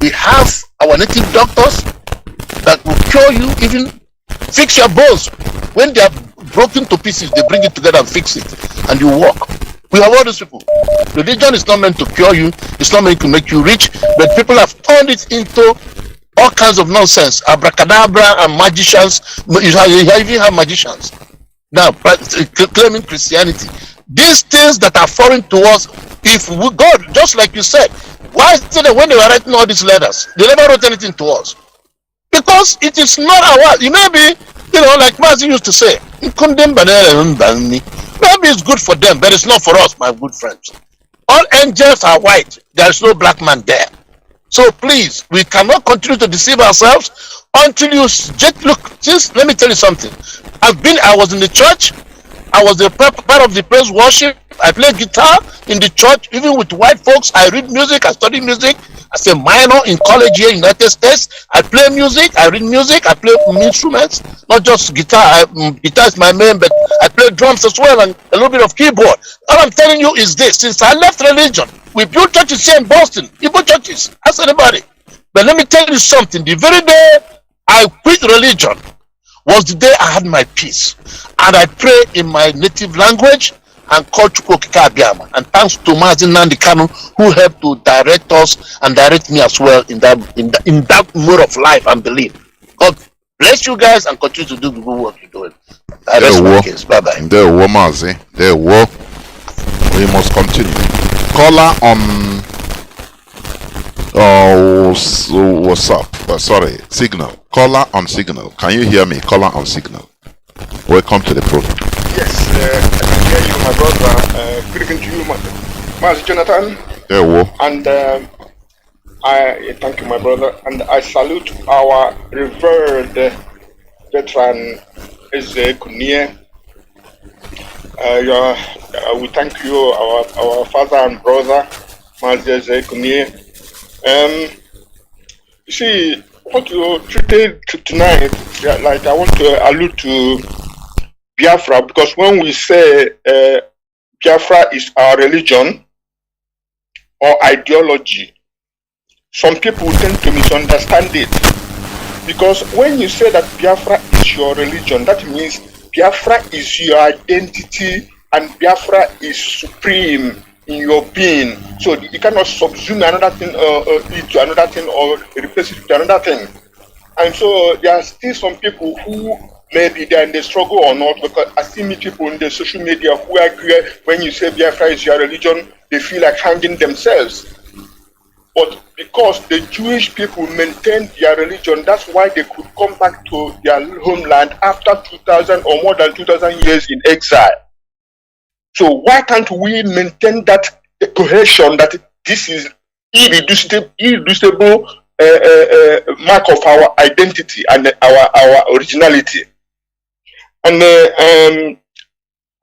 We have our native doctors that will cure you, even fix your bones. When they are broken to pieces, they bring it together and fix it, and you walk. We have all these people. Religion is not meant to cure you. It's not meant to make you rich. But people have turned it into all kinds of nonsense. Abracadabra and magicians. You even have magicians now claiming Christianity. These things that are foreign to us, if we God, just like you said, why is it that when they were writing all these letters, they never wrote anything to us? Because it is not our. It may be, like Mazi used to say, maybe it's good for them, but it's not for us, my good friends. All angels are white. There is no black man there. So please, we cannot continue to deceive ourselves until you look. Just let me tell you something. I was in the church. I was a part of the praise worship. I play guitar in the church, even with white folks. I read music. I study music. As a minor in college here in the United States, I play music, I read music, I play instruments, not just guitar. Guitar is my main, but I play drums as well and a little bit of keyboard. All I'm telling you is this: since I left religion, we built churches here in Boston, Igbo churches. Ask anybody. But let me tell you something: the very day I quit religion was the day I had my peace, and I pray in my native language and call Chukwokika Abiyama. And thanks to Mazi Nnamdi Kanu, who helped to direct us and direct me as well in that mode of life and belief. God bless you guys and continue to do the good work you're doing. That's my case. Bye bye. There were Mazi. There were. We must continue. Caller on. What's up? Sorry, signal. Caller on signal. Can you hear me? Caller on signal. Welcome to the program. Yes, I can hear you, my brother. Good evening to you, Mazi Jonathan. Yeah, well. And I thank you, my brother. And I salute our revered veteran, Kunie. We thank you, our father and brother, Mazi Kunie. You see, what you treated tonight, like I want to allude to Biafra, because when we say Biafra is our religion or ideology, some people tend to misunderstand it. Because when you say that Biafra is your religion, that means Biafra is your identity and Biafra is supreme in your being. So you cannot subsume another thing into another thing or replace it with another thing. And so there are still some people who maybe they're in the struggle or not, because I see many people in the social media who agree when you say Biafra is your religion, they feel like hanging themselves. But because the Jewish people maintained their religion, that's why they could come back to their homeland after 2,000 or more than 2,000 years in exile. So why can't we maintain that cohesion, that this is irreducible mark of our identity and our originality? And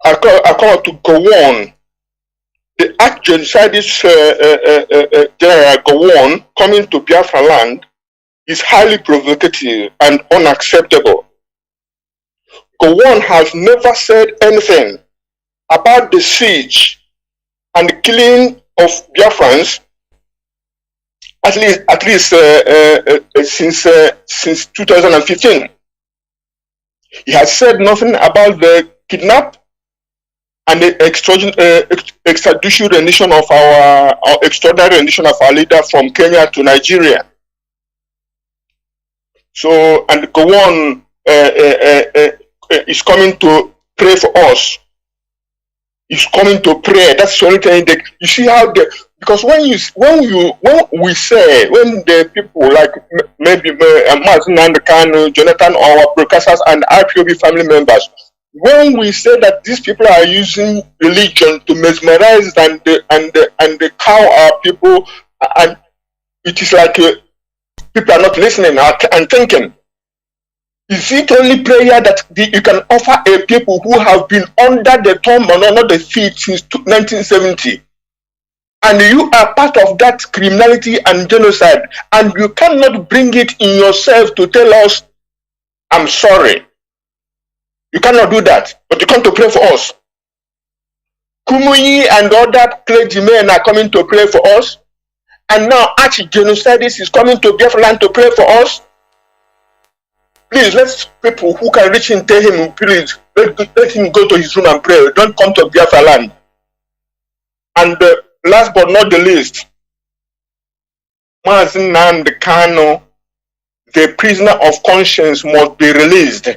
I call to go on. The act genocidist General Gowon coming to Biafra land is highly provocative and unacceptable. Gowon has never said anything about the siege and the killing of Biafrans, at least since 2015. He has said nothing about the kidnap and the extradition rendition of our extraordinary rendition of our leader from Kenya to Nigeria. So, and go on is coming to pray for us. Is coming to pray. That's the only thing that you see how the, because when the people like maybe Mazi and Kanu, Jonathan, or our broadcasters and IPOB family members, when we say that these people are using religion to mesmerize and cow our people, and it is like people are not listening and thinking. Is it only prayer that you can offer a people who have been under the thumb and under the feet since 1970? And you are part of that criminality and genocide, and you cannot bring it in yourself to tell us, I'm sorry. You cannot do that, but you come to pray for us. Kumuyi and other clergymen are coming to pray for us, and now arch-genocidists is coming to Biafra land to pray for us. Please, let people who can reach him tell him, please, let him go to his room and pray. Don't come to Biafra land. And last but not the least, Mazi Nnamdi Kanu, the prisoner of conscience, must be released.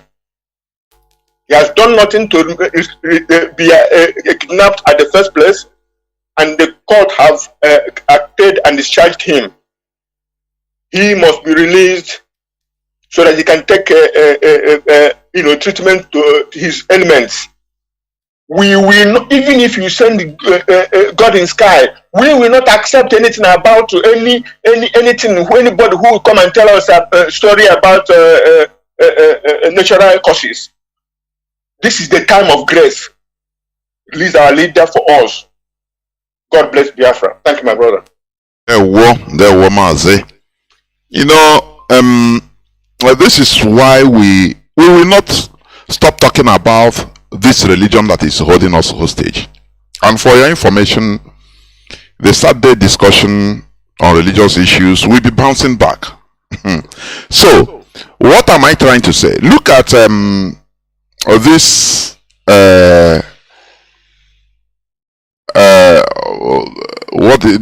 He has done nothing to be kidnapped at the first place, and the court have acted and discharged him. He must be released so that he can take treatment to his elements. We will not, even if you send God in sky, we will not accept anything about anything. Anybody who will come and tell us a story about natural causes. This is the time of grace. Release our leader for us. God bless Biafra. Thank you, my brother. There were Mazi. You know, this is why we will not stop talking about this religion that is holding us hostage. And for your information, the Saturday discussion on religious issues will be bouncing back. So, what am I trying to say? Look at this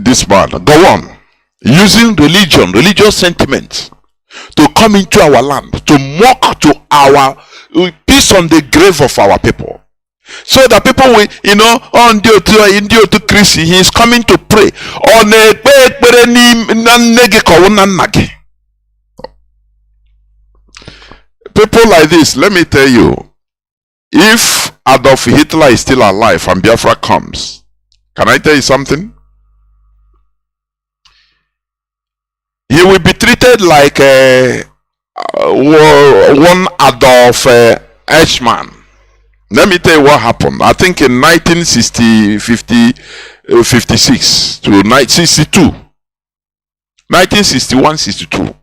this man go on using religious sentiments to come into our land, to mock to our peace on the grave of our people, so that people will, on the Christian, he is coming to pray on people like this. Let me tell you, if Adolf Hitler is still alive and Biafra comes, can I tell you something? He will be treated like one Adolf Eichmann. Let me tell you what happened. I think in 1956 to 1961-62,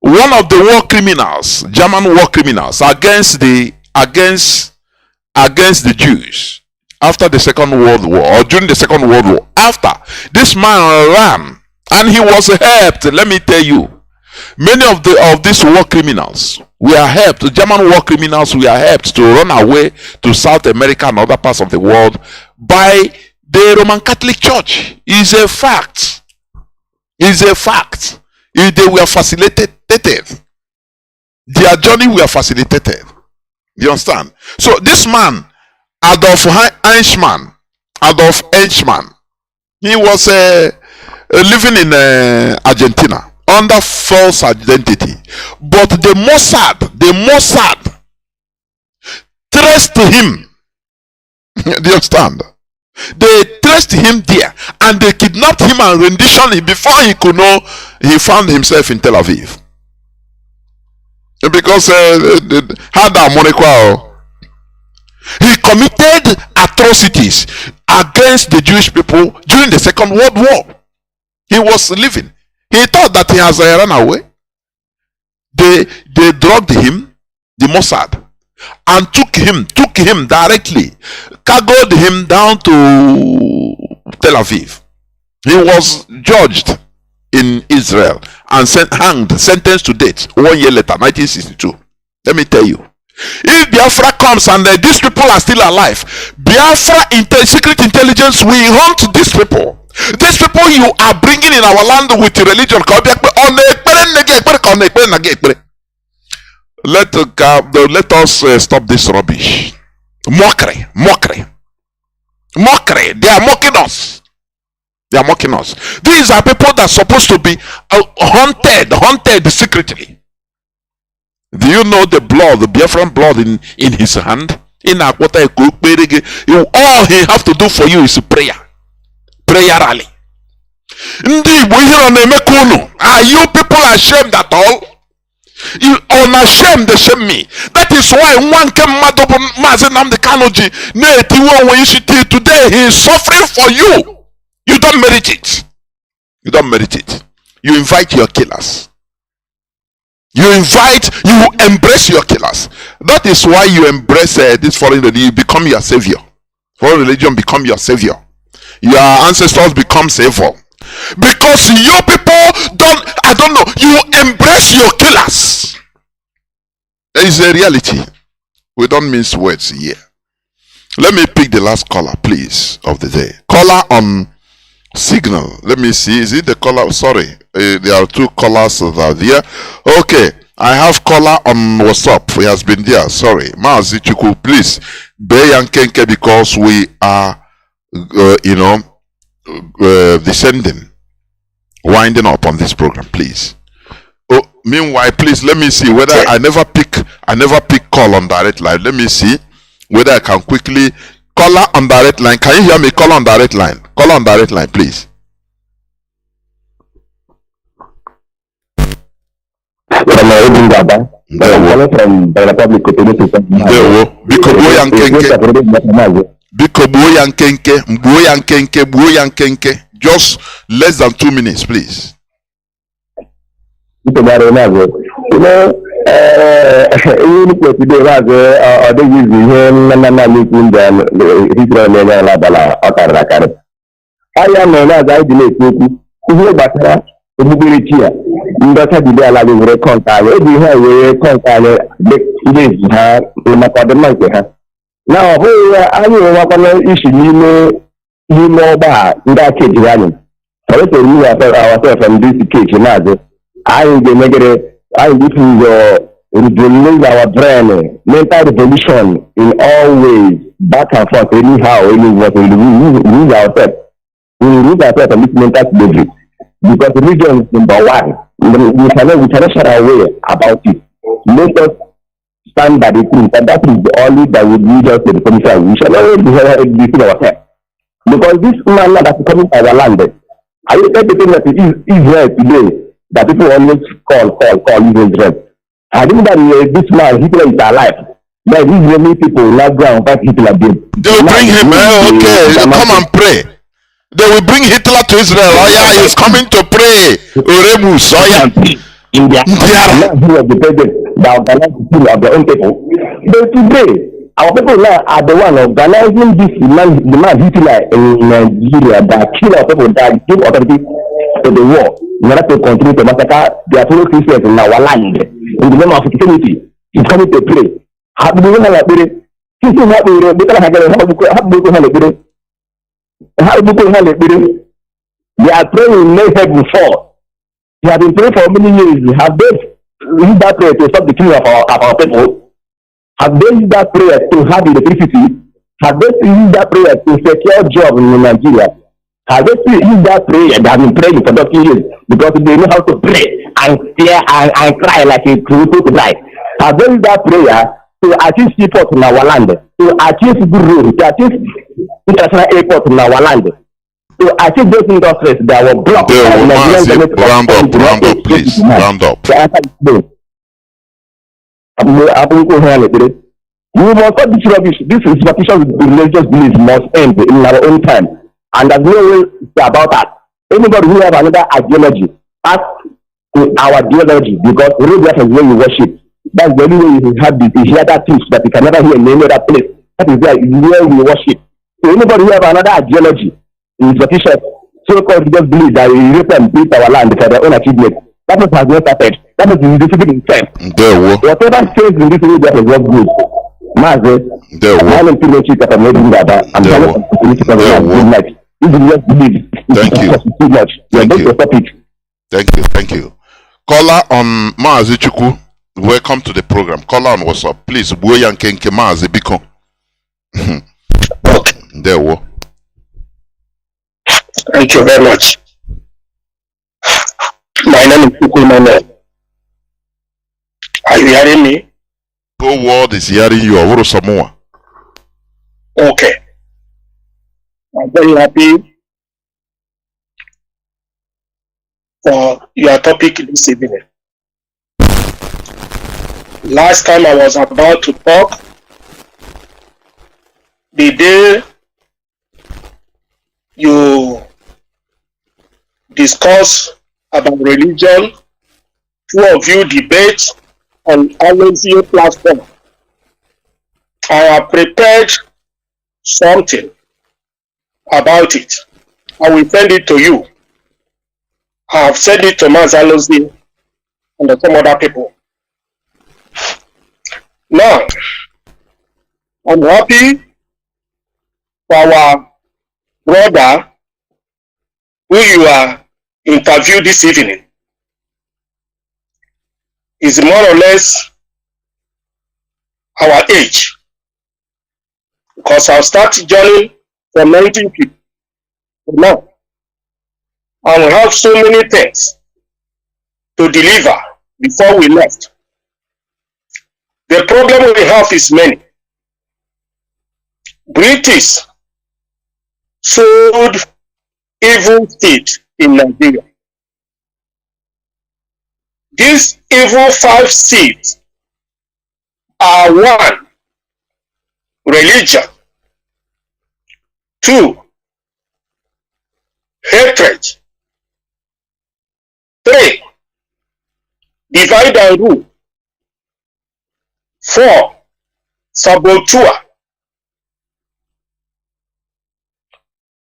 one of the war criminals, German war criminals, against the Jews after the Second World War, or during the Second World War, after this man ran. And he was helped. Let me tell you, many of these war criminals were helped. The German war criminals were helped to run away to South America and other parts of the world by the Roman Catholic Church. It's a fact. It's a fact. They were facilitated. Their journey were facilitated. You understand? So this man, Adolf Eichmann, he was living in Argentina under false identity, but the Mossad traced him. Do you understand? They traced him there, and they kidnapped him and renditioned him before he could know. He found himself in Tel Aviv because he committed atrocities against the Jewish people during the Second World War. He was living. He thought that he has run away. They drugged him, the Mossad, and took him directly, cargoed him down to Tel Aviv. He was judged in Israel and sentenced to death 1 year later, 1962. Let me tell you, if Biafra comes and these people are still alive, Biafra secret intelligence will hunt these people. These people you are bringing in our land with religion. let us stop this rubbish. Mockery. They are mocking us. These are people that are supposed to be haunted secretly. Do you know the blood, the Biafran blood in his hand? All he have to do for you is prayer rally. Are you people ashamed at all? You unashamed, they shame me. That is why one came Mazi Nnamdi Kanu today he is suffering for you. You don't merit it. You invite your killers. You embrace your killers. That is why you embrace this foreign religion. You become your savior. Foreign religion become your savior. Your ancestors become savior. Because your people you embrace your killers. There is a reality. We don't mince words here. Let me pick the last caller, please, of the day. Caller on Signal. Let me see. Is it the caller? Sorry. There are two callers that are there. Okay. I have caller on WhatsApp. He has been there. Sorry. Mazi Chuku, please. Beyankenke, because we are, descending, winding up on this program, please. Oh, meanwhile, please let me see whether I never pick call on direct line. Let me see whether I can quickly caller on direct line. Can you hear me? Call on direct line. Call on direct line, please. From the Republic Biko just less than 2 minutes, please. Ndọta dịbe ala gị were kọnta anyị eji ihe were kọnta anyị ndezi ha maka ọdịmma nke ha na ọ bụghị ya anyị nwekwana isi n'ime ọgba a ndị aka ejiri anyị ọrịta ori ourselves from this cage maazị anyị ga-emegere anyị give you revolve our brain mental revolution in all ways back and forth anyhow anywhere we lose ourselves from this mental slavery. Because religion is number one. We cannot shy away about it. Let us stand by the truth, and that is the only that will lead us to the commission. We shall not be deceiving ourselves. Because this man that is coming to our land, I will tell the thing that it is Israel today that people always call Israel. I think that this man, Hitler, is alive. There is many people now go and fight Hitler. They will bring him. Okay, come and pray. They will bring Hitler to Israel. Oh yeah, he's coming to pray. Oremus. Oh yeah. India. He was the president that organized the of their own people. But today, our people now are the one organizing this man Hitler in Nigeria that kill our people, that give authority to the war in order to continue to massacre their fellow Christians in our land. In the name of Christianity, he's coming to pray. They are praying in heaven for. They have been praying for many years. Have they used that prayer to stop the killing of our people? Have they used that prayer to have electricity? Have they used that prayer to secure jobs in Nigeria? Have they used that prayer? They have been praying for 30 years because they know how to pray and fear and cry like a true to cry. Have they used that prayer to achieve seaports in our land, to achieve good roads, to achieve international airports in our land, to achieve those industries that were blocked? Round up, please. Round up. We must stop this rubbish. This superstition with religious beliefs must end in our own time. And there's no way about that. Anybody who have another ideology, ask to our ideology, because really that is where you worship. That's the only way you have this. You hear that things that you can never hear in any other place. That is where we worship. So anybody who have another ideology in superstition, so-called just believe that Europeans built our land for their own achievement. That has not started. That is deceiving himself. Whatever says in this way, that is not good. Mazi, I'm too much that I'm not doing that. I'm telling you, good night. This is just believe. Thank you. Too much. Thank you. Thank you. Caller on Mazi Chuku. welcome to the program. Call on WhatsApp, please. Boyan Kenke Mazi Biko. There we go. Thank you very much. My name is Kukulmane. Are you hearing me? The whole world is hearing you. Awuru Samoa. Okay. I'm very happy for your topic this evening. Last time I was about to talk, the day you discuss about religion, two of you debate on LNCA platform. I have prepared something about it. I will send it to you. I have sent it to Mazi and some other people. Now, I'm happy for our brother who you are interviewed this evening. Is more or less our age. Because I'll start journey from 1950 now. And we have so many things to deliver before we left. The problem we have is many. British sold evil state in Nigeria. These evil 5 seeds are 1, religion, 2, hatred, 3, divide and rule, 4, saboteur,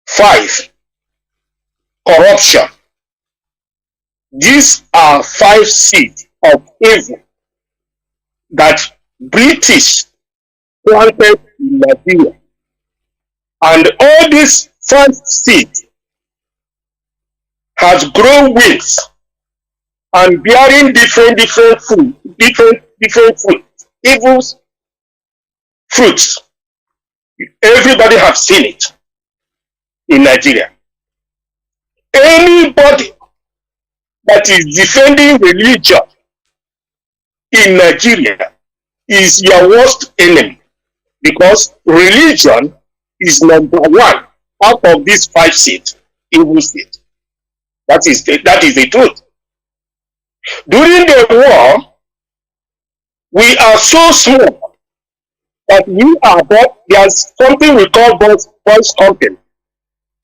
5, corruption. These are 5 seeds of evil that British planted in Nigeria. And all these 5 seeds has grown wings and bearing different fruit, different fruit, evil fruits. Everybody have seen it in Nigeria. Anybody that is defending religion in Nigeria is your worst enemy, because religion is number 1 out of these 5 seeds, evil seeds. That is the truth. During the war, we are so small that we are there's something we call boys company.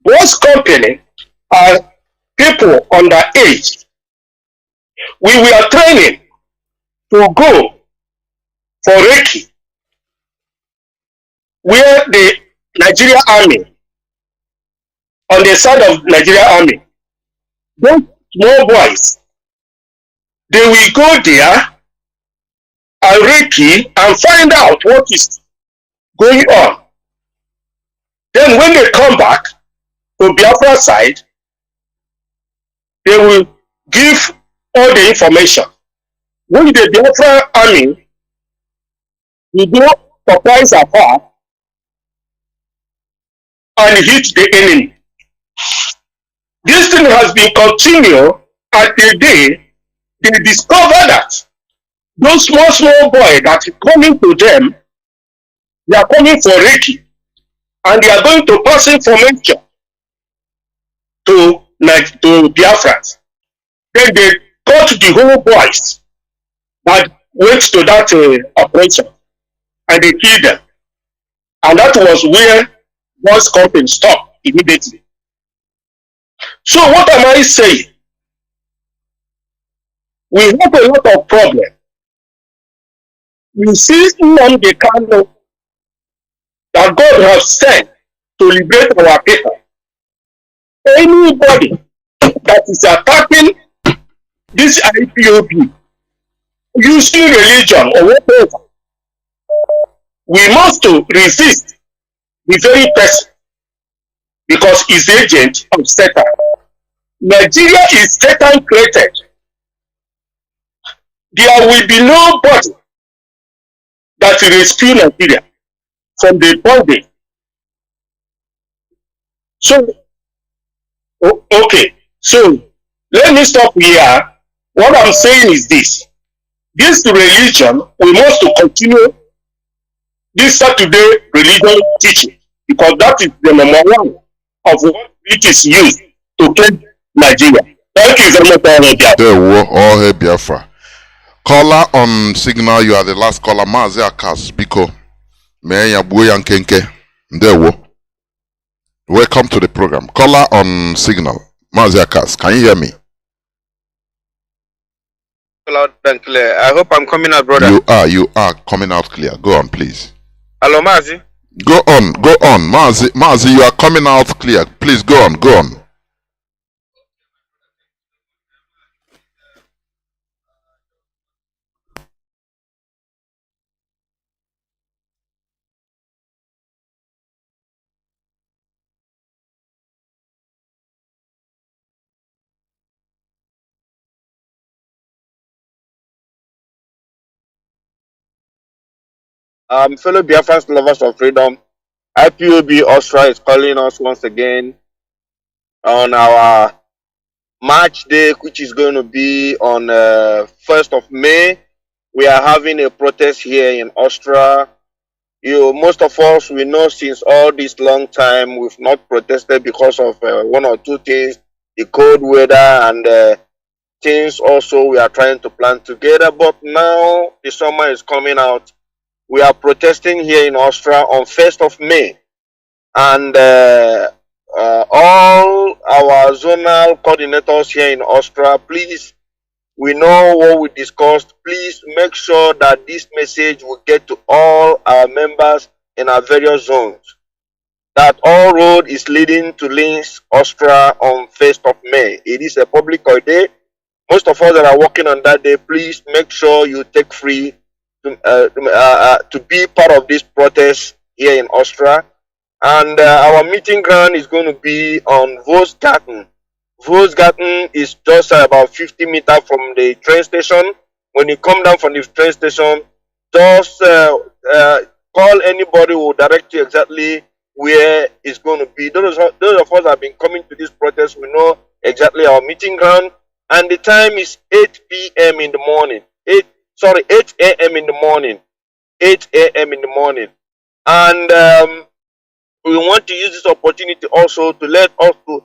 Boys company are people underage. We were training to go for Reiki, where the Nigeria Army, on the side of Nigeria Army, those small boys, they will go there and Reiki and find out what is going on. Then when they come back to Biafra side, they will give all the information. When the Biafra army will go surprise attack and hit the enemy. This thing has been continued at the day they discover that those small boys that are coming to them, they are coming for Reiki, and they are going to pass information to Biafrans. Then they got the whole boys that went to that operation, and they killed them. And that was where boys company stopped immediately. So what am I saying? We have a lot of problems. You see Nnamdi Kanu that God has sent to liberate our people. Anybody that is attacking this IPOB using religion or whatever, we must to resist the very person, because he's the agent of Satan. Nigeria is Satan created. there will be nobody that will rescue Nigeria from the bondage. So, okay. So, let me stop here. What I'm saying is this. This religion, we must to continue this Saturday religion teaching, because that is the number one of what it is used to claim Nigeria. Thank you very much. All Biafra. Caller on signal, you are the last caller. Mazi Akas, Biko. Meya Buyan Kenke. Welcome to the program. Caller on signal. Mazi Akas, can you hear me? Loud and clear. I hope I'm coming out, brother. You are coming out clear. Go on, please. Hello, Mazi. Go on. Mazi, you are coming out clear. Please go on. Fellow Biafrans, lovers of freedom, IPOB Austria is calling us once again on our March Day, which is going to be on 1st of May. We are having a protest here in Austria. Most of us, we know since all this long time, we've not protested because of one or two things, the cold weather and things also we are trying to plan together. But now the summer is coming out. We are protesting here in Austria on 1st of May. And all our zonal coordinators here in Austria, please, we know what we discussed. Please make sure that this message will get to all our members in our various zones. That all road is leading to Linz, Austria on 1st of May. It is a public holiday. Most of us that are working on that day, please make sure you take free to be part of this protest here in Austria. And our meeting ground is going to be on Volksgarten. Volksgarten is just about 50 meters from the train station. When you come down from the train station, just call anybody who will direct you exactly where it's going to be. Those of us that have been coming to this protest, we know exactly our meeting ground. And the time is 8 p.m. in the morning. 8 a.m. in the morning. 8 a.m. in the morning. And we want to use this opportunity also to let us to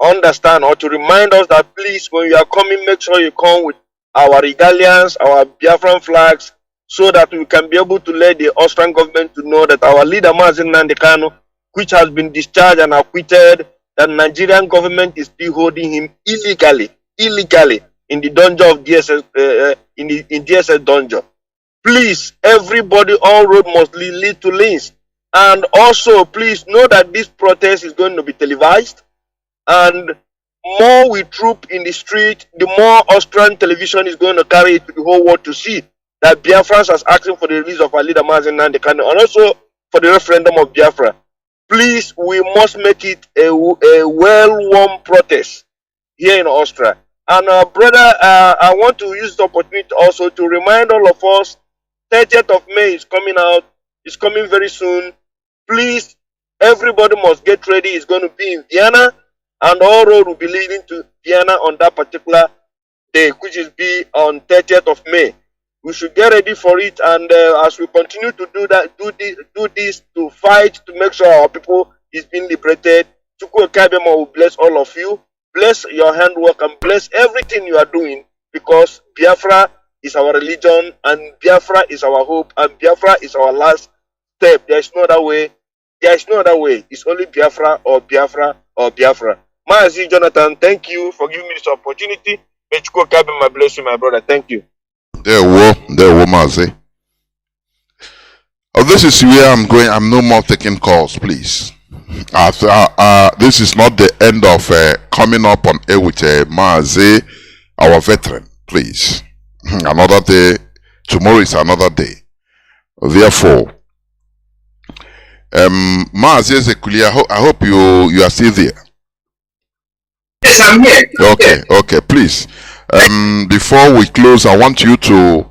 understand or to remind us that please, when you are coming, make sure you come with our regalias, our Biafran flags, so that we can be able to let the Austrian government to know that our leader Mazi Nnamdi Kanu, which has been discharged and acquitted, that Nigerian government is still holding him illegally in the dungeon of DSS, in DSS dungeon. Please, everybody, all road must lead to Linz. And also, please know that this protest is going to be televised. And more we troop in the street, the more Austrian television is going to carry it to the whole world to see that Biafrans are asking for the release of our leader Mazi Nnamdi Kanu, and also for the referendum of Biafra. Please, we must make it a well-worn protest here in Austria. And brother, I want to use the opportunity also to remind all of us, 30th of May is coming out. It's coming very soon. Please, everybody must get ready. It's going to be in Vienna, and all road will be leading to Vienna on that particular day, which is be on 30th of May. We should get ready for it, and as we continue to do that, do this to fight to make sure our people is being liberated. Chukwu Kabema will bless all of you, bless your handwork, and bless everything you are doing, because Biafra is our religion, and Biafra is our hope, and Biafra is our last step. There is no other way. There is no other way. It's only Biafra or Biafra or Biafra. Mazi Jonathan, thank you for giving me this opportunity. May Chukwu Kabema bless you, my brother. Thank you. There were Mazi. Oh, this is where I'm going. I'm no more taking calls, please. This is not the end of coming up on air with Mazi, our veteran, please. Another day. Tomorrow is another day. Therefore, Mazi Ezekuli, I hope you are still there. Yes, I'm here. Okay, please. Before we close, I want you to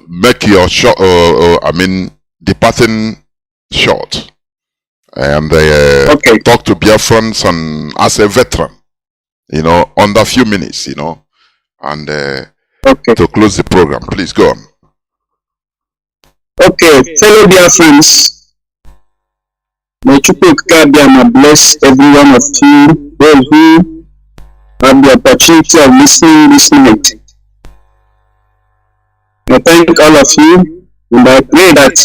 make your short, departing short, and talk to Biafrans and as a veteran, under a few minutes, and to close the program. Please go on. Okay, fellow Biafrans, may Chukwuka bless every one of you, those who have the opportunity of listening this night. I thank all of you, and I pray that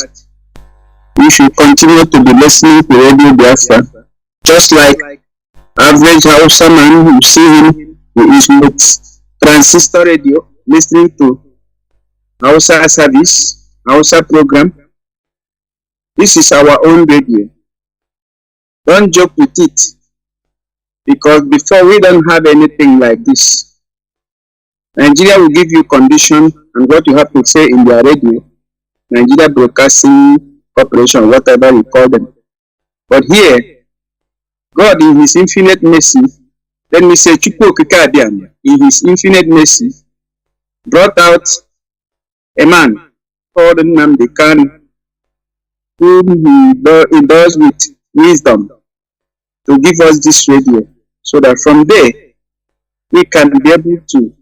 you should continue to be listening to Radio Biafra, just like average Hausa man. You see him, he is with transistor radio, listening to Hausa service, Hausa program. This is our own radio. Don't joke with it, because before we don't have anything like this. Nigeria will give you condition and what you have to say in their radio, Nigeria Broadcasting Corporation, whatever you call them. But here, God in His infinite mercy, let me say, in His infinite mercy, brought out a man called Nnamdi Kanu, whom he does with wisdom to give us this radio, so that from there we can be able to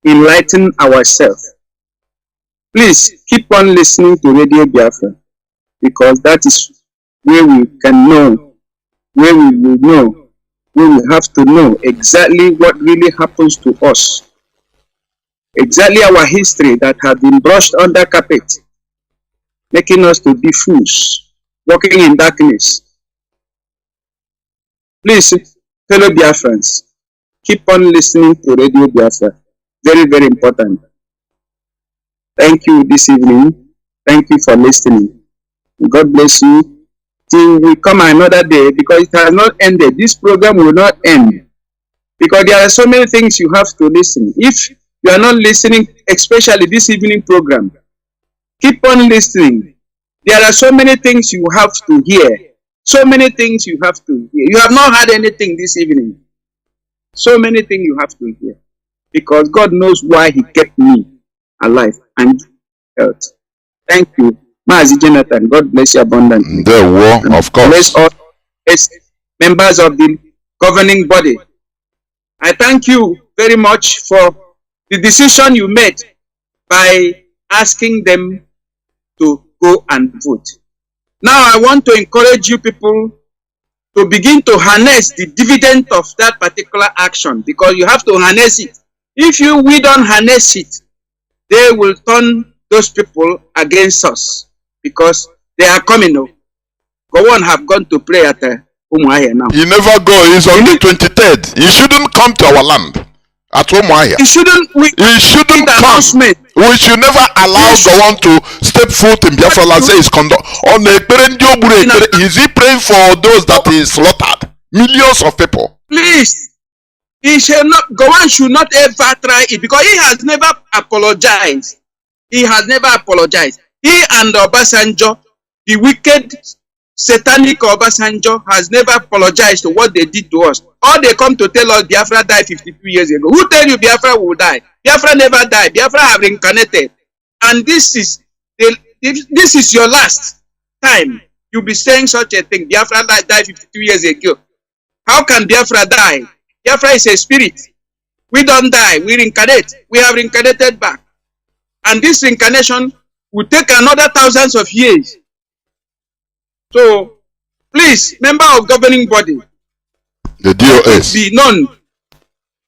enlighten ourselves. Please keep on listening to Radio Biafra, because that is where we can know, where we will know, where we have to know exactly what really happens to us, exactly our history that has been brushed under carpet, making us to be fools, walking in darkness. Please, fellow Biafrans, keep on listening to Radio Biafra. Very, very important. Thank you this evening. Thank you for listening. God bless you. Till we come another day, because it has not ended. This program will not end, because there are so many things you have to listen. If you are not listening, especially this evening program, keep on listening. There are so many things you have to hear. So many things you have to hear. You have not heard anything this evening. So many things you have to hear. Because God knows why He kept me alive and health. Thank you. Mazi Jonathan, God bless you abundantly. Of course. Bless all members of the governing body. I thank you very much for the decision you made by asking them to go and vote. Now I want to encourage you people to begin to harness the dividend of that particular action, because you have to harness it. If we don't harness it, they will turn those people against us, because they are coming now. Go on, have gone to pray at Umuahia now. He never go. He's on the 23rd. He shouldn't come to our land at Umuahia. He shouldn't come. We should never allow Gowon to step foot in Biafra and say he's Is he praying for those that he slaughtered? Millions of people. Please. He shall not, Gowon should not ever try it, because he has never apologized. He has never apologized. He and Obasanjo, the wicked, satanic Obasanjo, has never apologized to what they did to us. All they come to tell us, Biafra died 52 years ago. Who tell you Biafra will die? Biafra never died. Biafra have reincarnated. And this is your last time you'll be saying such a thing. Biafra died 52 years ago. How can Biafra die? Biafra is a spirit. We don't die. We reincarnate. We have reincarnated back. And this reincarnation will take another thousands of years. So, please, member of governing body, the DOS, be known.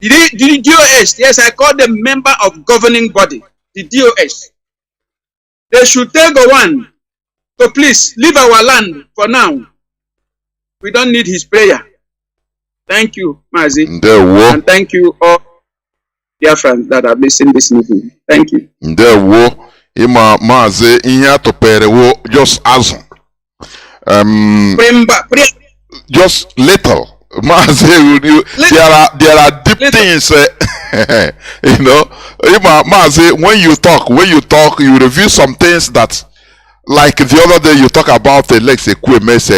The DOS, yes, I call them member of governing body, the DOS. They should tell Gowon to please leave our land for now. We don't need his prayer. Thank you, Mazi. And thank you all Biafrans that have listened this meeting. Thank you. Mazi, just as just little. Mazi, there are deep things, Mazi, when you talk, you review some things that, like the other day, you talk about the Lex Equipment,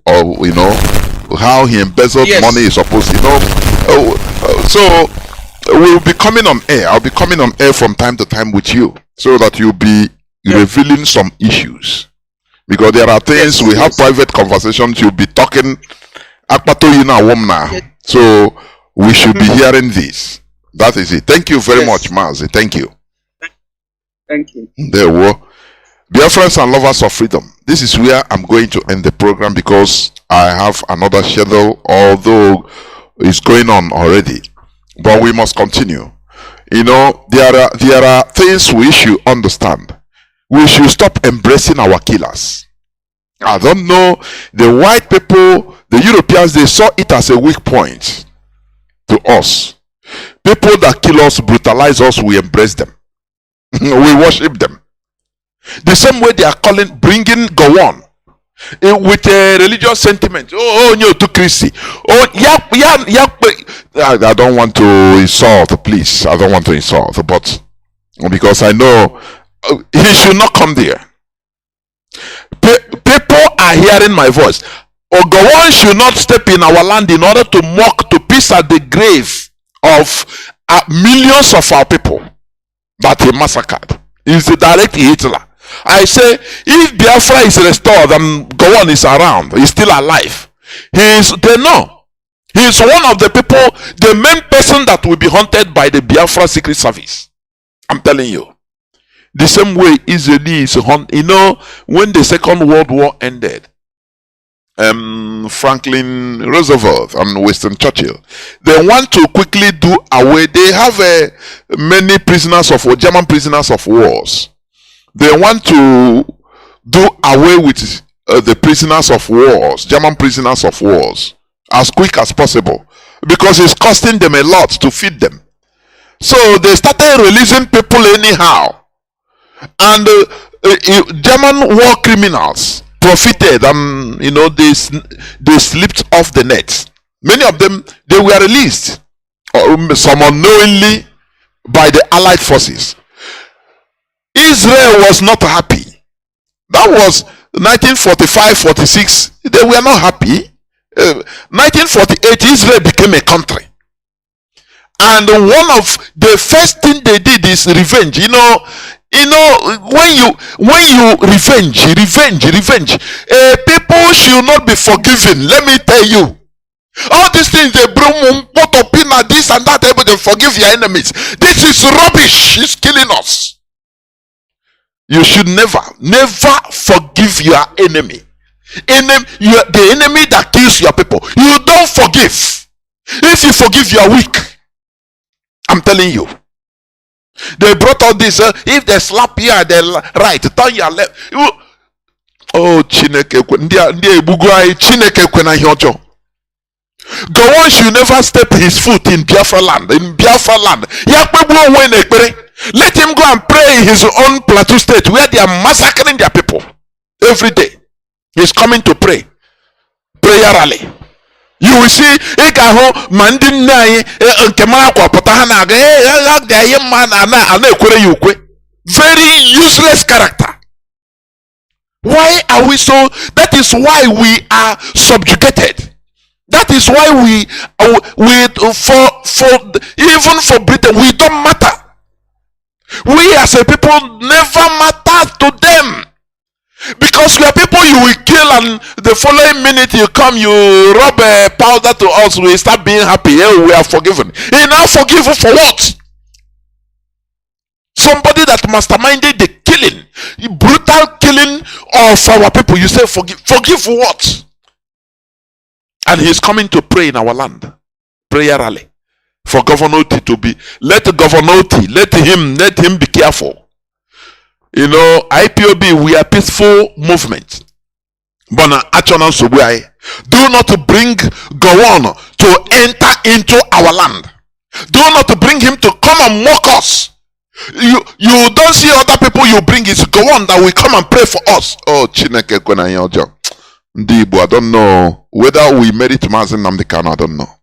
or how he embezzled Yes. money is supposed to, so we'll be coming on air. I'll be coming on air from time to time with you so that you'll be revealing some issues. Because there are things we have private conversations, you'll be talking so we should be hearing this. That is it. Thank you very much, Mazi. Thank you. Thank you. There were Biafrans and lovers of freedom. This is where I'm going to end the program because I have another schedule, although it's going on already. But we must continue. There are things we should understand. We should stop embracing our killers. I don't know, the white people, the Europeans, they saw it as a weak point to us. People that kill us, brutalize us, we embrace them. We worship them. The same way they are bringing Gowon with a religious sentiment. No, to Christy. I don't want to insult, please. I don't want to insult, but because I know he should not come there. People are hearing my voice. Gowon should not step in our land in order to mock, to piss at the grave of millions of our people that he massacred. He's the direct Hitler. I say, if Biafra is restored and Gowon is around, he's still alive. They know. He's one of the people, the main person that will be hunted by the Biafra Secret Service. I'm telling you. The same way Israeli is hunted. When the Second World War ended, Franklin Roosevelt and Winston Churchill, they want to quickly do away. They have many prisoners of war, German prisoners of wars. They want to do away with the prisoners of wars, German prisoners of wars, as quick as possible because it's costing them a lot to feed them. So they started releasing people anyhow, and German war criminals profited, and they slipped off the net. Many of them, they were released, some unknowingly, by the Allied forces. Israel was not happy. That was 1945-46. They were not happy. 1948, Israel became a country. And one of the first thing they did is revenge. When you revenge, people should not be forgiven. Let me tell you. All these things they bring put up in this and that, able to forgive your enemies. This is rubbish. It's killing us. You should never forgive your enemy. The enemy that kills your people. You don't forgive. If you forgive, you are weak. I'm telling you. They brought all this. If they slap here, they right, turn your left. Oh, Chineke Chineke. Gowon should never step his foot in Biafra land. Let him go and pray in his own plateau state where they are massacring their people every day. He's coming to pray. Prayer rally. You will see very useless character. Why are we so? That is why we are subjugated. That is why even for Britain, we don't matter. We as a people never matter to them. Because we are people you will kill, and the following minute you come, you rub a powder to us, we start being happy. We are forgiven. He now forgive you for what? Somebody that masterminded the killing, brutal killing of our people. You say forgive. Forgive what? And he's coming to pray in our land. Prayer rally. For Governor to be, let him be careful. IPOB, we are peaceful movement. Do not bring Gowon to enter into our land. Do not bring him to come and mock us. You don't see other people you bring. It's Gowon that will come and pray for us. Oh, Chineke Kwenayojo. Ndibo, I don't know whether we merit Mazi Nnamdi Kanu. I don't know.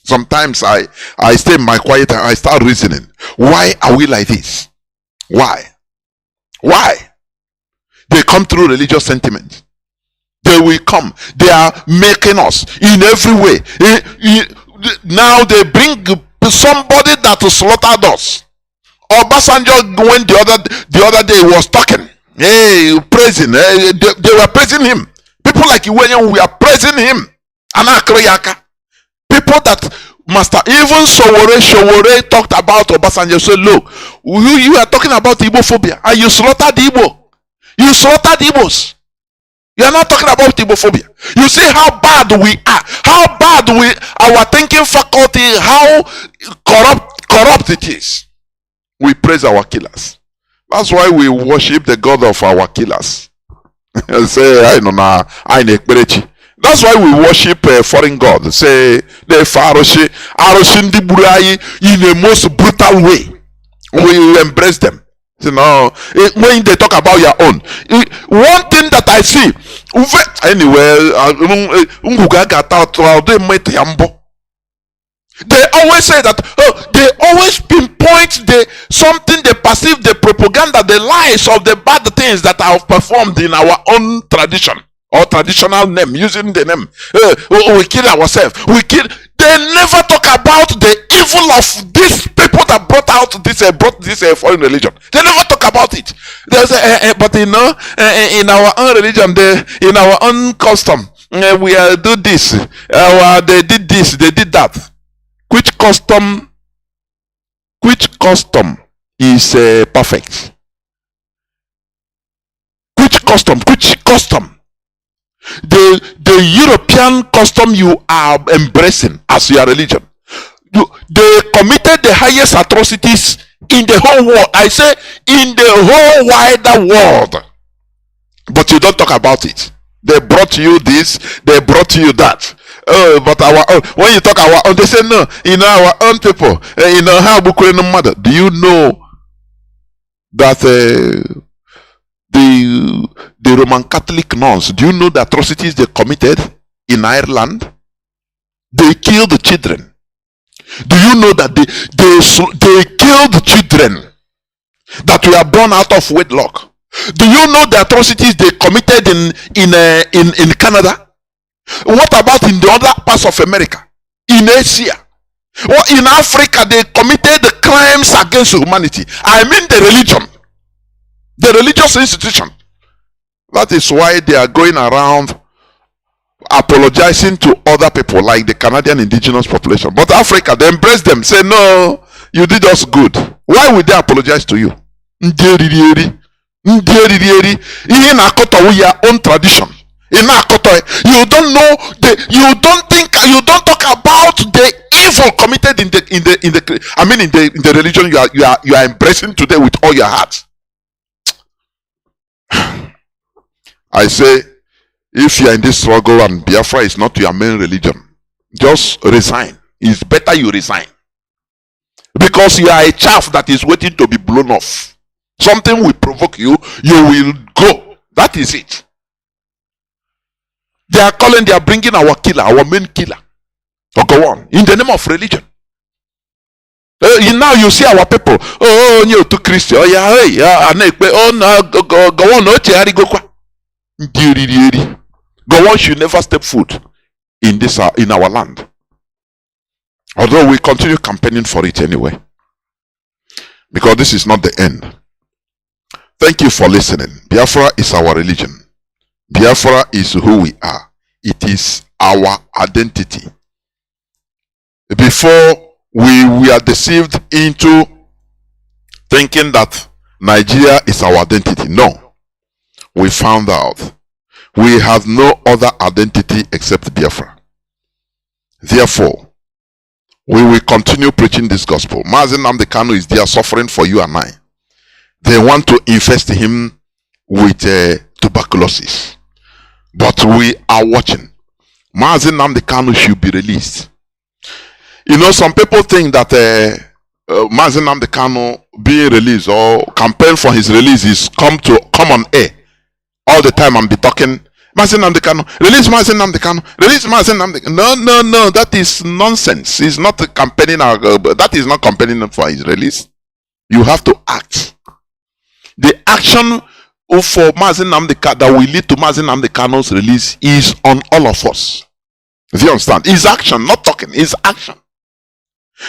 Sometimes I stay in my quiet and I start reasoning. Why are we like this? Why? They come through religious sentiment. They will come. They are making us in every way. Now they bring somebody that slaughtered us. Obasanjo, when the other day was talking, hey, praising, they were praising him. People like Iwenye, we are praising him. Anakroyaka. People that master, even Showore talked about Obasanjo. So look, you are talking about Igbophobia, and you slaughtered Igbo. You slaughtered Igbos. You are not talking about Igbophobia. You see how bad we are, how bad our thinking faculty, how corrupt it is. We praise our killers. That's why we worship the God of our killers. Say, I know. That's why we worship a foreign god. Say, the Faroshi, Aroshindi Burai in a most brutal way. We embrace them. You know, when they talk about your own, one thing that I see, anyway, they always say that, they always pinpoint something they perceive, the propaganda, the lies of the bad things that are performed in our own tradition or traditional name, using the name. We kill ourselves. They never talk about the evil of these people that brought this foreign religion. They never talk about it. They say, but you know, in our own religion, in our own custom, we do this. They did this. They did that. Which custom is perfect? Which custom? The European custom you are embracing as your religion. They committed the highest atrocities in the whole world. I say in the whole wider world. But you don't talk about it. They brought you this, they brought you that. But our own, when you talk our own, they say no, our own people, how mother. Do you know that the Roman Catholic nuns, do you know the atrocities they committed in Ireland? They killed the children. Do you know that they killed children that were born out of wedlock? Do you know the atrocities they committed in Canada? What about in the other parts of America? In Asia? Well, in Africa, they committed the crimes against humanity. I mean the religion. The religious institution. That is why they are going around apologizing to other people like the Canadian indigenous population. But Africa, they embrace them. Say, no, you did us good. Why would they apologize to you? You don't your own tradition. You don't know you don't talk about the evil committed in the religion you are embracing today with all your heart. I say, if you are in this struggle and Biafra is not your main religion, just resign. It's better you resign. Because you are a chaff that is waiting to be blown off. Something will provoke you, you will go. That is it. They are bringing our killer, our main killer. Go on. In the name of religion. Now you see our people. You to Christian. Oh yeah, go on. Go on should never step foot in our land. Although we continue campaigning for it anyway. Because this is not the end. Thank you for listening. Biafra is our religion. Biafra is who we are. It is our identity. Before we are deceived into thinking that Nigeria is our identity. No. We found out we have no other identity except Biafra. Therefore, we will continue preaching this gospel. Mazi Nnamdi Kanu is there suffering for you and I. They want to infest him with tuberculosis. But we are watching. Mazi Nnamdi Kanu should be released. You know, some people think that Mazi Nnamdi Kanu being released or campaign for his release is come on air all the time and be talking, Mazi Nnamdi Kanu, release Mazi Nnamdi Kanu, release Mazi Nnamdi Kanu. No, that is nonsense. He's not campaigning, that is not campaigning for his release. You have to act. The action for Mazi Nnamdi Kanu, that will lead to Mazi Nnamdi Kanu's release is on all of us. Do you understand? It's action, not talking, it's action.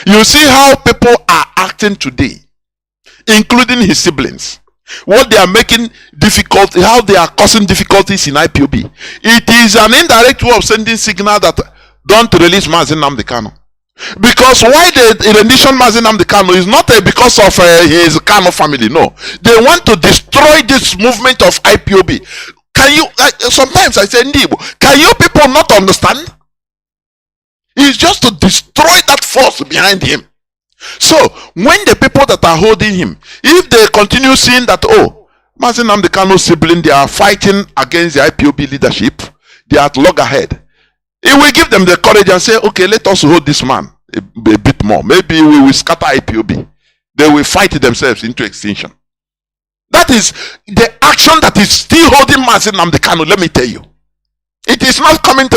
You see how people are acting today, including his siblings. What they are making difficult, how they are causing difficulties in IPOB. It is an indirect way of sending signal that don't release Mazi Nnamdi Kanu. Because why the rendition Mazi Nnamdi Kanu is not because of his Kanu family, no. They want to destroy this movement of IPOB. Can you, sometimes I say, Ndibo, can you people not understand? It's just to destroy that force behind him. So, when the people that are holding him, if they continue seeing that, oh, Mazi Nnamdi Kanu's sibling, they are fighting against the IPOB leadership, they are at loggerhead. It will give them the courage and say, okay, let us hold this man a bit more. Maybe we will scatter IPOB. They will fight themselves into extinction. That is the action that is still holding Mazi Nnamdi Kanu, let me tell you. It is not coming to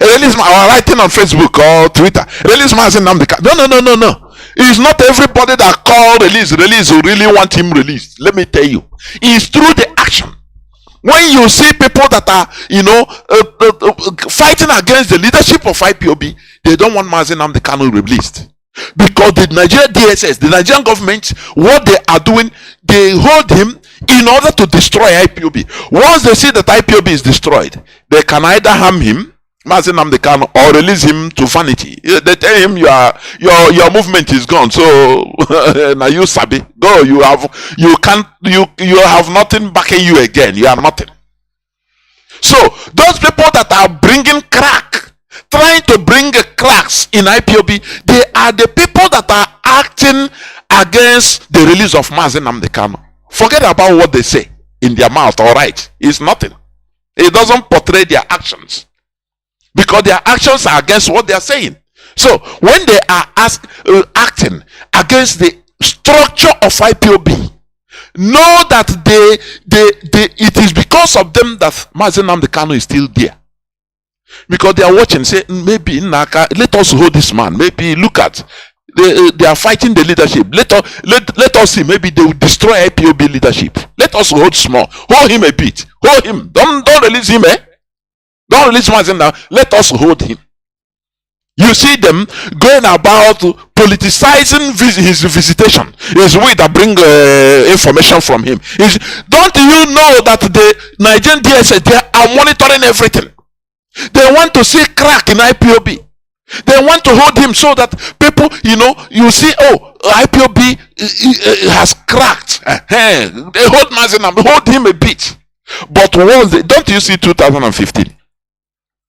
release or writing on Facebook or Twitter. Release Mazi Nnamdi Kanu. No. It's not everybody that call release who really want him released. Let me tell you. It's through the action. When you see people that are, fighting against the leadership of IPOB, they don't want Mazi Nnamdi Kanu released. Because the Nigerian DSS, the Nigerian government, what they are doing, they hold him in order to destroy IPOB. Once they see that IPOB is destroyed, they can either harm him, Mazi Nnamdi Kanu, or release him to vanity. They tell him your movement is gone, so now you sabi, go, you have nothing backing you again. You are nothing. So those people that are bringing crack, trying to bring cracks in IPOB, they are the people that are acting against the release of Mazi Nnamdi Kanu. Forget about what they say in their mouth, all right? It's nothing. It doesn't portray their actions. Because their actions are against what they are saying. So when they are acting against the structure of IPOB, know that it is because of them that Mazi Nnamdi Kanu is still there. Because they are watching, say, maybe let us hold this man. Maybe look at, they are fighting the leadership. Let us see, maybe they will destroy IPOB leadership. Let us hold small. Hold him a bit. Hold him. Don't release him, eh? Don't release Mazi now. Let us hold him. You see them going about politicizing his visitation. It's we that bring information from him. Don't you know that the Nigerian DSS, they are monitoring everything? They want to see crack in IPOB. They want to hold him so that people, you see, oh, IPOB has cracked. They hold Mazi now, hold him a bit. But don't you see 2015?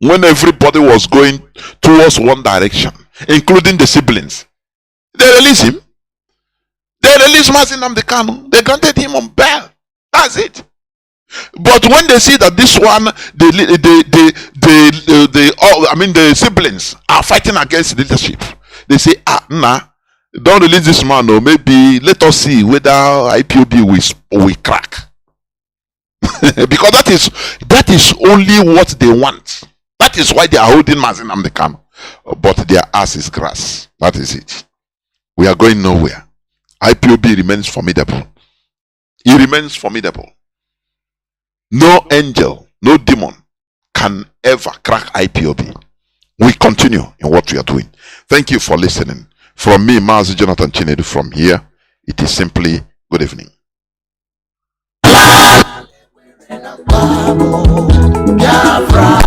When everybody was going towards one direction, including the siblings, they released him. They released Mazi Nnamdi Kanu. They granted him on bail. That's it. But when they see that this one, the siblings are fighting against leadership, they say, don't release this man, or maybe let us see whether IPOB will crack. Because that is only what they want. That is why they are holding Mazi Nnamdi Kanu. But their ass is grass. That is it. We are going nowhere. IPOB remains formidable. It remains formidable. No angel, no demon can ever crack IPOB. We continue in what we are doing. Thank you for listening. From me, Mazi Jonathan Chinedu, from here, it is simply good evening. Biafra,